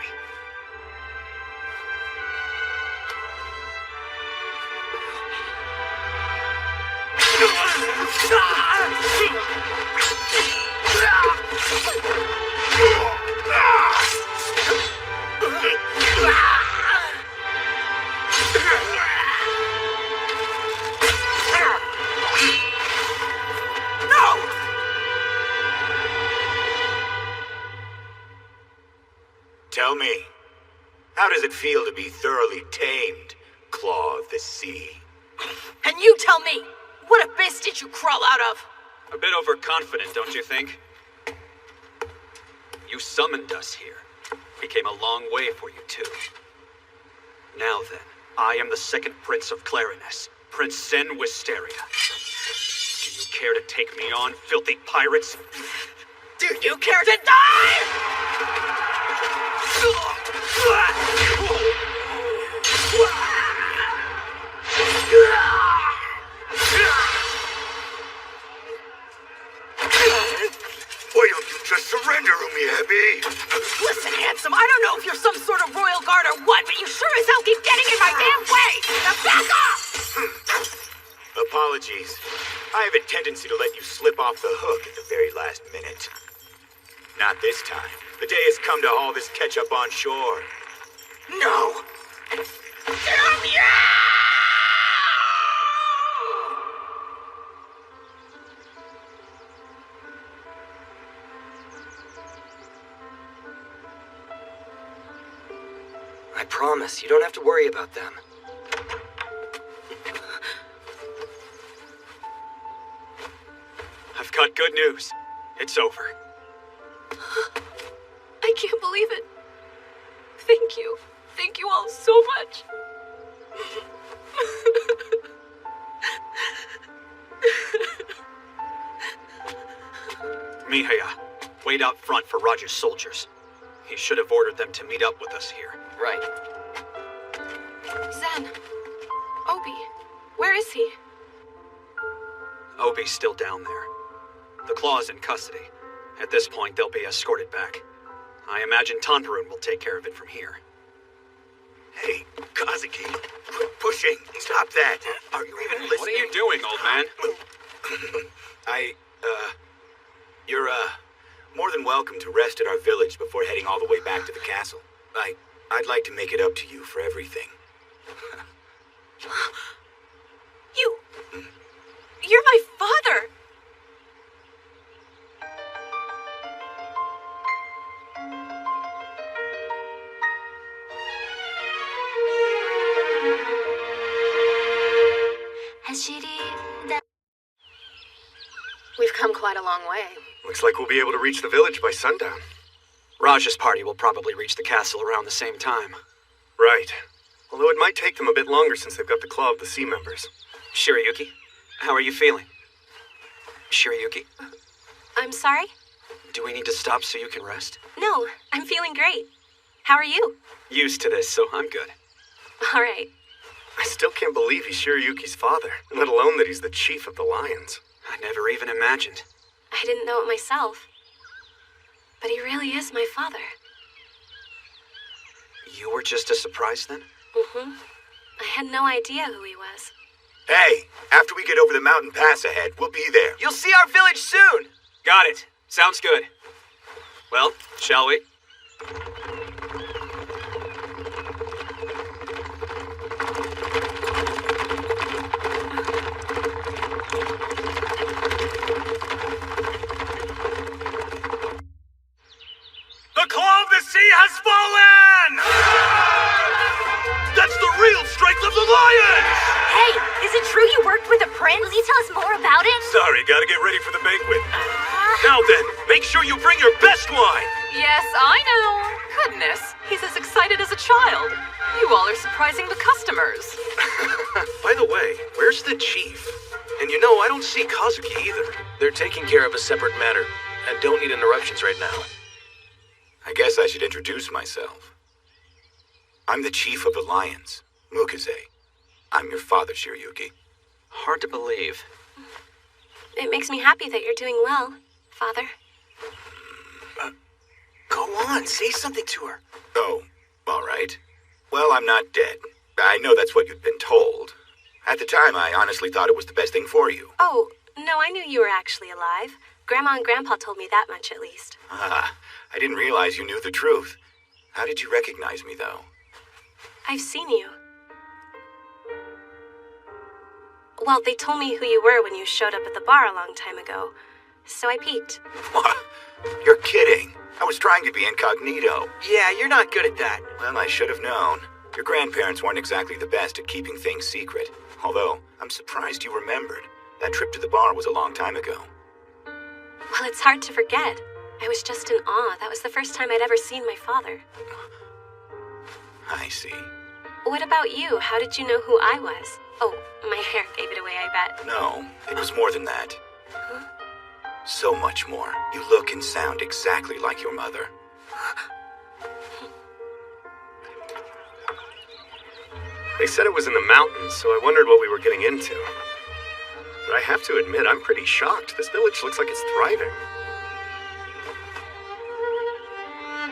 How does it feel to be thoroughly tamed, Claw of the Sea? And you tell me, what abyss did you crawl out of? A bit overconfident, don't you think? You summoned us here. We came a long way for you, too. Now then, I am the second prince of Clarines, Prince Zen Wisteria. Do you care to take me on, filthy pirates? Do you care to die? Why don't you just surrender to me, Abby? Listen, handsome, I don't know if you're some sort of royal guard or what, but you sure as hell keep getting in my damn way! Now back off! Apologies. I have a tendency to let you slip off the hook at the very last minute. Not this time. The day has come to haul this ketchup on shore. No! Damn you! I promise, you don't have to worry about them. I've got good news. It's over. I can't believe it. Thank you. Thank you all so much. Mihaya, wait out front for Roger's soldiers. He should have ordered them to meet up with us here. Right. Zen. Obie. Where is he? Obie's still down there. The Claw's in custody. At this point, they'll be escorted back. I imagine Tanbarun will take care of it from here. Hey, Kazuki, quit pushing. Stop that. Are you even listening? What are you doing, old man? You're, more than welcome to rest at our village before heading all the way back to the castle. I'd like to make it up to you for everything. You're my father! We've come quite a long way. Looks like we'll be able to reach the village by sundown. Raj's party will probably reach the castle around the same time. Right. Although it might take them a bit longer since they've got the Claw of the Sea members. Shirayuki, how are you feeling? Shirayuki? I'm sorry? Do we need to stop so you can rest? No, I'm feeling great. How are you? Used to this, so I'm good. All right. I still can't believe he's Shirayuki's father, let alone that he's the chief of the Lions. I never even imagined. I didn't know it myself. But he really is my father. You were just a surprise then? Mm-hmm. I had no idea who he was. Hey, after we get over the mountain pass ahead, we'll be there. You'll see our village soon! Got it. Sounds good. Well, shall we? The Claw of the Sea has fallen! That's the real strength of the Lions! Hey, is it true you worked with a prince? Will you tell us more about it? Sorry, gotta get ready for the banquet. Now then, make sure you bring your best wine! Yes, I know. Goodness, he's as excited as a child. You all are surprising the customers. By the way, where's the chief? And you know, I don't see Kazuki either. They're taking care of a separate matter, and don't need interruptions right now. I guess I should introduce myself. I'm the chief of the Lions, Mukaze. I'm your father, Shirayuki. Hard to believe. It makes me happy that you're doing well, Father. Go on, say something to her. Oh, all right. Well, I'm not dead. I know that's what you'd been told. At the time, I honestly thought it was the best thing for you. Oh, no, I knew you were actually alive. Grandma and Grandpa told me that much, at least. Ah, I didn't realize you knew the truth. How did you recognize me, though? I've seen you. Well, they told me who you were when you showed up at the bar a long time ago. so I peeked. What? You're kidding. I was trying to be incognito. Yeah, you're not good at that. Well, I should have known. Your grandparents weren't exactly the best at keeping things secret. Although, I'm surprised you remembered. That trip to the bar was a long time ago. Well, it's hard to forget. I was just in awe. That was the first time I'd ever seen my father. I see. What about you? How did you know who I was? Oh, my hair gave it away, I bet. No, it was more than that. Huh? So much more. You look and sound exactly like your mother. They said it was in the mountains, so I wondered what we were getting into. But I have to admit, I'm pretty shocked. This village looks like it's thriving.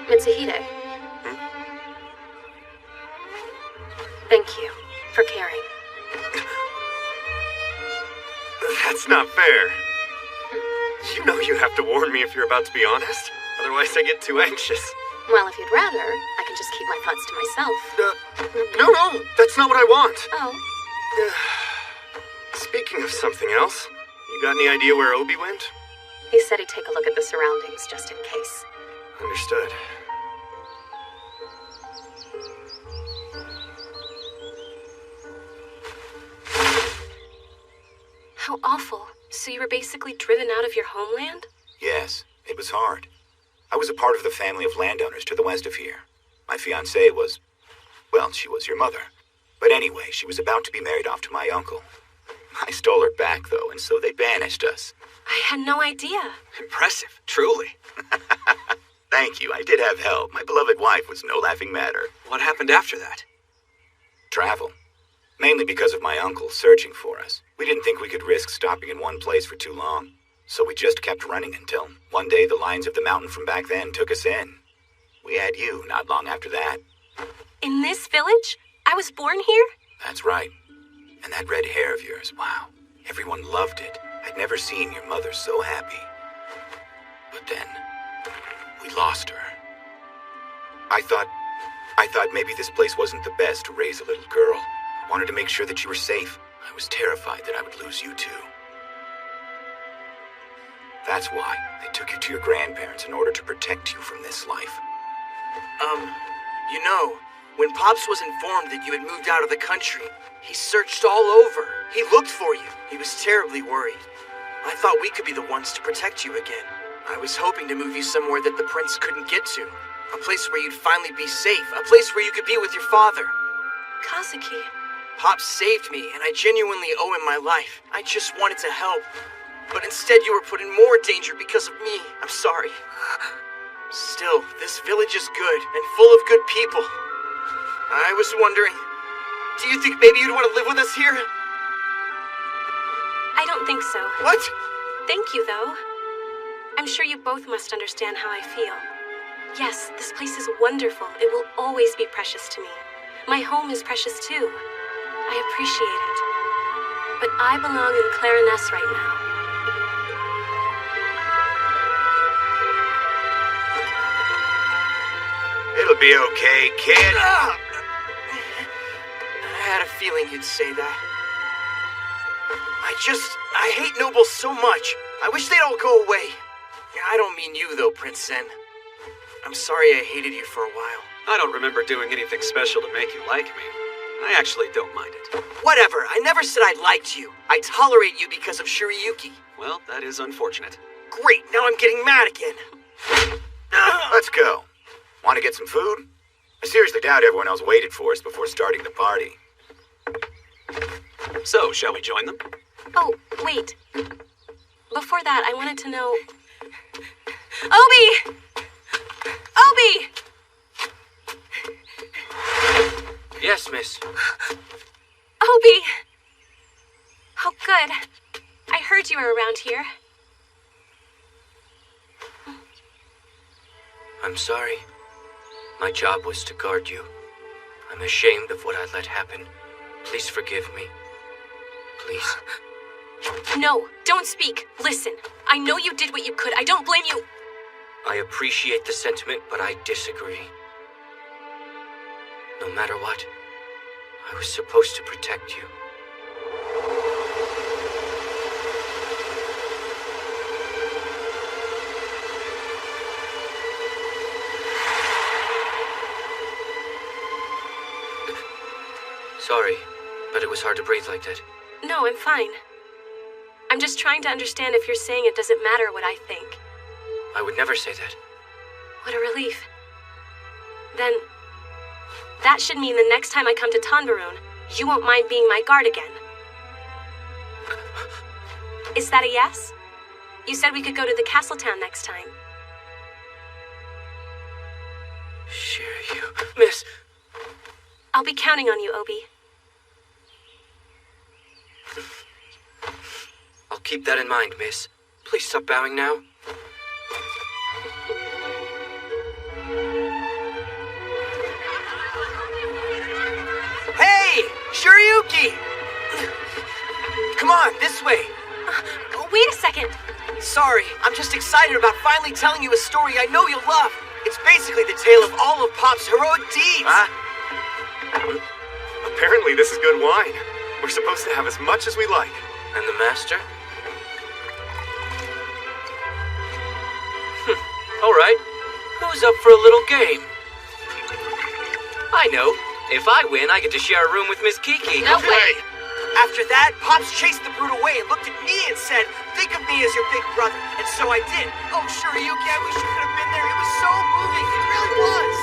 Mitsuhide. Thank you for caring. That's not fair. You know you have to warn me if you're about to be honest. Otherwise I get too anxious. Well, if you'd rather, I can just keep my thoughts to myself. No, that's not what I want. Oh. Speaking of something else, you got any idea where Obie went? He said he'd take a look at the surroundings just in case. Understood. How awful. So you were basically driven out of your homeland? Yes, it was hard. I was a part of the family of landowners to the west of here. My fiancée was... well, she was your mother. But anyway, she was about to be married off to my uncle. I stole her back, though, and so they banished us. I had no idea. Impressive, truly. Thank you, I did have help. My beloved wife was no laughing matter. What happened after that? Travel. Mainly because of my uncle searching for us. We didn't think we could risk stopping in one place for too long. So we just kept running until one day the lions of the mountain from back then took us in. We had you not long after that. In this village? I was born here? That's right. And that red hair of yours, wow. Everyone loved it. I'd never seen your mother so happy. But then, we lost her. I thought maybe this place wasn't the best to raise a little girl. I wanted to make sure that you were safe. I was terrified that I would lose you too. That's why I took you to your grandparents in order to protect you from this life. You know, when Pops was informed that you had moved out of the country, he searched all over. He looked for you. He was terribly worried. I thought we could be the ones to protect you again. I was hoping to move you somewhere that the prince couldn't get to. A place where you'd finally be safe. A place where you could be with your father. Kazuki. Pops saved me, and I genuinely owe him my life. I just wanted to help. But instead you were put in more danger because of me. I'm sorry. Still, this village is good and full of good people. I was wondering, do you think maybe you'd want to live with us here? I don't think so. What? Thank you, though. I'm sure you both must understand how I feel. Yes, this place is wonderful. It will always be precious to me. My home is precious, too. I appreciate it. But I belong in Clarines right now. It'll be okay, kid. I had a feeling you'd say that. I hate nobles so much. I wish they'd all go away. I don't mean you, though, Prince Zen. I'm sorry I hated you for a while. I don't remember doing anything special to make you like me. I actually don't mind it. Whatever, I never said I liked you. I tolerate you because of Shirayuki. Well, that is unfortunate. Great, now I'm getting mad again. Let's go. Want to get some food? I seriously doubt everyone else waited for us before starting the party. So, shall we join them? Oh, wait. Before that, I wanted to know... Obie! Obie! Yes, miss. Obie! Oh, good. I heard you were around here. I'm sorry. My job was to guard you. I'm ashamed of what I let happen. Please forgive me. Please. No, don't speak. Listen, I know you did what you could. I don't blame you. I appreciate the sentiment, but I disagree. No matter what, I was supposed to protect you. was hard to breathe like that. No, I'm fine. I'm just trying to understand if you're saying it doesn't matter what I think. I would never say that. What a relief. Then, that should mean the next time I come to Tanbarun, you won't mind being my guard again. Is that a yes? You said we could go to the castle town next time. Shirayuki. Miss! I'll be counting on you, Obie. I'll keep that in mind, miss. Please stop bowing now. Hey! Shirayuki! Come on, this way. Wait a second. Sorry, I'm just excited about finally telling you a story I know you'll love. It's basically the tale of all of Pop's heroic deeds. Apparently this is good wine. We're supposed to have as much as we like. And the master? All right. Who's up for a little game? I know. If I win, I get to share a room with Miss Kiki. No way! After that, Pops chased the brute away and looked at me and said, "Think of me as your big brother." And so I did. Oh, Shirayuki, I wish you could have been there. It was so moving. It really was.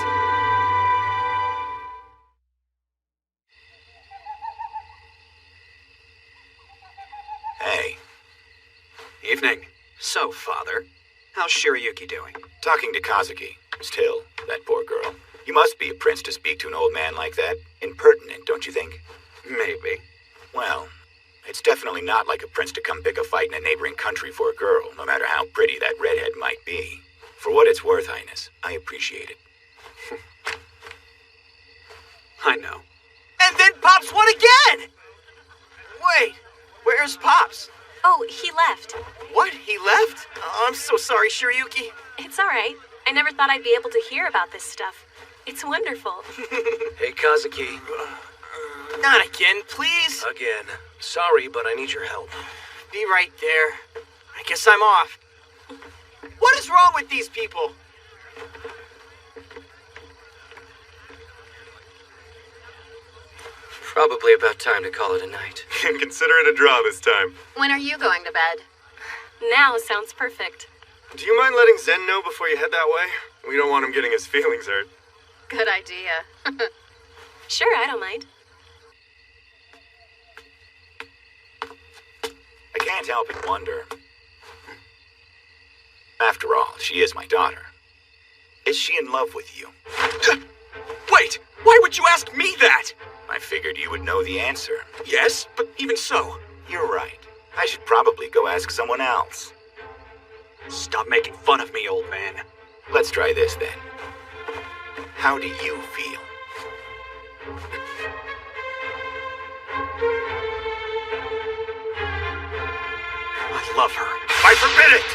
Hey. Evening. So, Father, how's Shirayuki doing? Talking to Kazuki. Still, that poor girl. You must be a prince to speak to an old man like that. Impertinent, don't you think? Maybe. Well, it's definitely not like a prince to come pick a fight in a neighboring country for a girl, no matter how pretty that redhead might be. For what it's worth, Highness, I appreciate it. I know. And then Pops won again! Wait, where's Pops? Oh, he left. What? He left? Oh, I'm so sorry, Shirayuki. It's all right. I never thought I'd be able to hear about this stuff. It's wonderful. Hey, Kazuki. Not again, please. Again. Sorry, but I need your help. Be right there. I guess I'm off. What is wrong with these people? Probably about time to call it a night. And consider it a draw this time. When are you going to bed? Now sounds perfect. Do you mind letting Zen know before you head that way? We don't want him getting his feelings hurt. Good idea. Sure, I don't mind. I can't help but wonder. After all, she is my daughter. Is she in love with you? Wait! Why would you ask me that? I figured you would know the answer. Yes, but even so. You're right. I should probably go ask someone else. Stop making fun of me, old man. Let's try this then. How do you feel? I love her. I forbid it!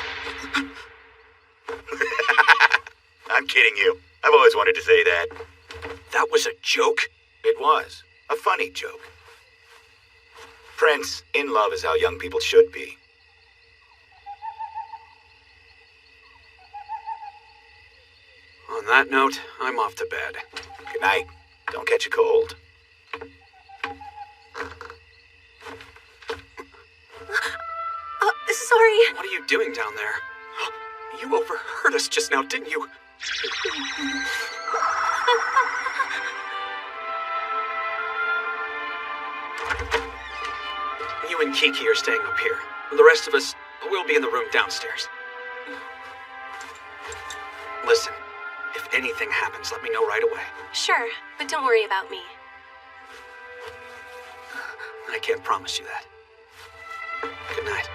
I'm kidding you. I've always wanted to say that. That was a joke? It was. A funny joke. Prince, in love is how young people should be. On that note, I'm off to bed. Good night. Don't catch a cold. Sorry. What are you doing down there? You overheard us just now, didn't you? You and Kiki are staying up here. The rest of us will be in the room downstairs. Listen, if anything happens, let me know right away. Sure, but don't worry about me. I can't promise you that. Good night.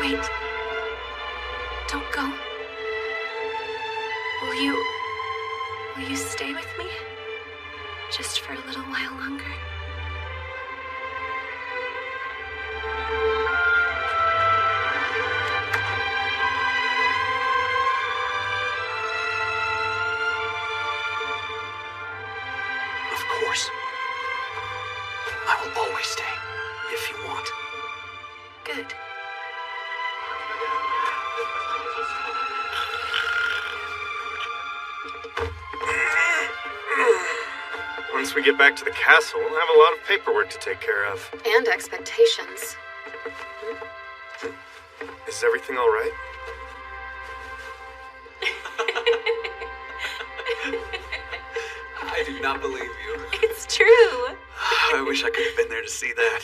Wait. Don't go. Will you stay with me? Just for a little while longer? Of course. I will always stay, if you want. Good. Once we get back to the castle, we'll have a lot of paperwork to take care of. And expectations. Is everything all right? I do not believe you. It's true. I wish I could have been there to see that.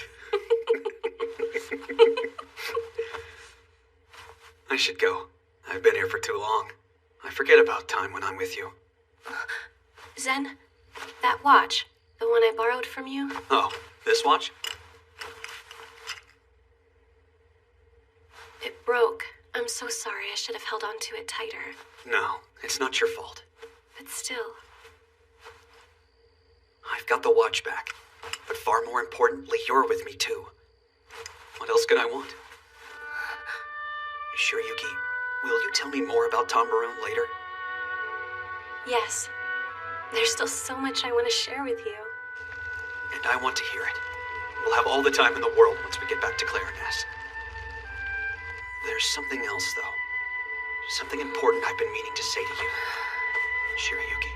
I should go. I've been here for too long. I forget about time when I'm with you. Zen, that watch, the one I borrowed from you? Oh, this watch? It broke. I'm so sorry. I should have held on to it tighter. No, it's not your fault. But still. I've got the watch back. But far more importantly, you're with me too. What else could I want? Shirayuki, will you tell me more about Tanbarun later? Yes. There's still so much I want to share with you. And I want to hear it. We'll have all the time in the world once we get back to Clarines. There's something else, though. Something important I've been meaning to say to you. Shirayuki.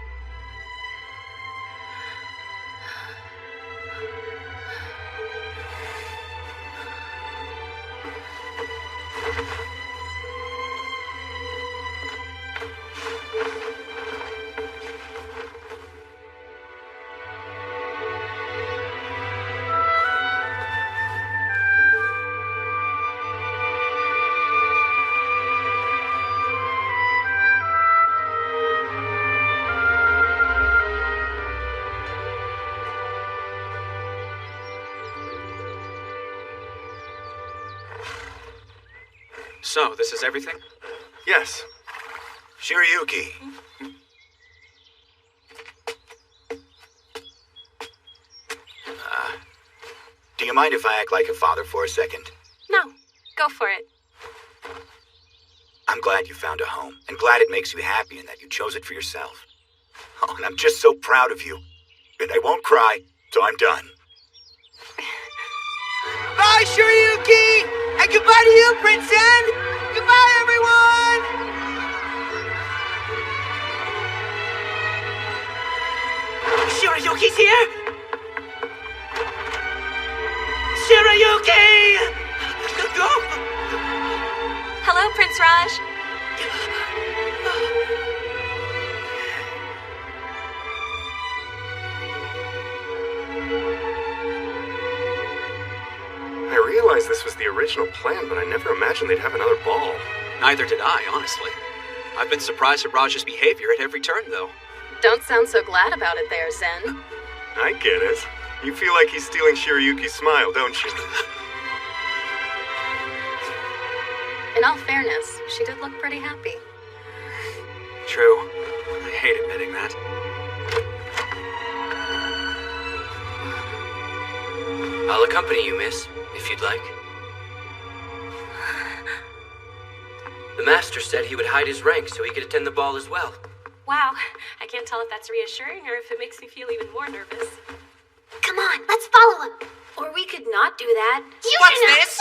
So, this is everything? Yes. Shirayuki. Do you mind if I act like a father for a second? No, go for it. I'm glad you found a home, and glad it makes you happy and that you chose it for yourself. Oh, and I'm just so proud of you. And I won't cry, so I'm done. Bye, Shirayuki! And goodbye to you, Prince Zen! Goodbye, everyone! Shirayuki's here! Shirayuki! Hello, Prince Raj. I realized this was the original plan, but I never imagined they'd have another ball. Neither did I, honestly. I've been surprised at Raj's behavior at every turn, though. Don't sound so glad about it there, Zen. I get it. You feel like he's stealing Shirayuki's smile, don't you? In all fairness, she did look pretty happy. True. I hate admitting that. I'll accompany you, miss, if you'd like. The master said he would hide his rank so he could attend the ball as well. Wow, I can't tell if that's reassuring or if it makes me feel even more nervous. Come on, let's follow him. Or we could not do that. What's this?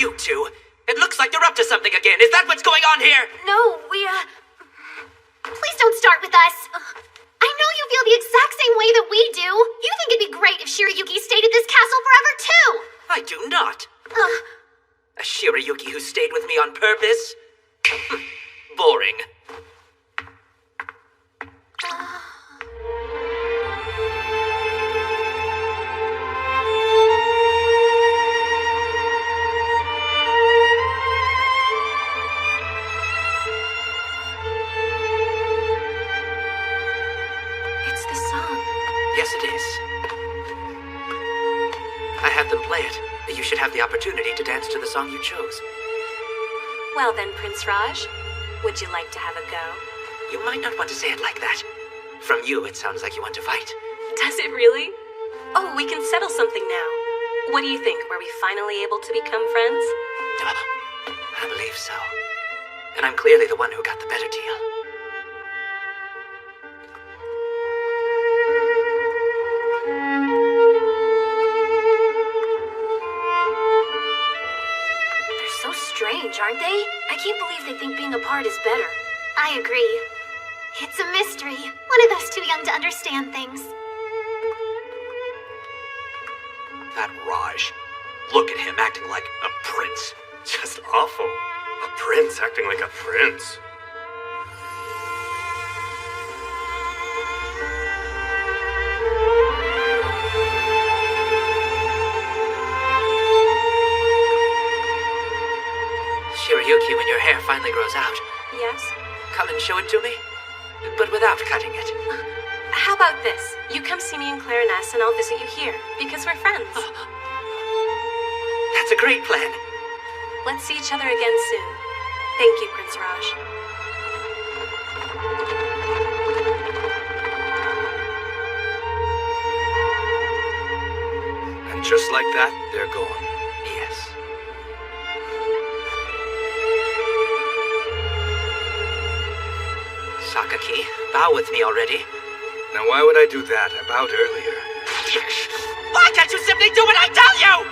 You two. It looks like they're up to something again. Is that what's going on here? No, Please don't start with us. I know you feel the exact same way that we do. You think it'd be great if Shirayuki stayed at this castle forever, too. I do not. A Shirayuki who stayed with me on purpose? Boring. It's the song. Yes, it is. I had them play it. You should have the opportunity to dance to the song you chose. Well then, Prince Raj, would you like to have a go? You might not want to say it like that. From you, it sounds like you want to fight. Does it really? Oh, we can settle something now. What do you think? Were we finally able to become friends? I believe so. And I'm clearly the one who got the better deal. So strange, aren't they? I can't believe they think being apart is better. I agree. It's a mystery. One of us too young to understand things. That Raj. Look at him acting like a prince. Just awful. A prince acting like a prince. Shirayuki, when your hair finally grows out, Yes? come and show it to me. But without cutting it. How about this? You come see me in Clarines and I'll visit you here, because we're friends. That's a great plan. Let's see each other again soon. Thank you, Prince Raj. And just like that, they're gone. Yes. Sakaki, bow with me already. Now why would I do that? I bowed earlier. Why can't you simply do what I tell you?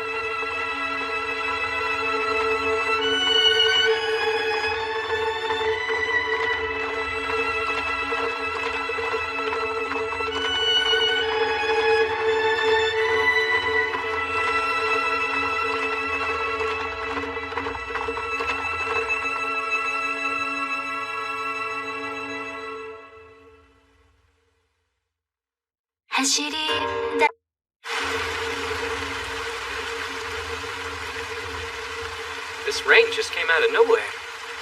This rain just came out of nowhere.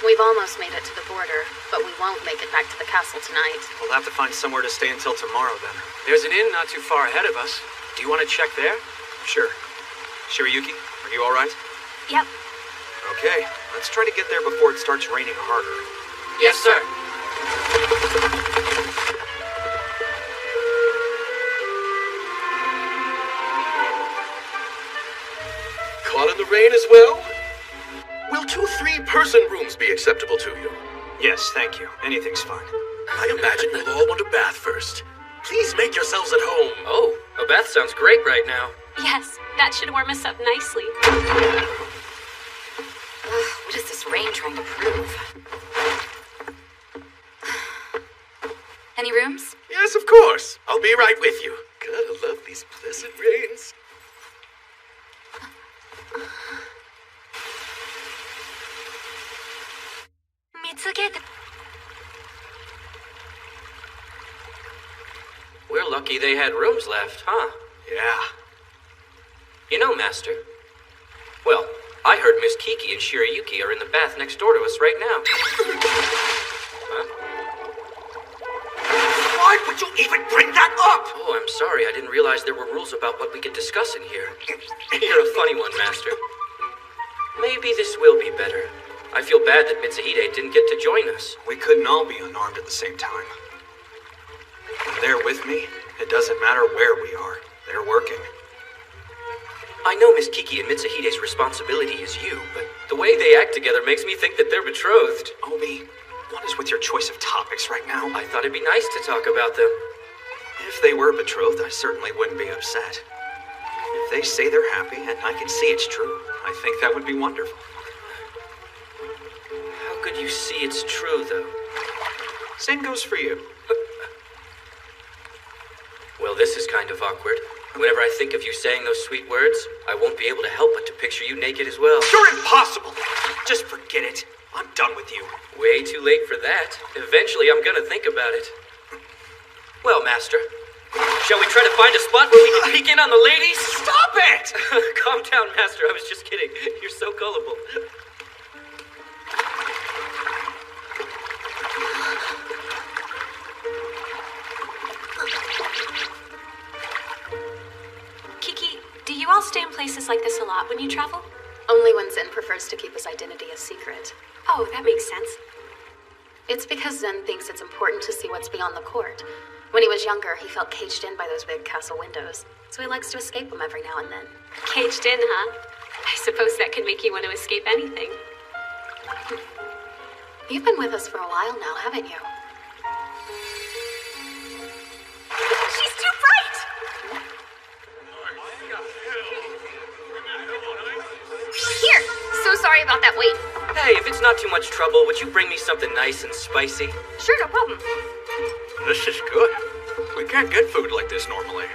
We've almost made it to the border, but we won't make it back to the castle tonight. We'll have to find somewhere to stay until tomorrow, then. There's an inn not too far ahead of us. Do you want to check there? Sure. Shirayuki, are you alright? Yep. Okay, let's try to get there before it starts raining harder. Yes, sir. Caught in the rain as well? Will 2 3-person rooms be acceptable to you? Yes, thank you. Anything's fine. I imagine you'll all want a bath first. Please make yourselves at home. Oh, a bath sounds great right now. Yes, that should warm us up nicely. What is this rain trying to prove? Any rooms? Yes, of course. I'll be right with you. Gotta love these pleasant rains. We're lucky they had rooms left, huh? Yeah. You know, Master. Well, I heard Miss Kiki and Shirayuki are in the bath next door to us right now. Huh? Why would you even bring that up? Oh, I'm sorry. I didn't realize there were rules about what we could discuss in here. You're a funny one, Master. Maybe this will be better. I feel bad that Mitsuhide didn't get to join us. We couldn't all be unarmed at the same time. When they're with me, it doesn't matter where we are. They're working. I know Miss Kiki and Mitsuhide's responsibility is you, but the way they act together makes me think that they're betrothed. Obie, what is with your choice of topics right now? I thought it'd be nice to talk about them. If they were betrothed, I certainly wouldn't be upset. If they say they're happy, and I can see it's true, I think that would be wonderful. How could you see it's true, though? Same goes for you. Well, this is kind of awkward. Whenever I think of you saying those sweet words, I won't be able to help but to picture you naked as well. You're impossible! Just forget it. I'm done with you. Way too late for that. Eventually, I'm gonna think about it. Well, Master, shall we try to find a spot where we can peek in on the ladies? Stop it! Calm down, Master. I was just kidding. You're so gullible. Kiki, do you all stay in places like this a lot when you travel? Only when Zen prefers to keep his identity a secret. Oh, that makes sense. It's because Zen thinks it's important to see what's beyond the court. When he was younger, he felt caged in by those big castle windows, so he likes to escape them every now and then. Caged in, huh? I suppose that could make you want to escape anything. You've been with us for a while now, haven't you? She's too bright! Here! So sorry about that wait. Hey, if it's not too much trouble, would you bring me something nice and spicy? Sure, no problem. This is good. We can't get food like this normally.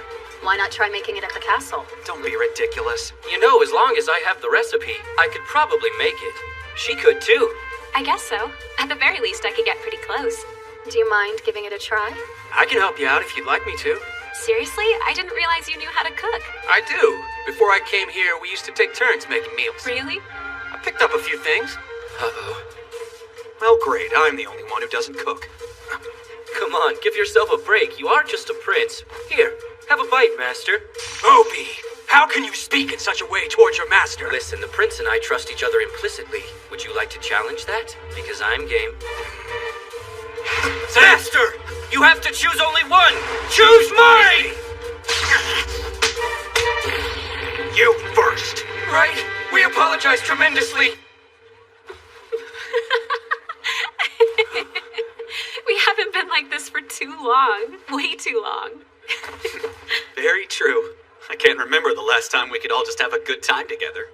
Why not try making it at the castle? Don't be ridiculous. You know, as long as I have the recipe, I could probably make it. She could too. I guess so. At the very least, I could get pretty close. Do you mind giving it a try? I can help you out if you'd like me to. Seriously? I didn't realize you knew how to cook. I do. Before I came here, we used to take turns making meals. Really? I picked up a few things. Uh-oh. Well, great. I'm the only one who doesn't cook. Come on, give yourself a break. You are just a prince. Here, have a bite, master. Obie, how can you speak in such a way towards your master? Listen, the prince and I trust each other implicitly. Would you like to challenge that? Because I'm game. Master! You have to choose only one! Choose mine! You first. Right. We apologize tremendously. We haven't been like this for too long. Way too long. Very true. I can't remember the last time we could all just have a good time together.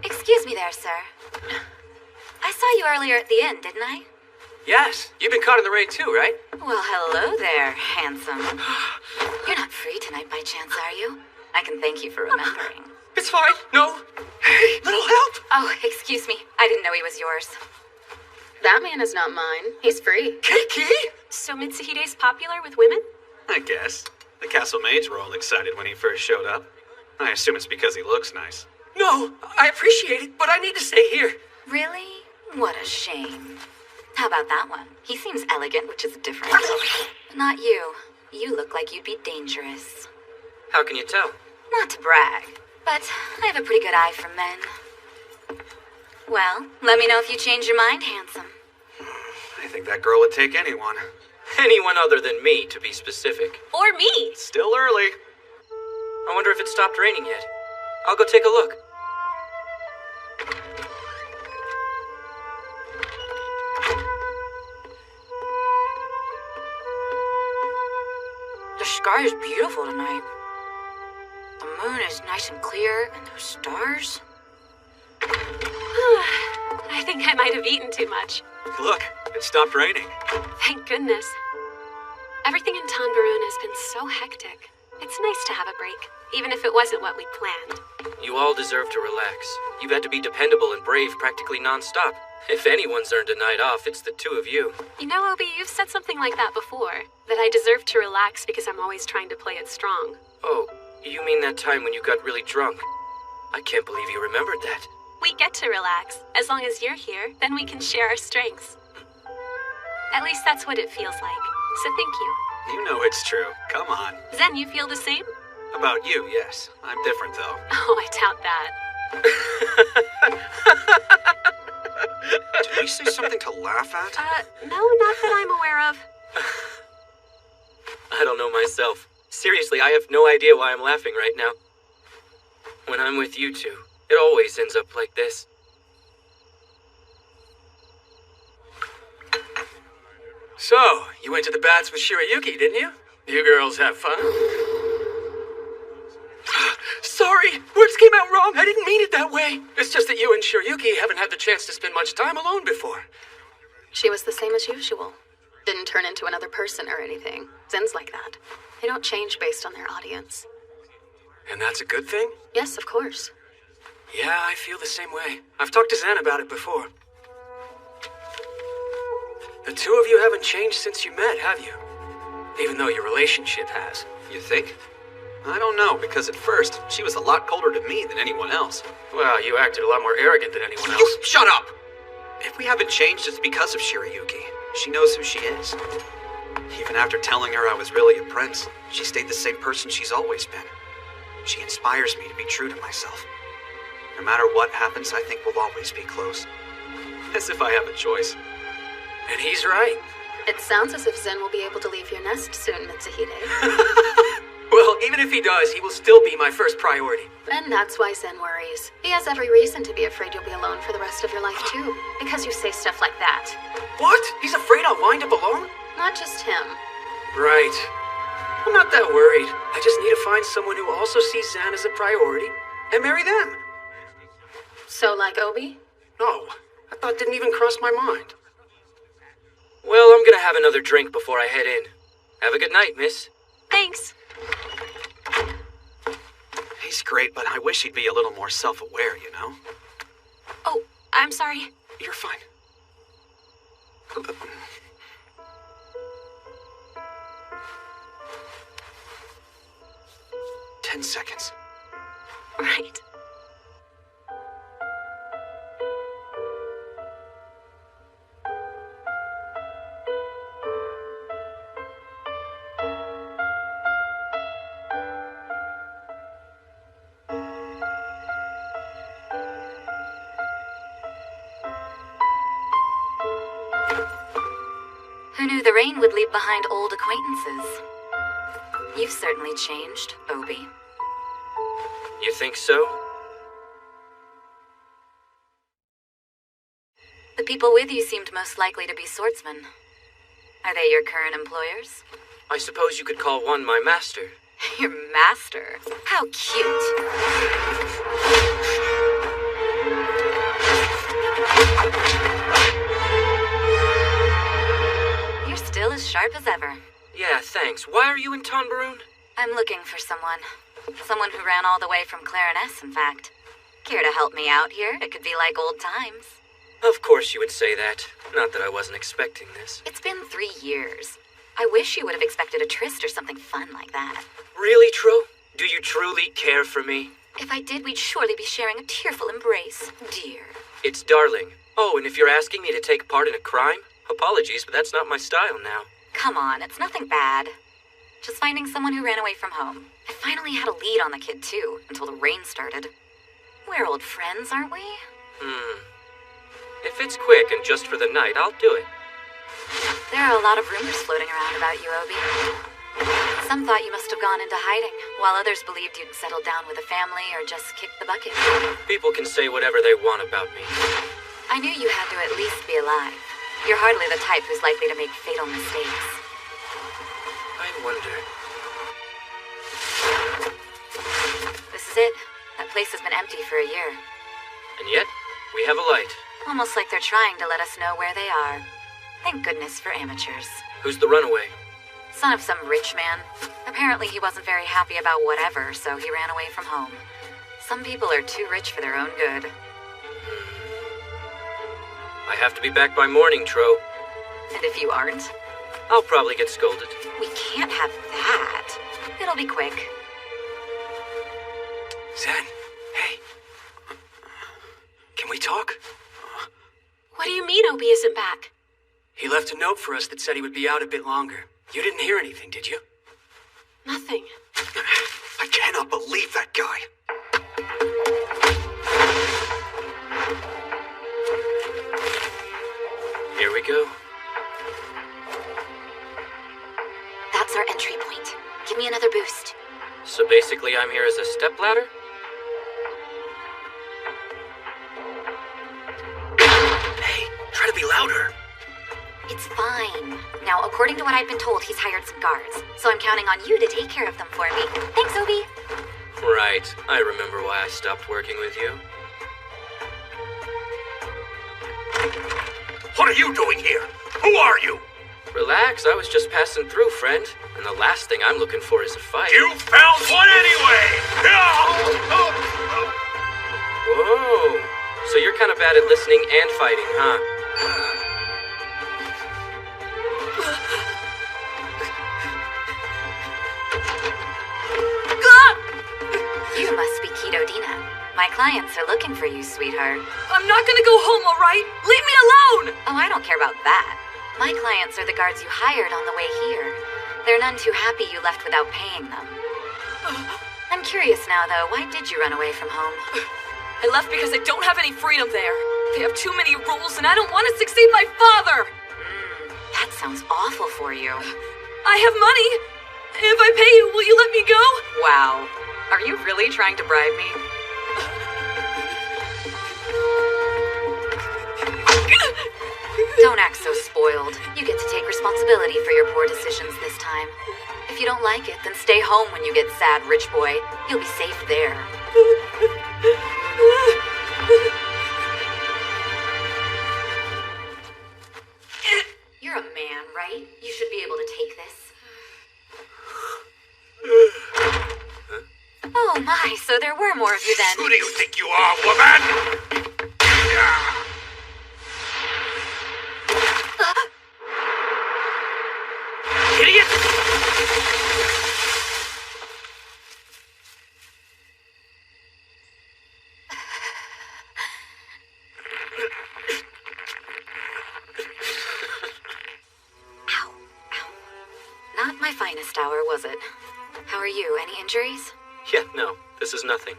Excuse me there, sir. I saw you earlier at the inn, didn't I? Yes, you've been caught in the raid too, right? Well, hello there, handsome. You're not free tonight by chance, are you? I can thank you for remembering. It's fine. No. Hey, little help. Oh, excuse me. I didn't know he was yours. That man is not mine. He's free. Kiki? So Mitsuhide's popular with women? I guess. The castle maids were all excited when he first showed up. I assume it's because he looks nice. No, I appreciate it, but I need to stay here. Really? What a shame. How about that one? He seems elegant, which is different. Not you. You look like you'd be dangerous. How can you tell? Not to brag, but I have a pretty good eye for men. Well, let me know if you change your mind, handsome. I think that girl would take anyone. Anyone other than me, to be specific. Or me. Still early. I wonder if it stopped raining yet. I'll go take a look. The sky is beautiful tonight. The moon is nice and clear, and those stars. I think I might have eaten too much. Look, it stopped raining. Thank goodness. Everything in Tanbarun has been so hectic. It's nice to have a break, even if it wasn't what we'd planned. You all deserve to relax. You've had to be dependable and brave practically non-stop. If anyone's earned a night off, it's the two of you. You know, Obie, you've said something like that before. That I deserve to relax because I'm always trying to play it strong. Oh, you mean that time when you got really drunk? I can't believe you remembered that. We get to relax. As long as you're here, then we can share our strengths. At least that's what it feels like. So thank you. You know it's true. Come on. Zen, you feel the same? About you, yes. I'm different, though. Oh, I doubt that. Did we say something to laugh at? No, not that I'm aware of. I don't know myself. Seriously, I have no idea why I'm laughing right now. When I'm with you two, it always ends up like this. So, you went to the bats with Shirayuki, didn't you? You girls have fun? Sorry, words came out wrong. I didn't mean it that way. It's just that you and Shirayuki haven't had the chance to spend much time alone before. She was the same as usual. Didn't turn into another person or anything. Zen's like that. They don't change based on their audience. And that's a good thing? Yes, of course. Yeah, I feel the same way. I've talked to Zen about it before. The two of you haven't changed since you met, have you? Even though your relationship has. You think? I don't know, because at first, she was a lot colder to me than anyone else. Well, you acted a lot more arrogant than anyone else. You shut up! If we haven't changed, it's because of Shirayuki. She knows who she is. Even after telling her I was really a prince, she stayed the same person she's always been. She inspires me to be true to myself. No matter what happens, I think we'll always be close. As if I have a choice. And he's right. It sounds as if Zen will be able to leave your nest soon, Mitsuhide. Well, even if he does, he will still be my first priority. And that's why Zen worries. He has every reason to be afraid you'll be alone for the rest of your life, too. Because you say stuff like that. What? He's afraid I'll wind up alone? Not just him. Right. I'm not that worried. I just need to find someone who also sees Zen as a priority and marry them. So, like Obie? No, that thought didn't even cross my mind. Well, I'm gonna have another drink before I head in. Have a good night, miss. Thanks. He's great, but I wish he'd be a little more self-aware, you know? Oh, I'm sorry. You're fine. 10 seconds. Right. Who knew the rain would leave behind old acquaintances? You've certainly changed, Obie. You think so? The people with you seemed most likely to be swordsmen. Are they your current employers? I suppose you could call one my master. Your master? How cute. You're still as sharp as ever. Yeah, thanks. Why are you in Tanbarun? I'm looking for someone. Someone who ran all the way from Clarines, in fact. Care to help me out here? It could be like old times. Of course you would say that. Not that I wasn't expecting this. It's been 3 years. I wish you would have expected a tryst or something fun like that. Really, Tro? Do you truly care for me? If I did, we'd surely be sharing a tearful embrace, dear. It's darling. Oh, and if you're asking me to take part in a crime, apologies, but that's not my style now. Come on, it's nothing bad. Just finding someone who ran away from home. I finally had a lead on the kid, too, until the rain started. We're old friends, aren't we? If it's quick and just for the night, I'll do it. There are a lot of rumors floating around about you, Obie. Some thought you must have gone into hiding, while others believed you'd settled down with a family or just kicked the bucket. People can say whatever they want about me. I knew you had to at least be alive. You're hardly the type who's likely to make fatal mistakes. I wonder. This is it. That place has been empty for a year. And yet, we have a light. Almost like they're trying to let us know where they are. Thank goodness for amateurs. Who's the runaway? Son of some rich man. Apparently he wasn't very happy about whatever, so he ran away from home. Some people are too rich for their own good. I have to be back by morning, Tro. And if you aren't? I'll probably get scolded. We can't have that. It'll be quick. Zen, hey. Can we talk? What do you mean Obie isn't back? He left a note for us that said he would be out a bit longer. You didn't hear anything, did you? Nothing. I cannot believe that guy. Here we go. That's our entry point. Give me another boost. So basically I'm here as a stepladder? Hey, try to be louder. It's fine. Now, according to what I've been told, he's hired some guards. So I'm counting on you to take care of them for me. Thanks, Obie. Right. I remember why I stopped working with you. What are you doing here? Who are you? Relax, I was just passing through, friend. And the last thing I'm looking for is a fight. You found one anyway! Whoa. So you're kind of bad at listening and fighting, huh? You must be Dina. My clients are looking for you, sweetheart. I'm not gonna go home, all right? Leave me alone! Oh, I don't care about that. My clients are the guards you hired on the way here. They're none too happy you left without paying them. I'm curious now, though. Why did you run away from home? I left because I don't have any freedom there. They have too many rules, and I don't want to succeed my father! That sounds awful for you. I have money. If I pay you, will you let me go? Wow. Are you really trying to bribe me? Don't act so spoiled. You get to take responsibility for your poor decisions this time. If you don't like it, then stay home when you get sad, rich boy. You'll be safe there. You're a man, right? You should be able to take this. Oh my, so So there were more of you then. Who do you think you are, woman? Idiot! Not my finest hour, was it? How are you? Any injuries? Yeah, no, this is nothing.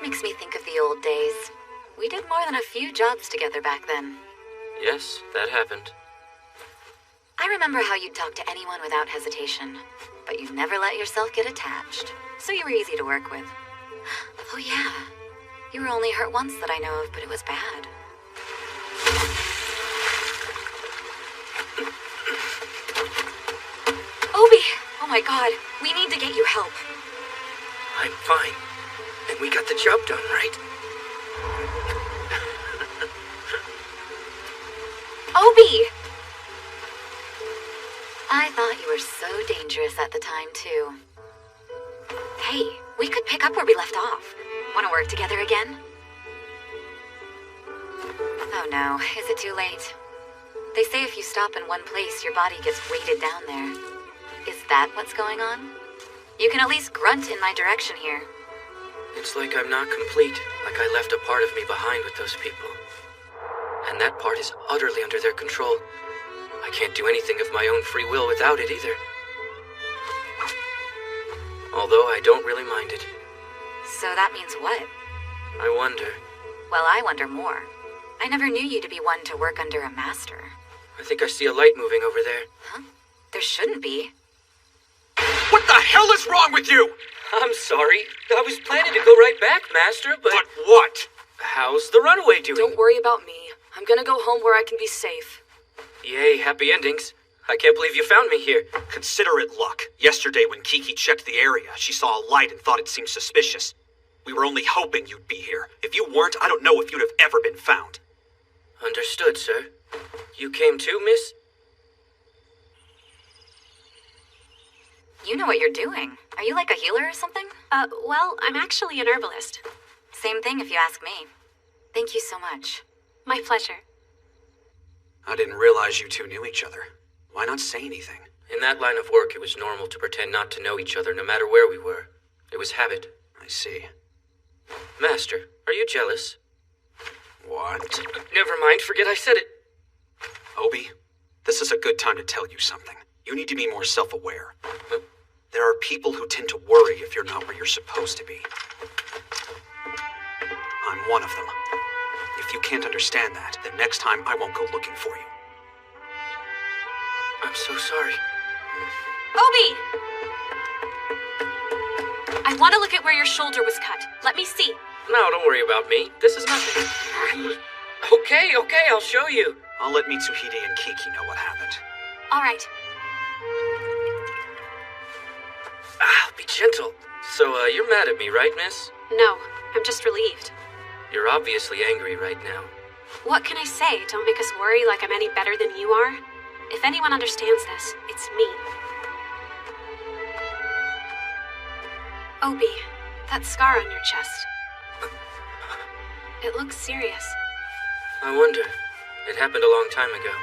Makes me think of the old days. We did more than a few jobs together back then. Yes, that happened. I remember how you'd talk to anyone without hesitation, but you'd never let yourself get attached, so you were easy to work with. Oh yeah, you were only hurt once that I know of, but it was bad. Obie! Oh my god, we need to get you help. I'm fine. And we got the job done, right? Obie! I thought you were so dangerous at the time, too. Hey, we could pick up where we left off. Want to work together again? Oh no, is it too late? They say if you stop in one place, your body gets weighted down there. Is that what's going on? You can at least grunt in my direction here. It's like I'm not complete, like I left a part of me behind with those people. And that part is utterly under their control. I can't do anything of my own free will without it either. Although I don't really mind it. So that means what? I wonder. Well, I wonder more. I never knew you to be one to work under a master. I think I see a light moving over there. Huh? There shouldn't be. What the hell is wrong with you? I'm sorry. I was planning to go right back, Master, but... But what? How's the runaway doing? Don't worry about me. I'm gonna go home where I can be safe. Yay, happy endings. I can't believe you found me here. Consider it luck. Yesterday when Kiki checked the area, she saw a light and thought it seemed suspicious. We were only hoping you'd be here. If you weren't, I don't know if you'd have ever been found. Understood, sir. You came too, miss? You know what you're doing. Are you like a healer or something? Well, I'm actually an herbalist. Same thing if you ask me. Thank you so much. My pleasure. I didn't realize you two knew each other. Why not say anything? In that line of work, it was normal to pretend not to know each other no matter where we were. It was habit. I see. Master, are you jealous? What? Never mind, forget I said it. Obie, this is a good time to tell you something. You need to be more self-aware. There are people who tend to worry if you're not where you're supposed to be. I'm one of them. If you can't understand that, then next time I won't go looking for you. I'm so sorry. Obie! I want to look at where your shoulder was cut. Let me see. No, don't worry about me. This is nothing. Okay, I'll show you. I'll let Mitsuhide and Kiki know what happened. All right. Be gentle. So, you're mad at me, right, miss? No, I'm just relieved. You're obviously angry right now. What can I say? Don't make us worry like I'm any better than you are. If anyone understands this, it's me. Obie, that scar on your chest. It looks serious. I wonder. It happened a long time ago.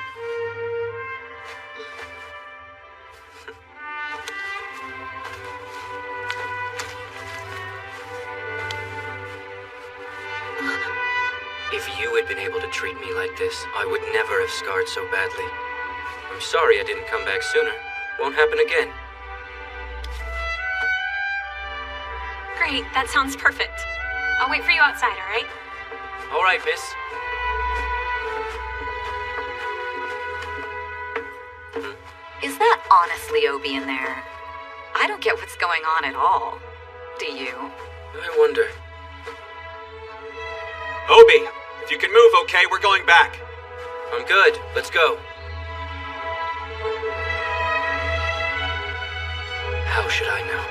If you had been able to treat me like this, I would never have scarred so badly. I'm sorry I didn't come back sooner. Won't happen again. Great, that sounds perfect. I'll wait for you outside, all right? All right, miss. Is that honestly Obie in there? I don't get what's going on at all. Do you? I wonder. Obie, if you can move okay, we're going back. I'm good. Let's go. How should I know?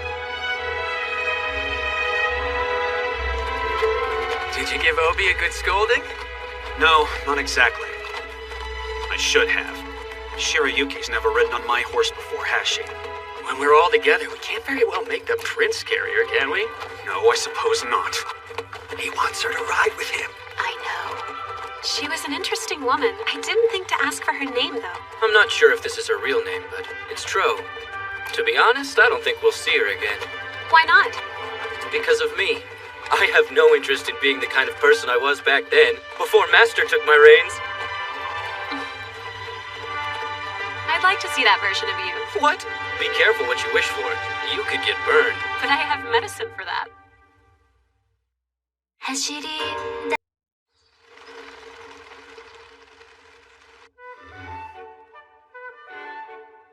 Did you give Obie a good scolding? No, not exactly. I should have. Shirayuki's never ridden on my horse before, has she? When we're all together, we can't very well make the prince carrier, can we? No, I suppose not. He wants her to ride with him. I know. She was an interesting woman. I didn't think to ask for her name, though. I'm not sure if this is her real name, but it's Tro. To be honest, I don't think we'll see her again. Why not? Because of me. I have no interest in being the kind of person I was back then, before Master took my reins. I'd like to see that version of you. What? Be careful what you wish for. You could get burned. But I have medicine for that.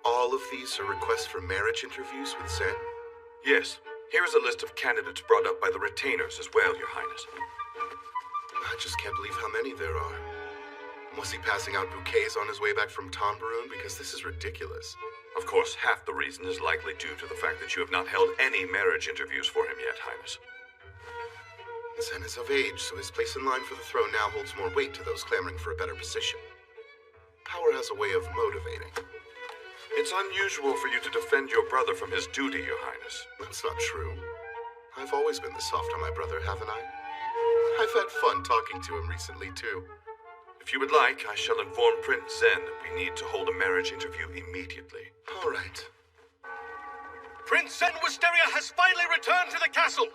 All of these are requests for marriage interviews with Zen? Yes. Here is a list of candidates brought up by the retainers as well, Your Highness. I just can't believe how many there are. Was he passing out bouquets on his way back from Tanbarun? Because this is ridiculous. Of course, half the reason is likely due to the fact that you have not held any marriage interviews for him yet, Highness. Zen is of age, so his place in line for the throne now holds more weight to those clamoring for a better position. Power has a way of motivating. It's unusual for you to defend your brother from his duty, Your Highness. That's not true. I've always been this soft on my brother, haven't I? I've had fun talking to him recently, too. If you would like, I shall inform Prince Zen that we need to hold a marriage interview immediately. All right. Prince Zen Wisteria has finally returned to the castle!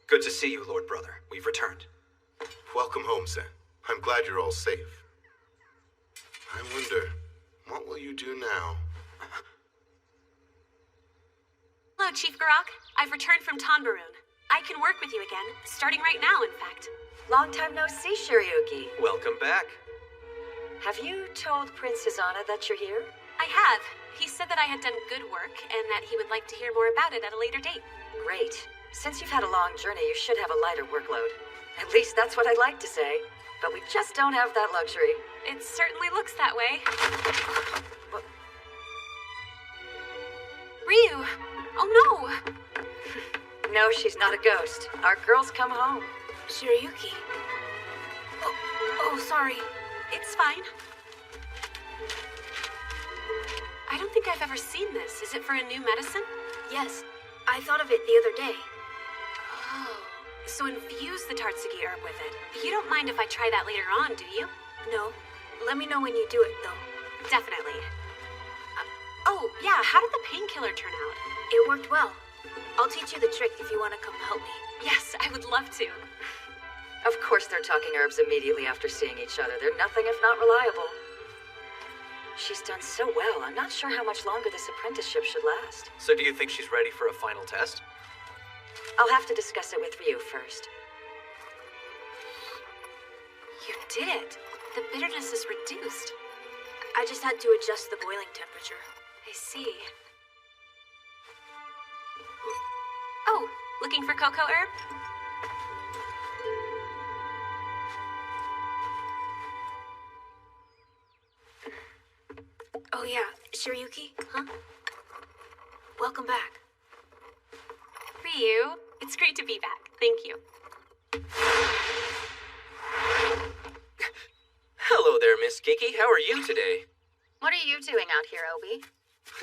Good to see you, Lord Brother. We've returned. Welcome home, Zen. I'm glad you're all safe. I wonder, what will you do now? Hello, Chief Garak. I've returned from Tanbarun. I can work with you again, starting right now, in fact. Long time no see, Shirayuki. Welcome back. Have you told Prince Izana that you're here? I have. He said that I had done good work and that he would like to hear more about it at a later date. Great. Since you've had a long journey, you should have a lighter workload. At least that's what I'd like to say. But we just don't have that luxury. It certainly looks that way. What? Ryu! Oh no! No, she's not a ghost. Our girls come home. Shirayuki. Oh, sorry. It's fine. I don't think I've ever seen this. Is it for a new medicine? Yes. I thought of it the other day. Oh, so infuse the Tatsuki herb with it. You don't mind if I try that later on, do you? No. Let me know when you do it, though. Definitely. Oh, yeah, how did the painkiller turn out? It worked well. I'll teach you the trick if you want to come help me. Yes, I would love to. Of course they're talking herbs immediately after seeing each other. They're nothing if not reliable. She's done so well, I'm not sure how much longer this apprenticeship should last. So do you think she's ready for a final test? I'll have to discuss it with Ryu first. You did it. The bitterness is reduced. I just had to adjust the boiling temperature. I see. Oh, looking for cocoa herb? Oh yeah, Shirayuki? Huh? Welcome back. Ryu, it's great to be back. Thank you. Hello there, Miss Kiki. How are you today? What are you doing out here, Obie?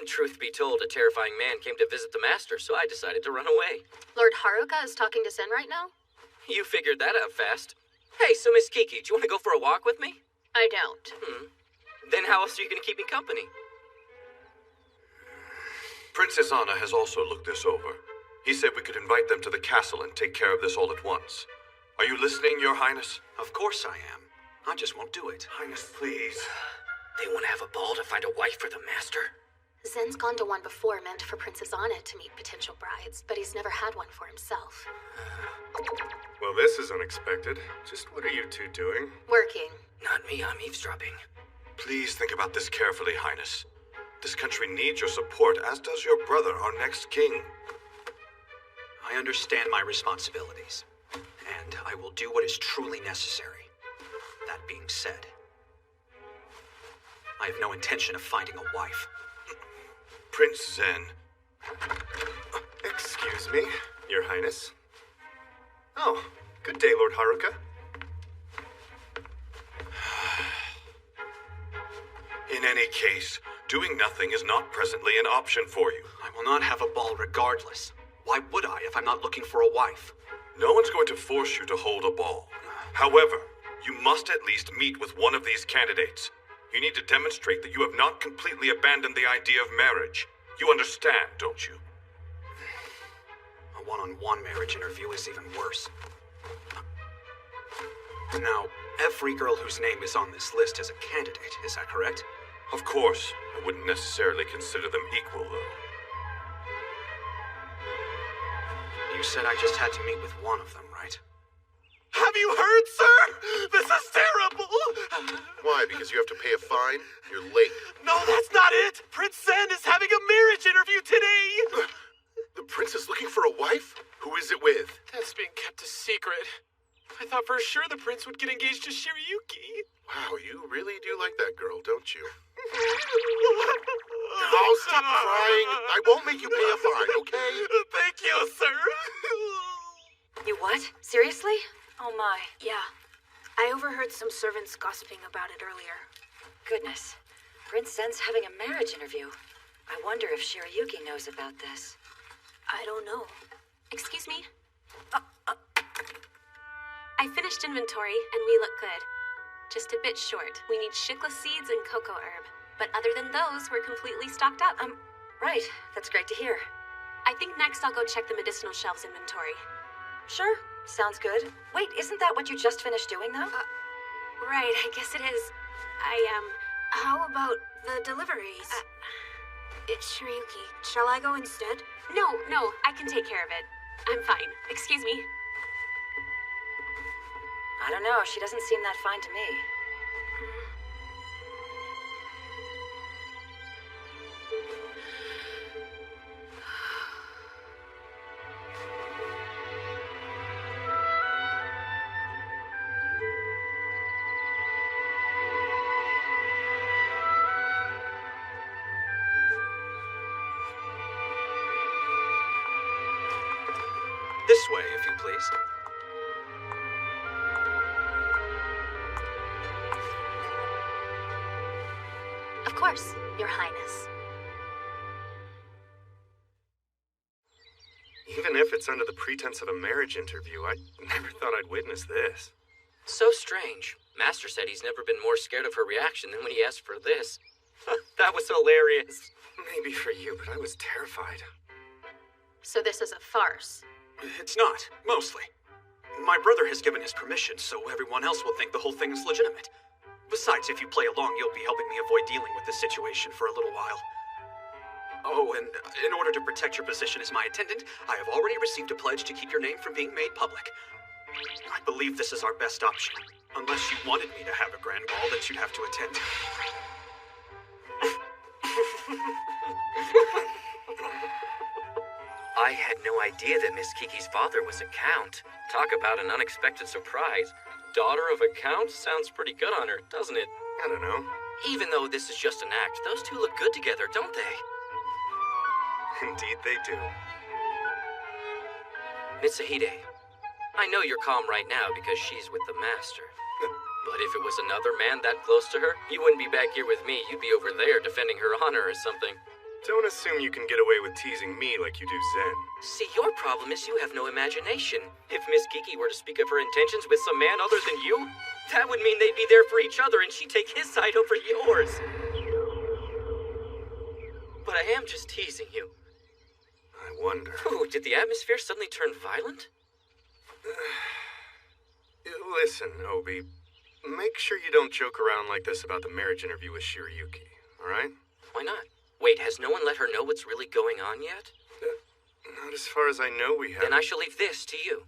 Truth be told, a terrifying man came to visit the master, so I decided to run away. Lord Haruka is talking to Zen right now? You figured that out fast. Hey, so Miss Kiki, do you want to go for a walk with me? I don't. Then how else are you going to keep me company? Princess Anna has also looked this over. He said we could invite them to the castle and take care of this all at once. Are you listening, Your Highness? Of course I am. I just won't do it. Highness, please. They want to have a ball to find a wife for the master. Zen's gone to one before meant for Princess Anna to meet potential brides, but he's never had one for himself. Well, this is unexpected. Just what are you two doing? Working. Not me, I'm eavesdropping. Please think about this carefully, Highness. This country needs your support, as does your brother, our next king. I understand my responsibilities, and I will do what is truly necessary. That being said, I have no intention of finding a wife. Prince Zen. Excuse me, Your Highness. Oh, Good day, Lord Haruka. In any case, doing nothing is not presently an option for you. I will not have a ball regardless. Why would I if I'm not looking for a wife? No one's going to force you to hold a ball. However, you must at least meet with one of these candidates. You need to demonstrate that you have not completely abandoned the idea of marriage. You understand, don't you? A one-on-one marriage interview is even worse. Now, every girl whose name is on this list is a candidate, is that correct? Of course. I wouldn't necessarily consider them equal, though. You said I just had to meet with one of them, right? Have you heard, sir? This is terrible! Why, because you have to pay a fine? You're late. No, that's not it! Prince Zen is having a marriage interview today! The prince is looking for a wife? Who is it with? That's being kept a secret. I thought for sure the prince would get engaged to Shirayuki. Wow, you really do like that girl, don't you? Oh, stop crying. I won't make you pay a fine, okay? Thank you, sir. You what? Seriously? Oh my. Yeah. I overheard some servants gossiping about it earlier. Goodness. Prince Zen's having a marriage interview. I wonder if Shirayuki knows about this. I don't know. Excuse me? I finished inventory, and we look good. Just a bit short. We need shikla seeds and cocoa herb. But other than those, we're completely stocked up. Right. That's great to hear. I think next I'll go check the medicinal shelves inventory. Sure. Sounds good. Wait, isn't that what you just finished doing, though? Right, I guess it is. How about the deliveries? It's Shirayuki. Shall I go instead? No, I can take care of it. I'm fine. Excuse me. I don't know. She doesn't seem that fine to me. This way, if you please. Of course, Your Highness. Even if it's under the pretense of a marriage interview, I never thought I'd witness this. So strange. Master said he's never been more scared of her reaction than when he asked for this. That was hilarious. Maybe for you, but I was terrified. So this is a farce. It's not, mostly. My brother has given his permission, so everyone else will think the whole thing is legitimate. Besides, if you play along, you'll be helping me avoid dealing with this situation for a little while. Oh, and in order to protect your position as my attendant, I have already received a pledge to keep your name from being made public. I believe this is our best option. Unless you wanted me to have a grand ball that you'd have to attend. I had no idea that Miss Kiki's father was a count. Talk about an unexpected surprise. Daughter of a count sounds pretty good on her, doesn't it? I don't know. Even though this is just an act, those two look good together, don't they? Indeed they do. Mitsuhide, I know you're calm right now because she's with the master. But if it was another man that close to her, you wouldn't be back here with me. You'd be over there defending her honor or something. Don't assume you can get away with teasing me like you do Zen. See, your problem is you have no imagination. If Miss Kiki were to speak of her intentions with some man other than you, that would mean they'd be there for each other and she'd take his side over yours. But I am just teasing you. I wonder. Ooh, did the atmosphere suddenly turn violent? Listen, Obie. Make sure you don't joke around like this about the marriage interview with Shirayuki, alright? Why not? Wait, has no one let her know what's really going on yet? Not as far as I know we have. Then I shall leave this to you.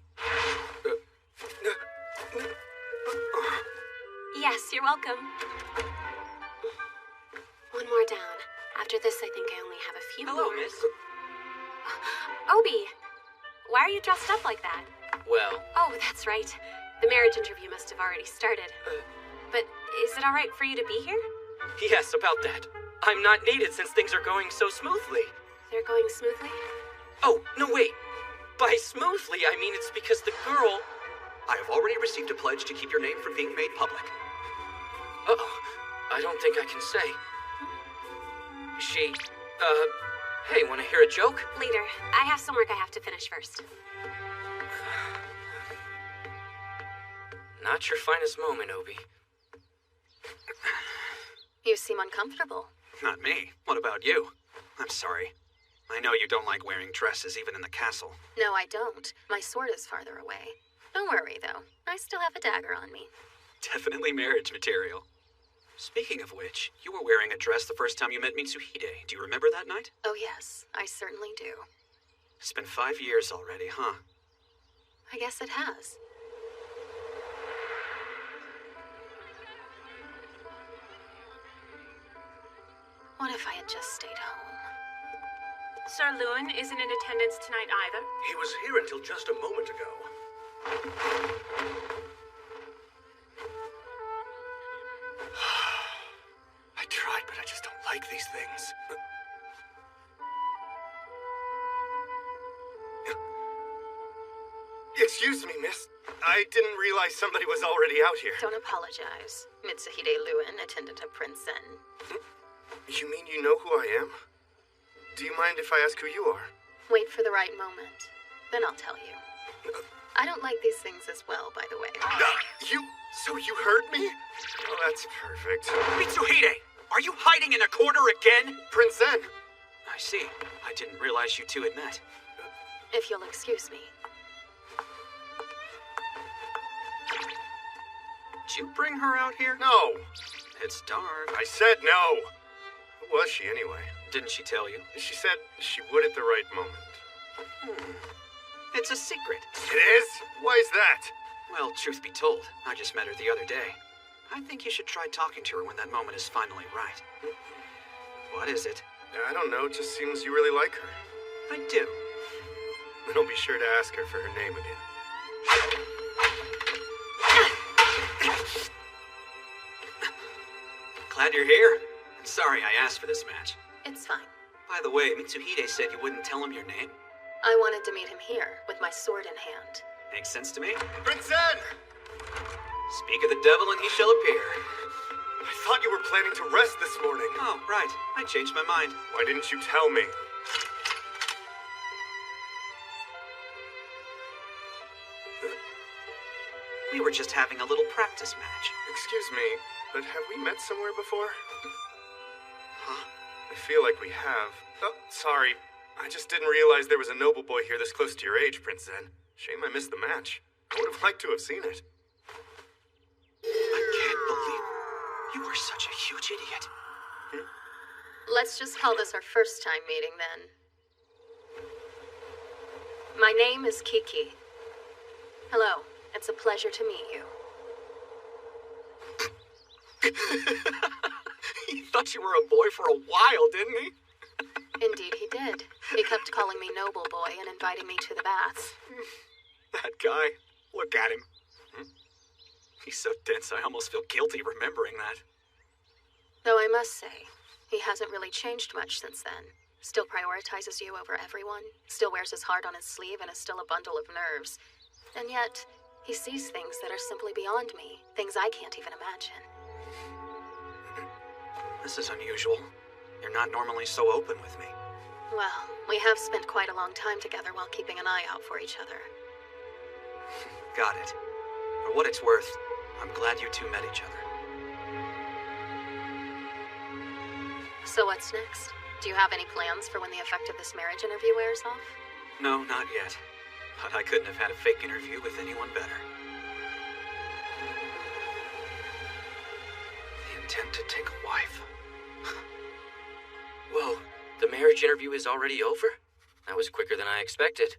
Yes, you're welcome. One more down. After this, I think I only have a few Hello, more. miss. Obie, why are you dressed up like that? Well... Oh, that's right. The marriage interview must have already started. But is it all right for you to be here? Yes, about that. I'm not needed since things are going so smoothly. They're going smoothly? Oh, no, wait. By smoothly, I mean it's because the girl... I already received a pledge to keep your name from being made public. Oh, I don't think I can say. Hey, wanna hear a joke? Later. I have some work I have to finish first. Not your finest moment, Obie. You seem uncomfortable. Not me. What about you? I'm sorry. I know you don't like wearing dresses even in the castle. No, I don't. My sword is farther away. Don't worry, though. I still have a dagger on me. Definitely marriage material. Speaking of which, you were wearing a dress the first time you met Mitsuhide. Do you remember that night? Oh, yes. I certainly do. It's been 5 years already, huh? I guess it has. What if I had just stayed home? Sir Lewin isn't in attendance tonight either. He was here until just a moment ago. I tried, but I just don't like these things. Excuse me, miss. I didn't realize somebody was already out here. Don't apologize. Mitsuhide Lewin, attendant of Prince Zen. You mean you know who I am? Do you mind if I ask who you are? Wait for the right moment. Then I'll tell you. I don't like these things as well, by the way. So you heard me? Oh, that's perfect. Mitsuhide! Are you hiding in a corner again? Prince Zen! I see. I didn't realize you two had met. If you'll excuse me. Did you bring her out here? No! It's dark. I said no! Who was she, anyway? Didn't she tell you? She said she would at the right moment. It's a secret. It is? Why is that? Well, truth be told, I just met her the other day. I think you should try talking to her when that moment is finally right. What is it? I don't know, it just seems you really like her. I do. Then I'll be sure to ask her for her name again. Glad you're here. Sorry I asked for this match. It's fine. By the way, Mitsuhide said you wouldn't tell him your name. I wanted to meet him here, with my sword in hand. Makes sense to me. Prince Zen! Speak of the devil and he shall appear. I thought you were planning to rest this morning. Oh, right. I changed my mind. Why didn't you tell me? We were just having a little practice match. Excuse me, but have we met somewhere before? Huh? I feel like we have. Oh, sorry. I just didn't realize there was a noble boy here this close to your age, Prince Zen. Shame I missed the match. I would have liked to have seen it. I can't believe you are such a huge idiot. Let's just call this our first time meeting, then. My name is Kiki. Hello. It's a pleasure to meet you. He thought you were a boy for a while, didn't he? Indeed he did. He kept calling me noble boy and inviting me to the baths. That guy. Look at him. He's so dense I almost feel guilty remembering that. Though I must say, he hasn't really changed much since then. Still prioritizes you over everyone, still wears his heart on his sleeve and is still a bundle of nerves. And yet, he sees things that are simply beyond me, things I can't even imagine. This is unusual. You're not normally so open with me. Well, we have spent quite a long time together while keeping an eye out for each other. Got it. For what it's worth, I'm glad you two met each other. So what's next? Do you have any plans for when the effect of this marriage interview wears off? No, not yet. But I couldn't have had a fake interview with anyone better. The intent to take a wife. Whoa, the marriage interview is already over? That was quicker than I expected.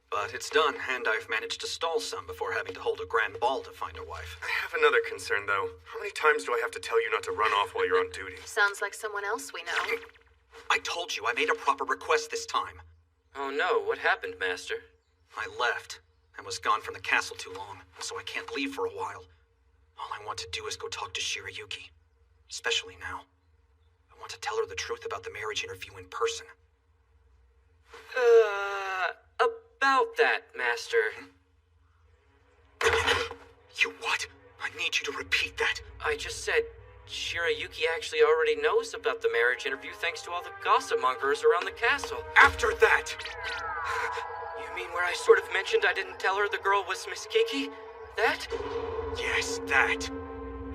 But it's done, and I've managed to stall some before having to hold a grand ball to find a wife. I have another concern, though. How many times do I have to tell you not to run off while you're on duty? Sounds like someone else we know. I told you I made a proper request this time. Oh no, what happened, Master? I left and was gone from the castle too long, so I can't leave for a while. All I want to do is go talk to Shirayuki. Especially now. I want to tell her the truth about the marriage interview in person. About that, Master. You what? I need you to repeat that. I just said Shirayuki actually already knows about the marriage interview thanks to all the gossip mongers around the castle. After that! You mean where I sort of mentioned I didn't tell her the girl was Miss Kiki? That? Yes, that.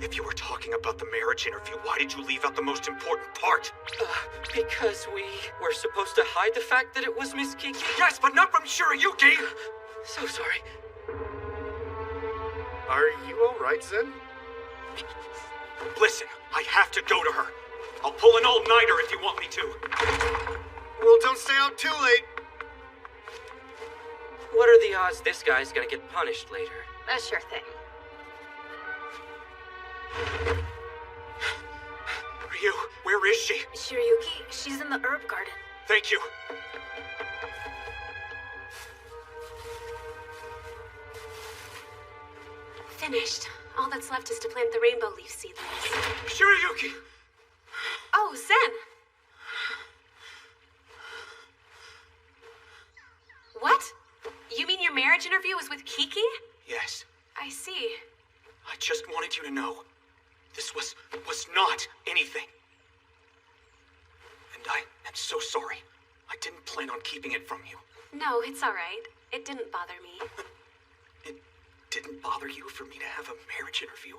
If you were talking about the marriage interview, why did you leave out the most important part? Because we were supposed to hide the fact that it was Miss Kiki. Yes, but not from Shirayuki! So sorry. Are you alright, Zen? Listen, I have to go to her. I'll pull an all-nighter if you want me to. Well, don't stay out too late. What are the odds this guy's gonna get punished later? A sure thing. Ryu, where is she? Shirayuki, she's in the herb garden. Thank you. Finished. All that's left is to plant the rainbow leaf seedlings. Shirayuki! Oh, Zen! What? You mean your marriage interview was with Kiki? Yes. I see. I just wanted you to know. This was not anything. And I am so sorry. I didn't plan on keeping it from you. No, it's all right. It didn't bother me. It didn't bother you for me to have a marriage interview?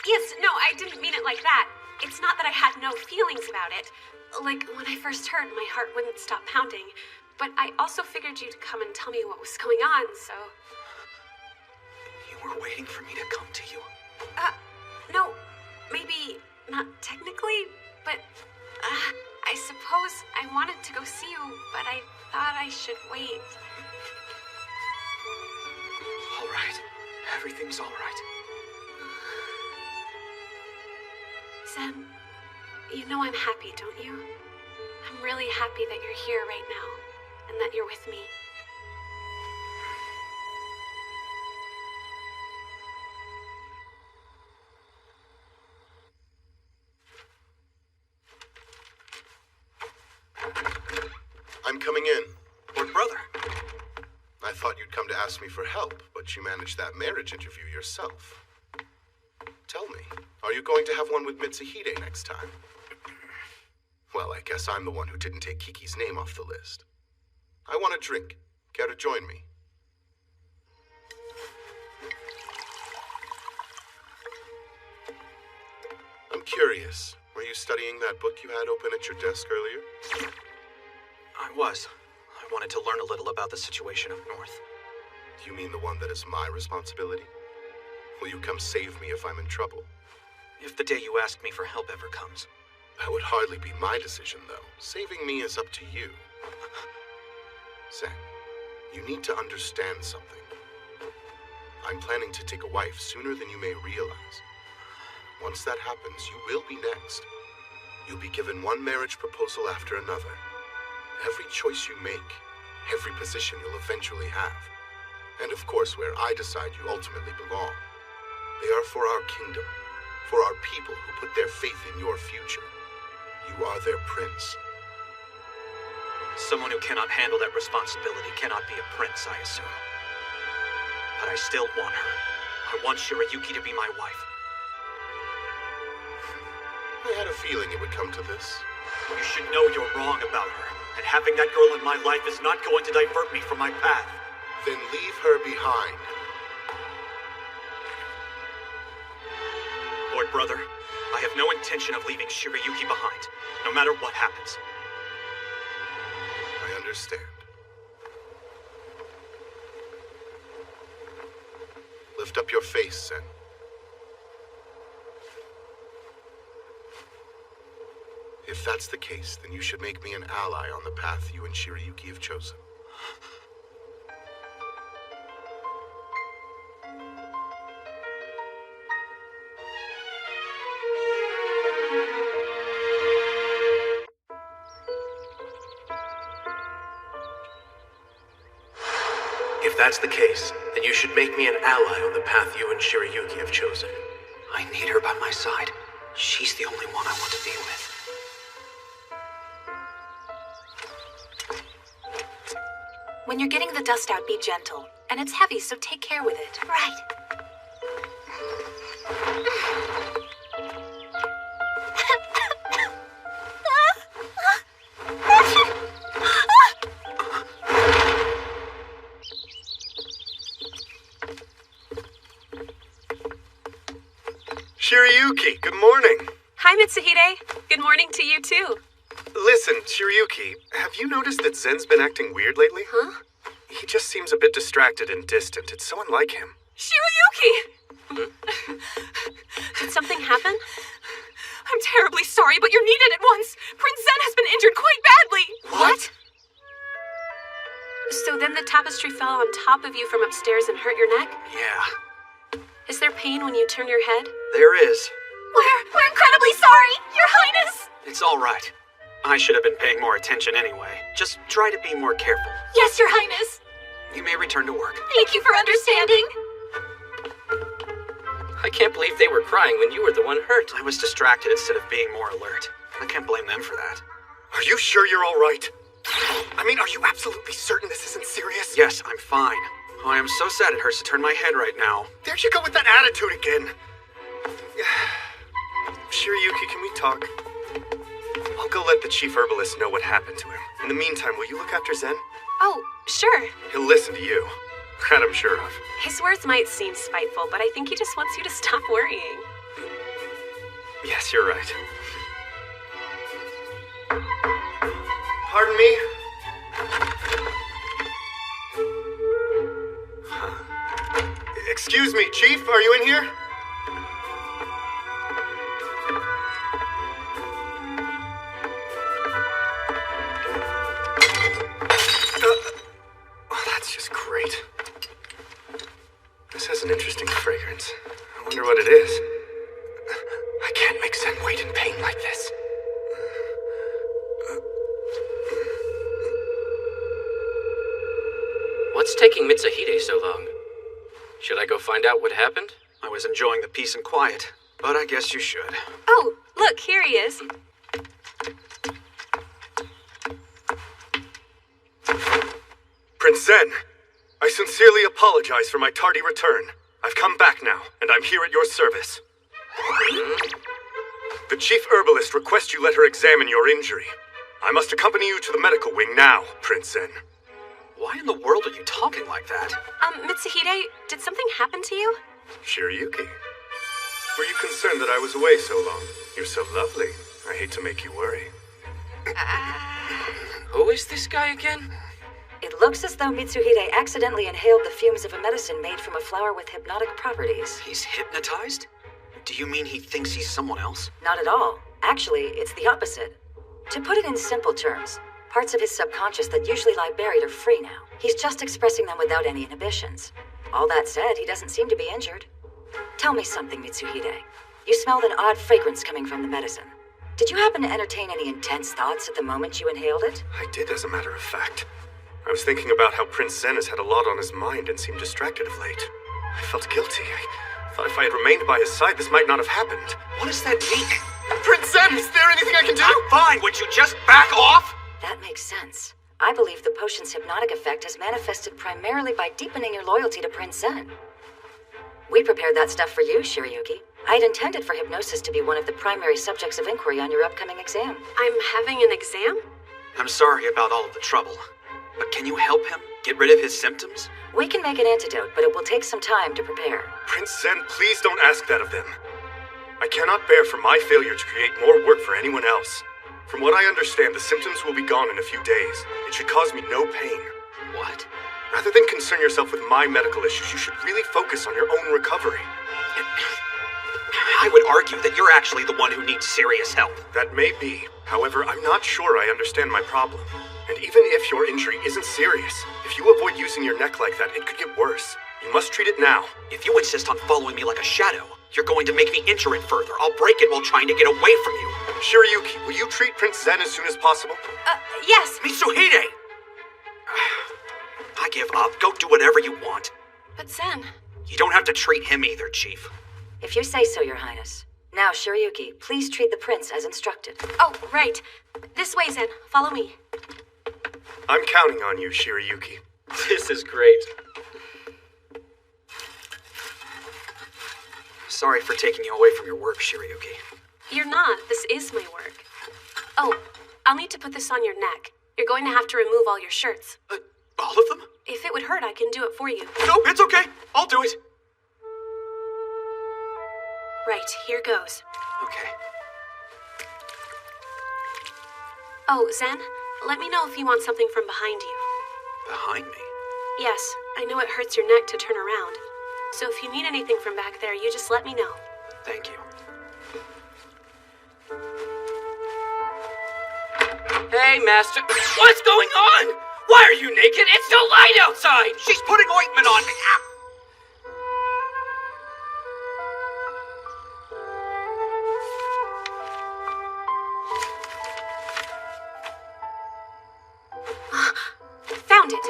Yes, no, I didn't mean it like that. It's not that I had no feelings about it. Like, when I first heard, my heart wouldn't stop pounding. But I also figured you'd come and tell me what was going on, so... You were waiting for me to come to you? No, maybe not technically, but I suppose I wanted to go see you, but I thought I should wait. All right. Everything's all right. Zen, you know I'm happy, don't you? I'm really happy that you're here right now, and that you're with me. I'm coming in. Lord Brother. I thought you'd come to ask me for help, but you managed that marriage interview yourself. Tell me, are you going to have one with Mitsuhide next time? Well, I guess I'm the one who didn't take Kiki's name off the list. I want a drink. Care to join me? I'm curious. Were you studying that book you had open at your desk earlier? I was. I wanted to learn a little about the situation up north. Do you mean the one that is my responsibility? Will you come save me if I'm in trouble? If the day you ask me for help ever comes. That would hardly be my decision, though. Saving me is up to you. Zen, you need to understand something. I'm planning to take a wife sooner than you may realize. Once that happens, you will be next. You'll be given one marriage proposal after another. Every choice you make, every position you'll eventually have. And of course, where I decide you ultimately belong. They are for our kingdom, for our people who put their faith in your future. You are their prince. Someone who cannot handle that responsibility cannot be a prince, I assume. But I still want her. I want Shirayuki to be my wife. I had a feeling it would come to this. You should know you're wrong about her, and having that girl in my life is not going to divert me from my path. Then leave her behind. Lord Brother, I have no intention of leaving Shirayuki behind, no matter what happens. I understand. Lift up your face, Zen. If that's the case, then you should make me an ally on the path you and Shirayuki have chosen. If that's the case, then you should make me an ally on the path you and Shirayuki have chosen. I need her by my side. She's the only one I want to be with. When you're getting the dust out, be gentle. and it's heavy, so take care with it. Right. Shirayuki, good morning. Hi, Mitsuhide. Good morning to you, too. Listen, Shirayuki, have you noticed that Zen's been acting weird lately? Huh? He just seems a bit distracted and distant. It's so unlike him. Shirayuki! Did something happen? I'm terribly sorry, but you're needed at once. Prince Zen has been injured quite badly. What? So then the tapestry fell on top of you from upstairs and hurt your neck? Yeah, Is there pain when you turn your head? there is. We're incredibly sorry, Your Highness! It's all right. I should have been paying more attention anyway. Just try to be more careful. Yes, Your Highness. You may return to work. Thank you for understanding. I can't believe they were crying when you were the one hurt. I was distracted instead of being more alert. I can't blame them for that. Are you sure you're all right? I mean, are you absolutely certain this isn't serious? Yes, I'm fine. Oh, I am so sad it hurts to turn my head right now. There you go with that attitude again. Shirayuki, can we talk? I'll go let the chief herbalist know what happened to him. In the meantime, will you look after Zen? Oh, sure. He'll listen to you. That I'm sure of. His words might seem spiteful, but I think he just wants you to stop worrying. Yes, you're right. Pardon me? Excuse me, Chief, are you in here? That's just great. This has an interesting fragrance. I wonder what it is. I can't make Zen wait in pain like this. What's taking Mitsuhide so long? Should I go find out what happened? I was enjoying the peace and quiet, but I guess you should. Oh, look, here he is. Prince Zen, I sincerely apologize for my tardy return. I've come back now, and I'm here at your service. The chief herbalist requests you let her examine your injury. I must accompany you to the medical wing now, Prince Zen. Why in the world are you talking like that? Mitsuhide, did something happen to you? Shirayuki, were you concerned that I was away so long? You're so lovely. I hate to make you worry. Who is this guy again? It looks as though Mitsuhide accidentally inhaled the fumes of a medicine made from a flower with hypnotic properties. He's hypnotized? Do you mean he thinks he's someone else? Not at all. Actually, it's the opposite. To put it in simple terms, parts of his subconscious that usually lie buried are free now. He's just expressing them without any inhibitions. All that said, he doesn't seem to be injured. Tell me something, Mitsuhide. You smelled an odd fragrance coming from the medicine. Did you happen to entertain any intense thoughts at the moment you inhaled it? I did, as a matter of fact. I was thinking about how Prince Zen has had a lot on his mind and seemed distracted of late. I felt guilty. I thought if I had remained by his side, this might not have happened. What does that mean? Prince Zen, is there anything I can do? I'm fine. Would you just back off? That makes sense. I believe the potion's hypnotic effect has manifested primarily by deepening your loyalty to Prince Zen. We prepared that stuff for you, Shirayuki. I had intended for hypnosis to be one of the primary subjects of inquiry on your upcoming exam. I'm having an exam? I'm sorry about all of the trouble. But can you help him get rid of his symptoms? We can make an antidote, but it will take some time to prepare. Prince Zen, please don't ask that of them. I cannot bear for my failure to create more work for anyone else. From what I understand, the symptoms will be gone in a few days. It should cause me no pain. What? Rather than concern yourself with my medical issues, you should really focus on your own recovery. I would argue that you're actually the one who needs serious help. That may be. However, I'm not sure I understand my problem. And even if your injury isn't serious, if you avoid using your neck like that, it could get worse. You must treat it now. If you insist on following me like a shadow, you're going to make me injure it further. I'll break it while trying to get away from you. Shirayuki, will you treat Prince Zen as soon as possible? Yes. Mitsuhide! I give up. Go do whatever you want. But Zen... You don't have to treat him either, Chief. If you say so, Your Highness. Now, Shirayuki, please treat the prince as instructed. Oh, right. This way, Zen. Follow me. I'm counting on you, Shirayuki. This is great. Sorry for taking you away from your work, Shirayuki. You're not. This is my work. Oh, I'll need to put this on your neck. You're going to have to remove all your shirts. All of them? If it would hurt, I can do it for you. No, it's okay. I'll do it. Right, here goes. Okay. Oh, Zen, let me know if you want something from behind you. Behind me? Yes, I know it hurts your neck to turn around. So if you need anything from back there, you just let me know. Thank you. Hey, Master. What's going on? Why are you naked? It's still light outside! She's putting ointment on me! Found it!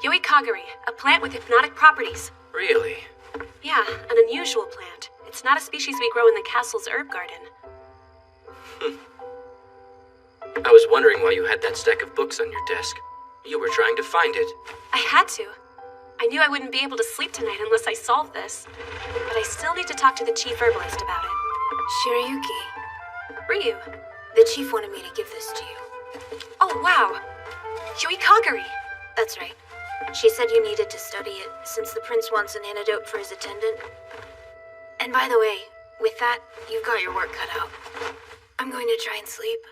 Yoikagari, a plant with hypnotic properties. Really? Yeah, an unusual plant. It's not a species we grow in the castle's herb garden. I was wondering why you had that stack of books on your desk. You were trying to find it. I had to. I knew I wouldn't be able to sleep tonight unless I solved this. But I still need to talk to the chief herbalist about it. Shirayuki. Ryu. The chief wanted me to give this to you. Oh, wow. Yoikagari. That's right. She said you needed to study it, since the prince wants an antidote for his attendant. And by the way, with that, you've got your work cut out. I'm going to try and sleep.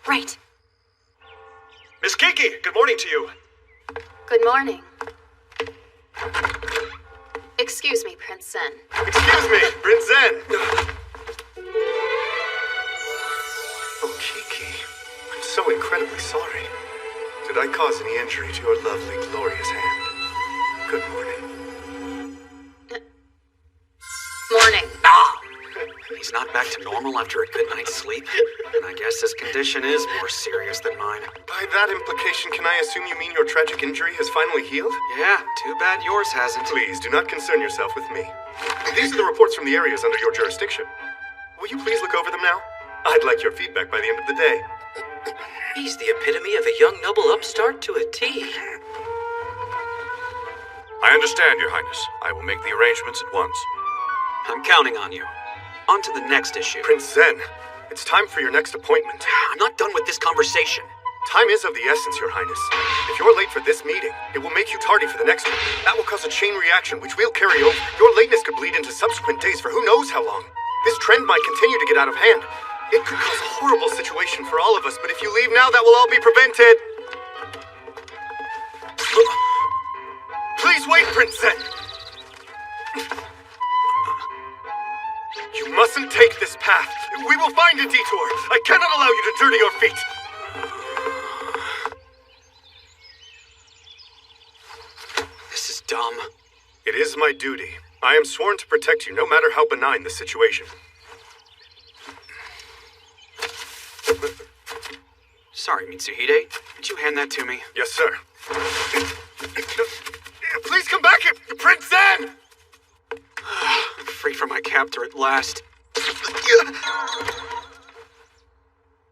Right. Miss Kiki, good morning to you. Good morning. Excuse me, Prince Zen. Excuse me, Prince Zen. Oh, Kiki, I'm so incredibly sorry. Did I cause any injury to your lovely, glorious hand? Good morning. Morning. He's not back to normal after a good night's sleep, and I guess his condition is more serious than mine. By that implication, can I assume you mean your tragic injury has finally healed? Yeah, too bad yours hasn't. Please, do not concern yourself with me. These are the reports from the areas under your jurisdiction. Will you please look over them now? I'd like your feedback by the end of the day. He's the epitome of a young noble upstart to a T. I understand, Your Highness. I will make the arrangements at once. I'm counting on you. On to the next issue. Prince Zen, it's time for your next appointment. I'm not done with this conversation. Time is of the essence, Your Highness. If you're late for this meeting, it will make you tardy for the next one. That will cause a chain reaction, which we'll carry over. Your lateness could bleed into subsequent days for who knows how long. This trend might continue to get out of hand. It could cause a horrible situation for all of us, but if you leave now, that will all be prevented. Please wait, Prince Zen. You mustn't take this path. We will find a detour. I cannot allow you to dirty your feet. This is dumb. It is my duty. I am sworn to protect you, no matter how benign the situation. Sorry, Mitsuhide. Could you hand that to me? Yes, sir. Please come back, Prince Zen! I'm free from my captor at last.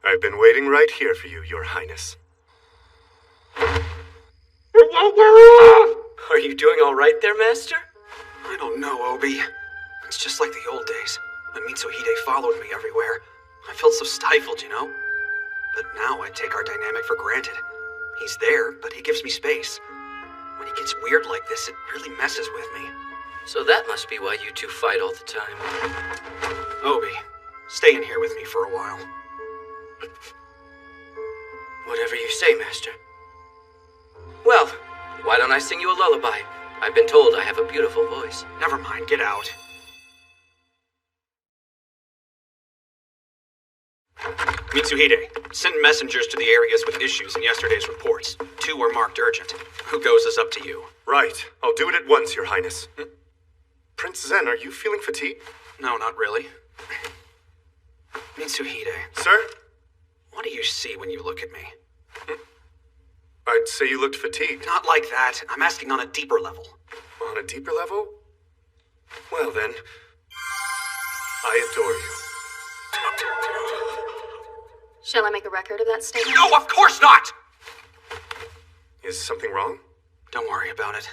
I've been waiting right here for you, Your Highness. Are you doing all right there, Master? I don't know, Obie. It's just like the old days, when Mitsuhide followed me everywhere. I felt so stifled, you know? But now I take our dynamic for granted. He's there, but he gives me space. When he gets weird like this, it really messes with me. So that must be why you two fight all the time. Obie, stay in here with me for a while. Whatever you say, Master. Well, why don't I sing you a lullaby? I've been told I have a beautiful voice. Never mind, get out. Mitsuhide, send messengers to the areas with issues in yesterday's reports. 2 were marked urgent. Who goes is up to you. Right. I'll do it at once, Your Highness. Prince Zen, are you feeling fatigued? No, not really. Mitsuhide. Sir? What do you see when you look at me? I'd say you looked fatigued. Not like that. I'm asking on a deeper level. On a deeper level? Well then, I adore you. Shall I make a record of that statement? No, of course not! Is something wrong? Don't worry about it.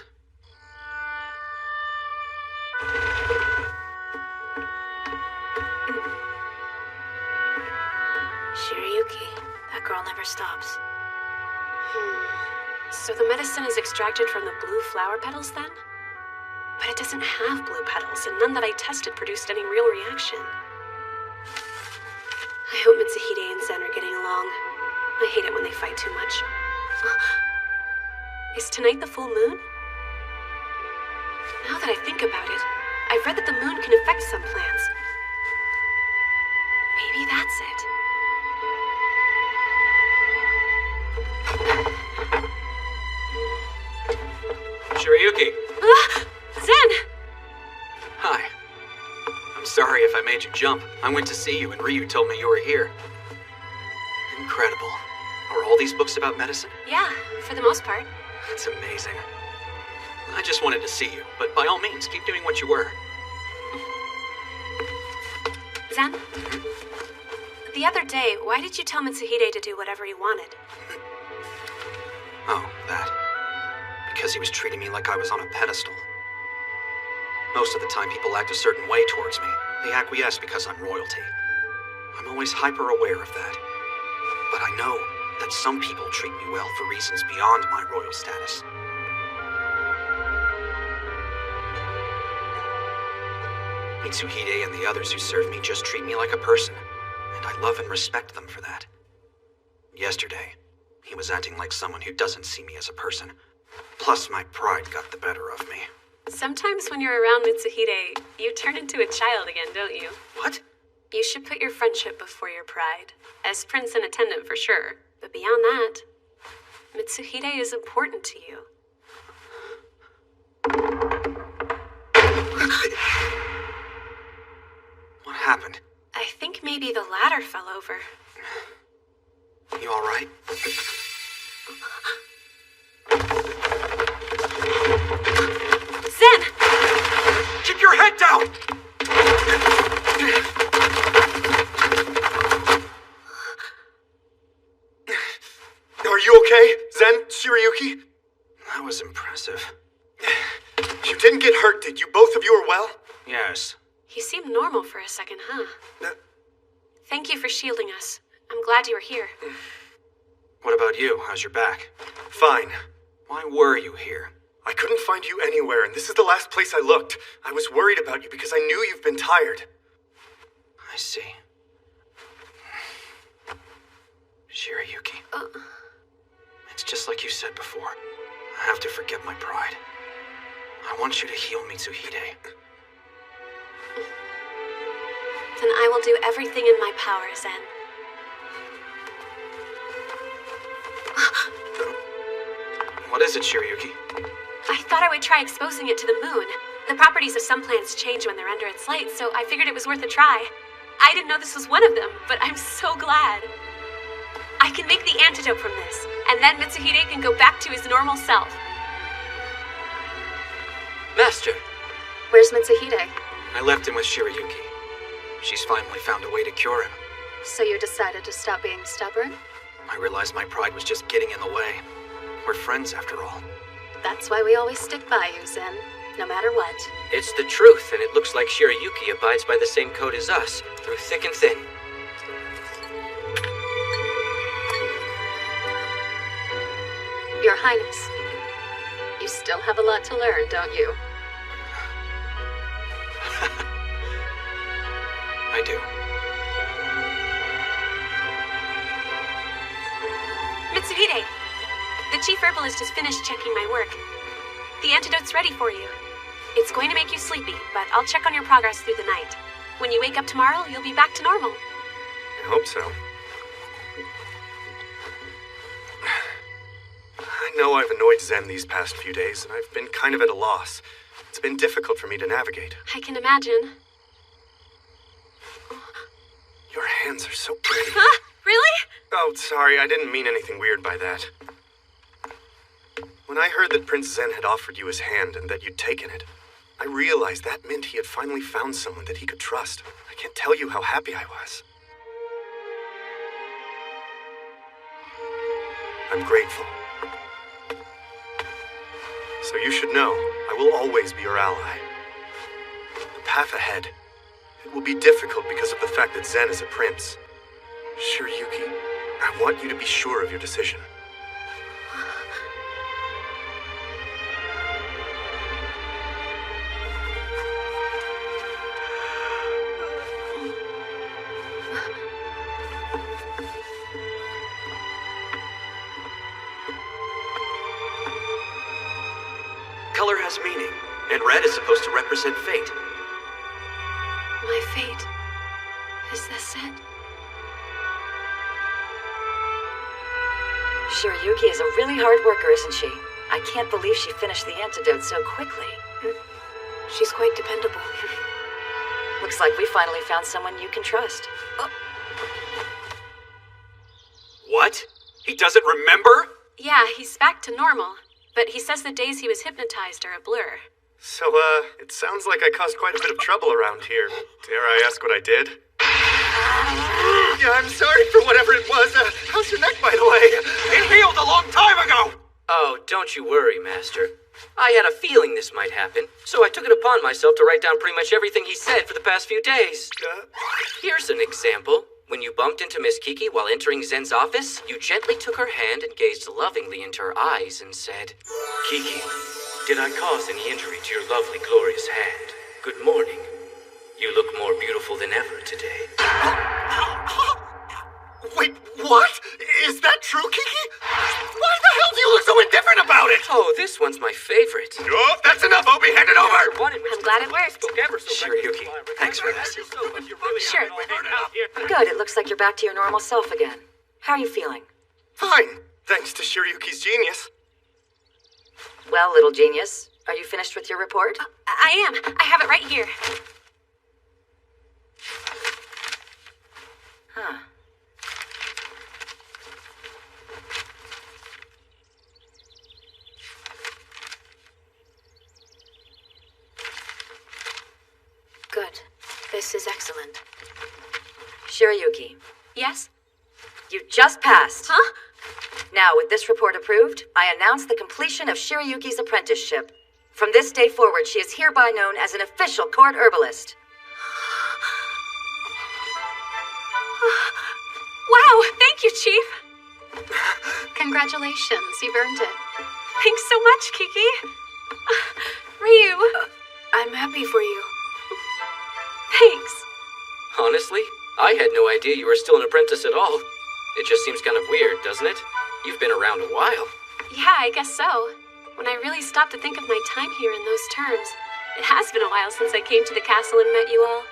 girl never stops. So the medicine is extracted from the blue flower petals then? But it doesn't have blue petals, and none that I tested produced any real reaction. I hope Mitsuhide and Zen are getting along. I hate it when they fight too much. Is tonight the full moon? Now that I think about it, I've read that the moon can affect some plants. Maybe that's it. Shirayuki! Zen! Hi. I'm sorry if I made you jump. I went to see you and Ryu told me you were here. Incredible. Are all these books about medicine? Yeah, for the most part. It's amazing. I just wanted to see you, but by all means, keep doing what you were. Zen? The other day, why did you tell Mitsuhide to do whatever he wanted? Oh, that. Because he was treating me like I was on a pedestal. Most of the time people act a certain way towards me. They acquiesce because I'm royalty. I'm always hyper-aware of that. But I know that some people treat me well for reasons beyond my royal status. Mitsuhide and the others who serve me just treat me like a person, and I love and respect them for that. Yesterday, he was acting like someone who doesn't see me as a person. Plus, my pride got the better of me. Sometimes when you're around Mitsuhide, you turn into a child again, don't you? What? You should put your friendship before your pride. As prince and attendant for sure. But beyond that, Mitsuhide is important to you. What happened? I think maybe the ladder fell over. You all right? Zen! Keep your head down! Are you okay, Zen, Shirayuki? That was impressive. You didn't get hurt, did you? Both of you are well? Yes. You seemed normal for a second, huh? Thank you for shielding us. I'm glad you were here. What about you? How's your back? Fine. Why were you here? I couldn't find you anywhere, and this is the last place I looked. I was worried about you because I knew you've been tired. I see. Shirayuki. It's just like you said before. I have to forget my pride. I want you to heal Mitsuhide. Then I will do everything in my power, Zen. What is it, Shirayuki? I thought I would try exposing it to the moon. The properties of some plants change when they're under its light, so I figured it was worth a try. I didn't know this was one of them, but I'm so glad. I can make the antidote from this, and then Mitsuhide can go back to his normal self. Master! Where's Mitsuhide? I left him with Shirayuki. She's finally found a way to cure him. So you decided to stop being stubborn? I realized my pride was just getting in the way. We're friends after all. That's why we always stick by you, Zen. No matter what. It's the truth, and it looks like Shirayuki abides by the same code as us, through thick and thin. Your Highness, you still have a lot to learn, don't you? I do. Mitsuhide! The chief herbalist has finished checking my work. The antidote's ready for you. It's going to make you sleepy, but I'll check on your progress through the night. When you wake up tomorrow, you'll be back to normal. I hope so. I know I've annoyed Zen these past few days, and I've been kind of at a loss. It's been difficult for me to navigate. I can imagine. Your hands are so pretty. Huh? Really? Oh, sorry, I didn't mean anything weird by that. When I heard that Prince Zen had offered you his hand and that you'd taken it, I realized that meant he had finally found someone that he could trust. I can't tell you how happy I was. I'm grateful. So you should know, I will always be your ally. The path ahead, it will be difficult because of the fact that Zen is a prince. Shirayuki, I want you to be sure of your decision. Color has meaning, and red is supposed to represent fate. My fate. Is this it? Shirayuki is a really hard worker, isn't she? I can't believe she finished the antidote so quickly. She's quite dependable. Looks like we finally found someone you can trust. Oh. What? He doesn't remember? Yeah, he's back to normal. But he says the days he was hypnotized are a blur. So, it sounds like I caused quite a bit of trouble around here. Dare I ask what I did? Yeah, I'm sorry for whatever it was. How's your neck, by the way? It healed a long time ago! Oh, don't you worry, Master. I had a feeling this might happen, so I took it upon myself to write down pretty much everything he said for the past few days. Here's an example. When you bumped into Miss Kiki while entering Zen's office, you gently took her hand and gazed lovingly into her eyes and said, "Kiki, did I cause any injury to your lovely, glorious hand? Good morning. You look more beautiful than ever today." Wait, what? Is that true, Kiki? Why the hell do you look so indifferent about it? Oh, this one's my favorite. Oh, that's enough, Obie. Hand it over. I'm glad it worked. Shirayuki, thanks for this. Sure. Good, it looks like you're back to your normal self again. How are you feeling? Fine, thanks to Shirayuki's genius. Well, little genius, are you finished with your report? I am. I have it right here. Huh. Good. This is excellent. Shirayuki, Yes? you just passed. Huh? Now, with this report approved, I announce the completion of Shirayuki's apprenticeship. From this day forward, she is hereby known as an official court herbalist. Wow, thank you, Chief. Congratulations, you've earned it. Thanks so much, Kiki. Ryu. I'm happy for you. Thanks. Honestly, I had no idea you were still an apprentice at all. It just seems kind of weird, doesn't it? You've been around a while. Yeah, I guess so. When I really stopped to think of my time here in those terms, it has been a while since I came to the castle and met you all.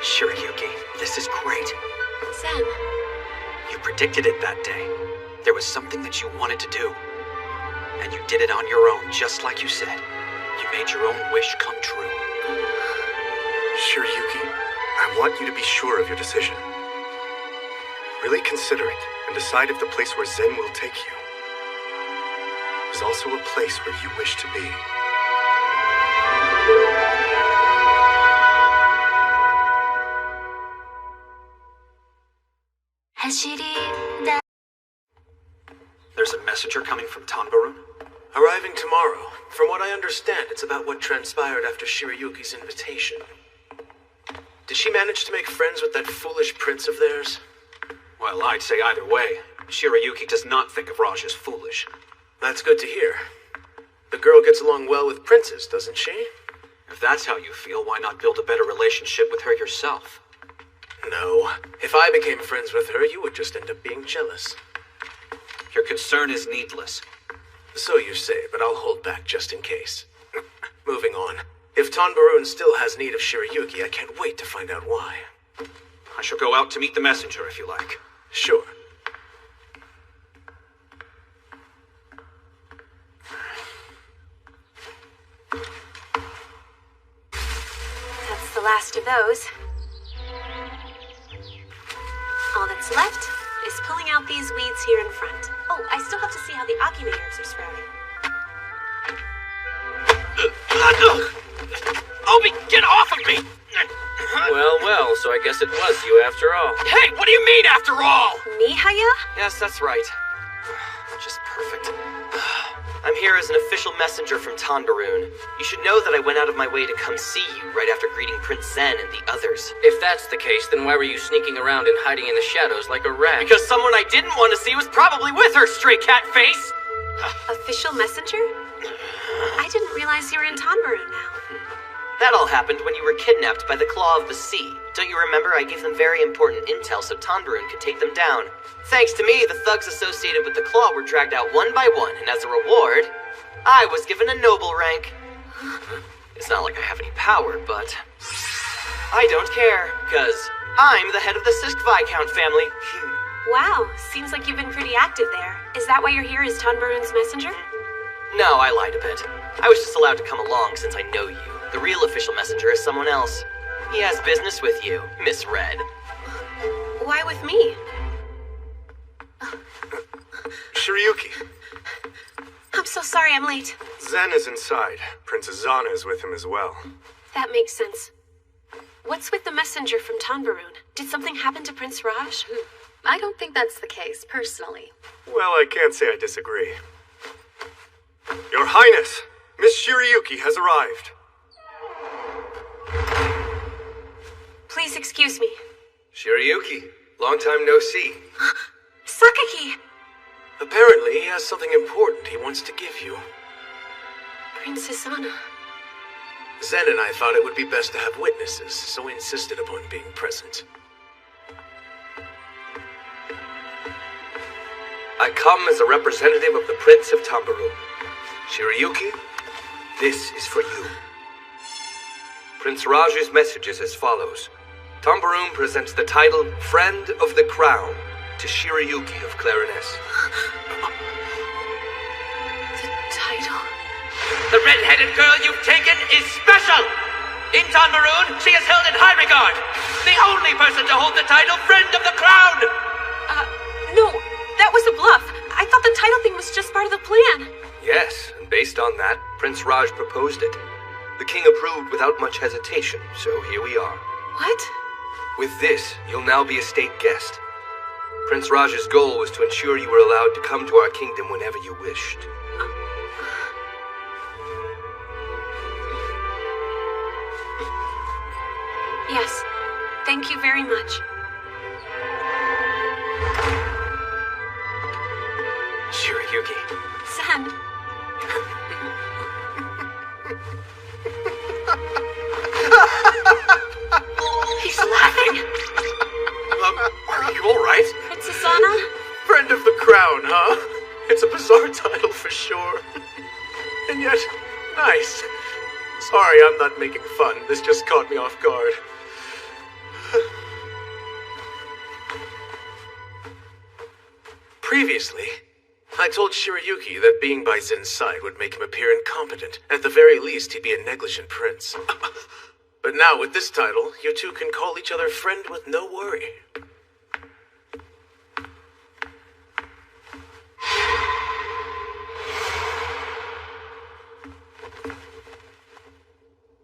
Shirayuki, this is great. Zen. You predicted it that day. There was something that you wanted to do. And you did it on your own, just like you said. You made your own wish come true. Shirayuki, I want you to be sure of your decision. Really consider it and decide if the place where Zen will take you is also a place where you wish to be. There's a messenger coming from Tanbarun? Arriving tomorrow. From what I understand, it's about what transpired after Shirayuki's invitation. Did she manage to make friends with that foolish prince of theirs? Well, I'd say either way. Shirayuki does not think of Raj as foolish. That's good to hear. The girl gets along well with princes, doesn't she? If that's how you feel, why not build a better relationship with her yourself? No. If I became friends with her, you would just end up being jealous. Your concern is needless. So you say, but I'll hold back just in case. Moving on. If Tanbarun still has need of Shirayuki, I can't wait to find out why. I shall go out to meet the messenger if you like. Sure. That's the last of those. All that's left is pulling out these weeds here in front. Oh, I still have to see how the Akime herbs are sprouting. Obie, get off of me! Well, so I guess it was you after all. Hey, what do you mean after all? Me, Haya? Yes, that's right. Just perfect. I'm here as an official messenger from Tanbarun. You should know that I went out of my way to come see you right after greeting Prince Zen and the others. If that's the case, then why were you sneaking around and hiding in the shadows like a rat? Because someone I didn't want to see was probably with her, stray cat face! Official messenger? I didn't realize you were in Tanbarun now. That all happened when you were kidnapped by the Claw of the Sea. Don't you remember I gave them very important intel so Tanbarun could take them down? Thanks to me, the thugs associated with the Claw were dragged out one by one, and as a reward, I was given a noble rank. It's not like I have any power, but I don't care, because I'm the head of the Sisk Viscount family. Wow, seems like you've been pretty active there. Is that why you're here as Tanbarun's messenger? No, I lied a bit. I was just allowed to come along since I know you. The real official messenger is someone else. He has business with you, Miss Red. Why with me? Shirayuki. I'm so sorry I'm late. Zen is inside. Princess Zana is with him as well. That makes sense. What's with the messenger from Tanbarun? Did something happen to Prince Raj? I don't think that's the case, personally. Well, I can't say I disagree. Your Highness, Miss Shirayuki has arrived. Please excuse me. Shirayuki, long time no see. Sakaki! Apparently, he has something important he wants to give you. Princess Anna. Zen and I thought it would be best to have witnesses, so we insisted upon being present. I come as a representative of the Prince of Tanbarun. Shirayuki, this is for you. Prince Raj's message is as follows. Tanbarun presents the title Friend of the Crown to Shirayuki of Clarines. The title? The red-headed girl you've taken is special! In Tanbarun, she is held in high regard. The only person to hold the title Friend of the Crown! No, that was a bluff. I thought the title thing was just part of the plan. Yes, and based on that, Prince Raj proposed it. The king approved without much hesitation, so here we are. What? With this, you'll now be a state guest. Prince Raj's goal was to ensure you were allowed to come to our kingdom whenever you wished. Yes, thank you very much. Shirayuki. Zen. He's laughing. Are you alright? Princess Anna? Friend of the Crown, huh? It's a bizarre title for sure. And yet, nice. Sorry, I'm not making fun. This just caught me off guard. Previously, I told Shirayuki that being by Zen's side would make him appear incompetent. At the very least, he'd be a negligent prince. But now, with this title, you two can call each other friend with no worry.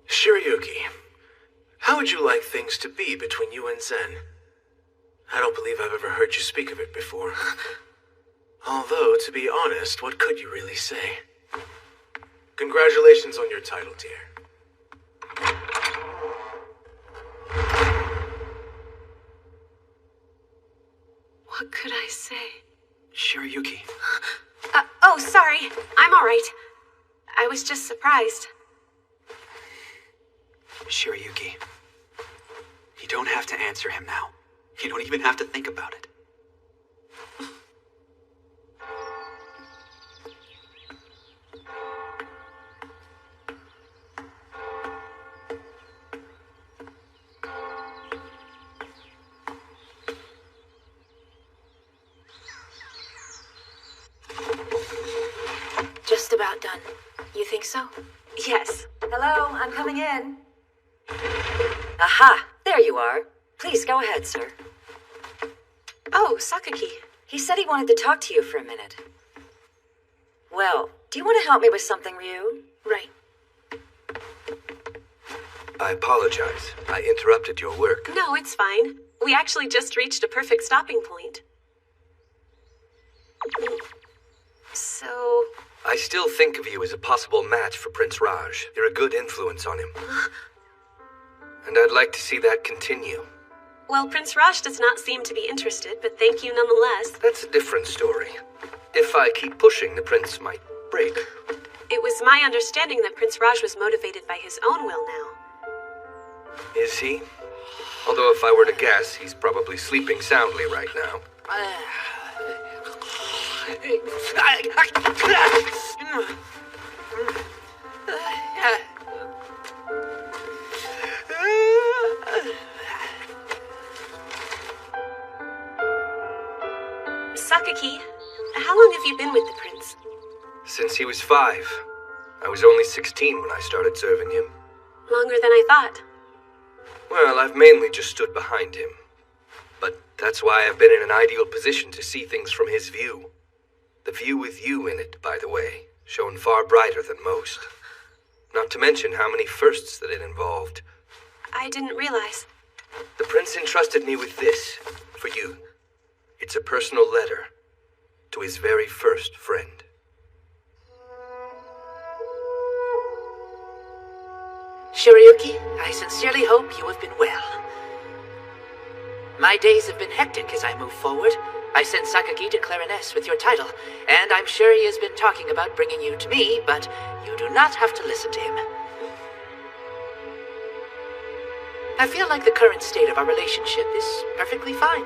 Shirayuki, how would you like things to be between you and Zen? I don't believe I've ever heard you speak of it before. Although, to be honest, what could you really say? Congratulations on your title, dear. What could I say? Shirayuki. Oh, sorry. I'm alright. I was just surprised. Shirayuki, you don't have to answer him now. You don't even have to think about it. Just about done. You think so? Yes. Hello, I'm coming in. Aha! There you are. Please go ahead, sir. Oh, Sakaki. He said he wanted to talk to you for a minute. Well, do you want to help me with something, Ryu? Right. I apologize. I interrupted your work. No, it's fine. We actually just reached a perfect stopping point. So, I still think of you as a possible match for Prince Raj. You're a good influence on him. And I'd like to see that continue. Well, Prince Raj does not seem to be interested, but thank you nonetheless. That's a different story. If I keep pushing, the prince might break. It was my understanding that Prince Raj was motivated by his own will now. Is he? Although if I were to guess, he's probably sleeping soundly right now. Sakaki, how long have you been with the prince? Since he was 5. I was only 16 when I started serving him. Longer than I thought. Well, I've mainly just stood behind him. But that's why I've been in an ideal position to see things from his view. The view with you in it, by the way, shone far brighter than most. Not to mention how many firsts that it involved. I didn't realize. The prince entrusted me with this, for you. It's a personal letter to his very first friend. Shirayuki, I sincerely hope you have been well. My days have been hectic as I move forward. I sent Sakaki to Clarines with your title, and I'm sure he has been talking about bringing you to me, but you do not have to listen to him. I feel like the current state of our relationship is perfectly fine.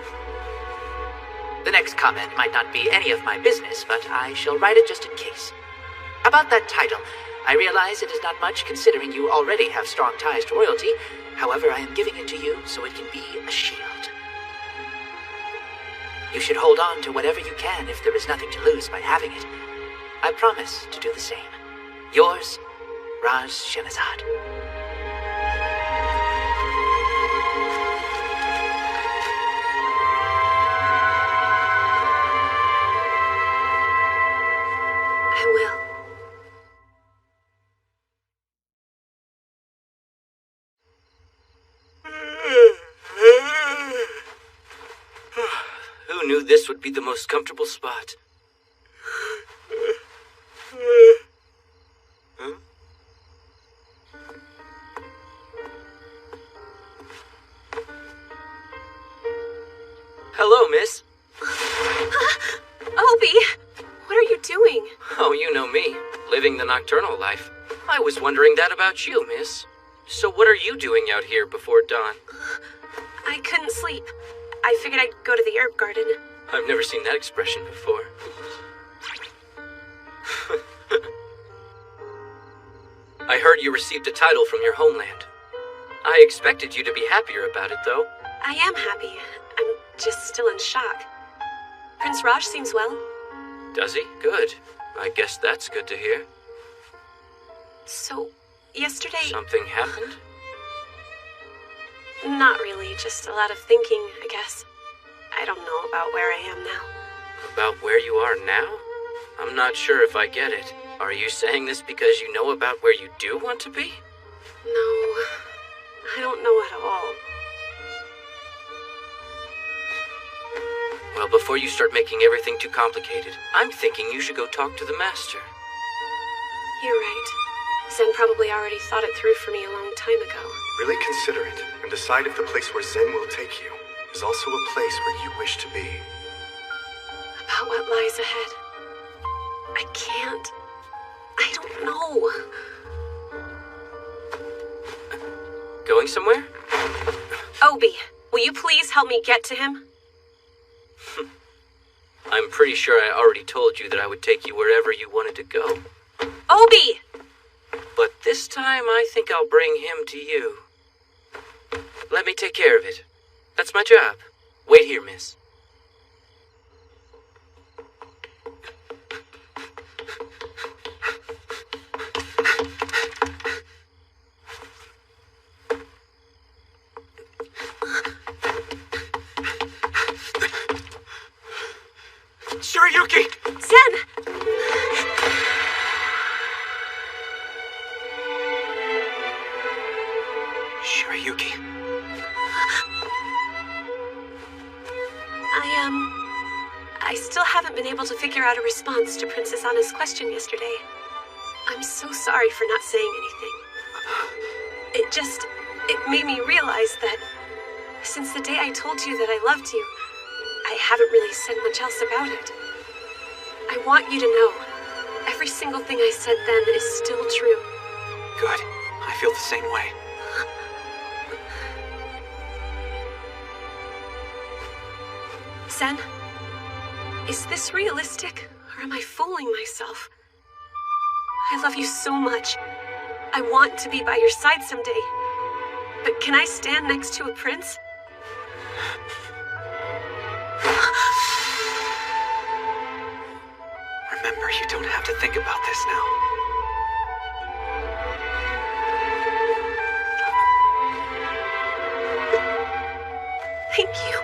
The next comment might not be any of my business, but I shall write it just in case. About that title, I realize it is not much considering you already have strong ties to royalty. However, I am giving it to you so it can be a shield. You should hold on to whatever you can if there is nothing to lose by having it. I promise to do the same. Yours, Raj Shenazad. I will. Who knew this would be the most comfortable spot? Huh? Hello, miss. Obie! What are you doing? Oh, you know me, living the nocturnal life. I was wondering that about you, miss. So what are you doing out here before dawn? I couldn't sleep. I figured I'd go to the herb garden. I've never seen that expression before. I heard you received a title from your homeland. I expected you to be happier about it, though. I am happy. I'm just still in shock. Prince Raj seems well. Does he? Good. I guess that's good to hear. So, yesterday... Something happened? Not really, just a lot of thinking, I guess. I don't know about where I am now. About where you are now? I'm not sure if I get it. Are you saying this because you know about where you do want to be? No, I don't know at all. Well, before you start making everything too complicated, I'm thinking you should go talk to the master. You're right. Zen probably already thought it through for me a long time ago. Really consider it, and decide if the place where Zen will take you is also a place where you wish to be. About what lies ahead. I can't. I don't know. Going somewhere? Obie, will you please help me get to him? I'm pretty sure I already told you that I would take you wherever you wanted to go. Obie! But this time I think I'll bring him to you. Let me take care of it. That's my job. Wait here, miss. Shirayuki! Zen! I still haven't been able to figure out a response to Princess Anna's question yesterday. I'm so sorry for not saying anything. It made me realize that since the day I told you that I loved you, I haven't really said much else about it. I want you to know, every single thing I said then is still true. Good. I feel the same way. Zen, is this realistic, or am I fooling myself? I love you so much. I want to be by your side someday. But can I stand next to a prince? Remember, you don't have to think about this now. Thank you.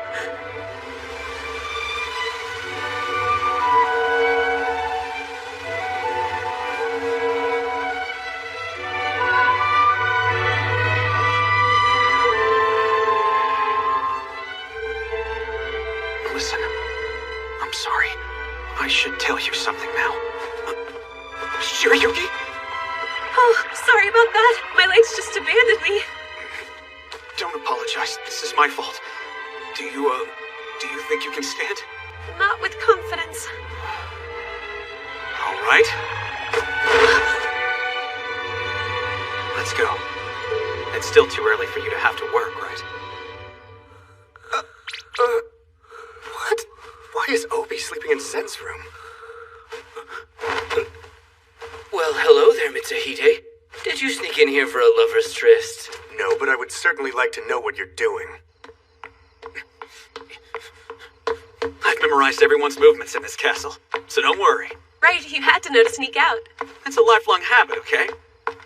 Listen, I'm sorry. I should tell you something now. Shirayuki? Oh, sorry about that. My legs just abandoned me. Don't apologize. This is my fault. Do you think you can stand? Not with confidence. All right. Let's go. It's still too early for you to have to work, right? What? Why is Obie sleeping in Zen's room? Well, hello there, Mitsuhide. Did you sneak in here for a lover's tryst? No, but I would certainly like to know what you're doing. I've memorized everyone's movements in this castle, so don't worry. Right, you had to know to sneak out. It's a lifelong habit, okay?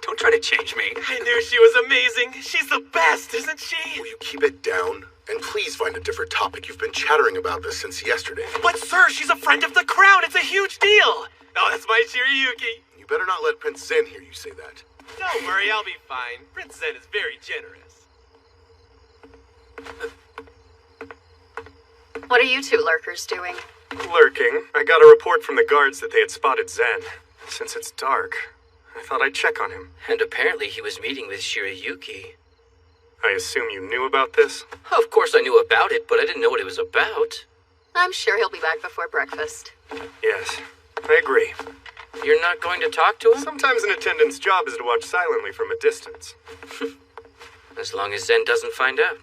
Don't try to change me. I knew she was amazing. She's the best, isn't she? Will you keep it down? And please find a different topic. You've been chattering about this since yesterday. But sir, she's a friend of the crown. It's a huge deal. Oh, that's my Shirayuki. You better not let Prince Zen hear you say that. Don't worry, I'll be fine. Prince Zen is very generous. What are you two lurkers doing? Lurking. I got a report from the guards that they had spotted Zen. Since it's dark, I thought I'd check on him. And apparently he was meeting with Shirayuki. I assume you knew about this? Of course I knew about it, but I didn't know what it was about. I'm sure he'll be back before breakfast. Yes, I agree. You're not going to talk to him? Sometimes an attendant's job is to watch silently from a distance. As long as Zen doesn't find out.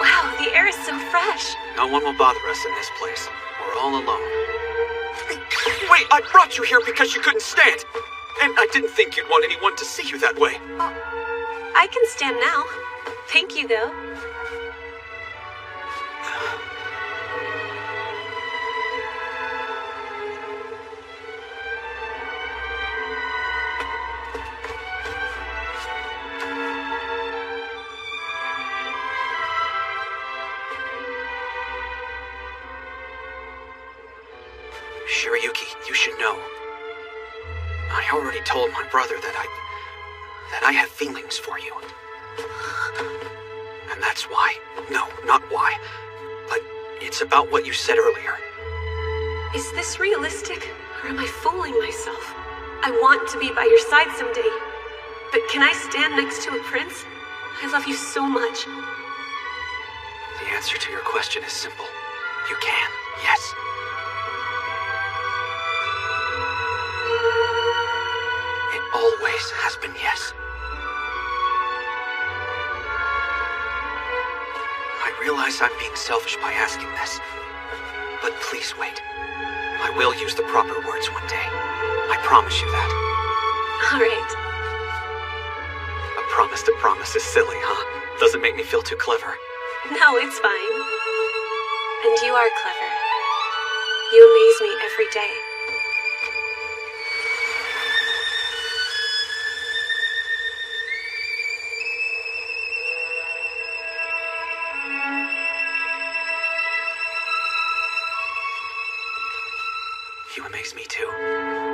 Wow, the air is so fresh. No one will bother us in this place. We're all alone. Wait, I brought you here because you couldn't stand. And I didn't think you'd want anyone to see you that way. I can stand now. Thank you, though. Shirayuki, you should know. I already told my brother that I have feelings for you. And that's why. No, not why. But it's about what you said earlier. Is this realistic, or am I fooling myself? I want to be by your side someday. But can I stand next to a prince? I love you so much. The answer to your question is simple. You can, yes. It always has been yes. I realize I'm being selfish by asking this, but please wait. I will use the proper words one day. I promise you that. All right. A promise to promise is silly, huh? Doesn't make me feel too clever. No, it's fine. And you are clever. You amaze me every day. amaze me too.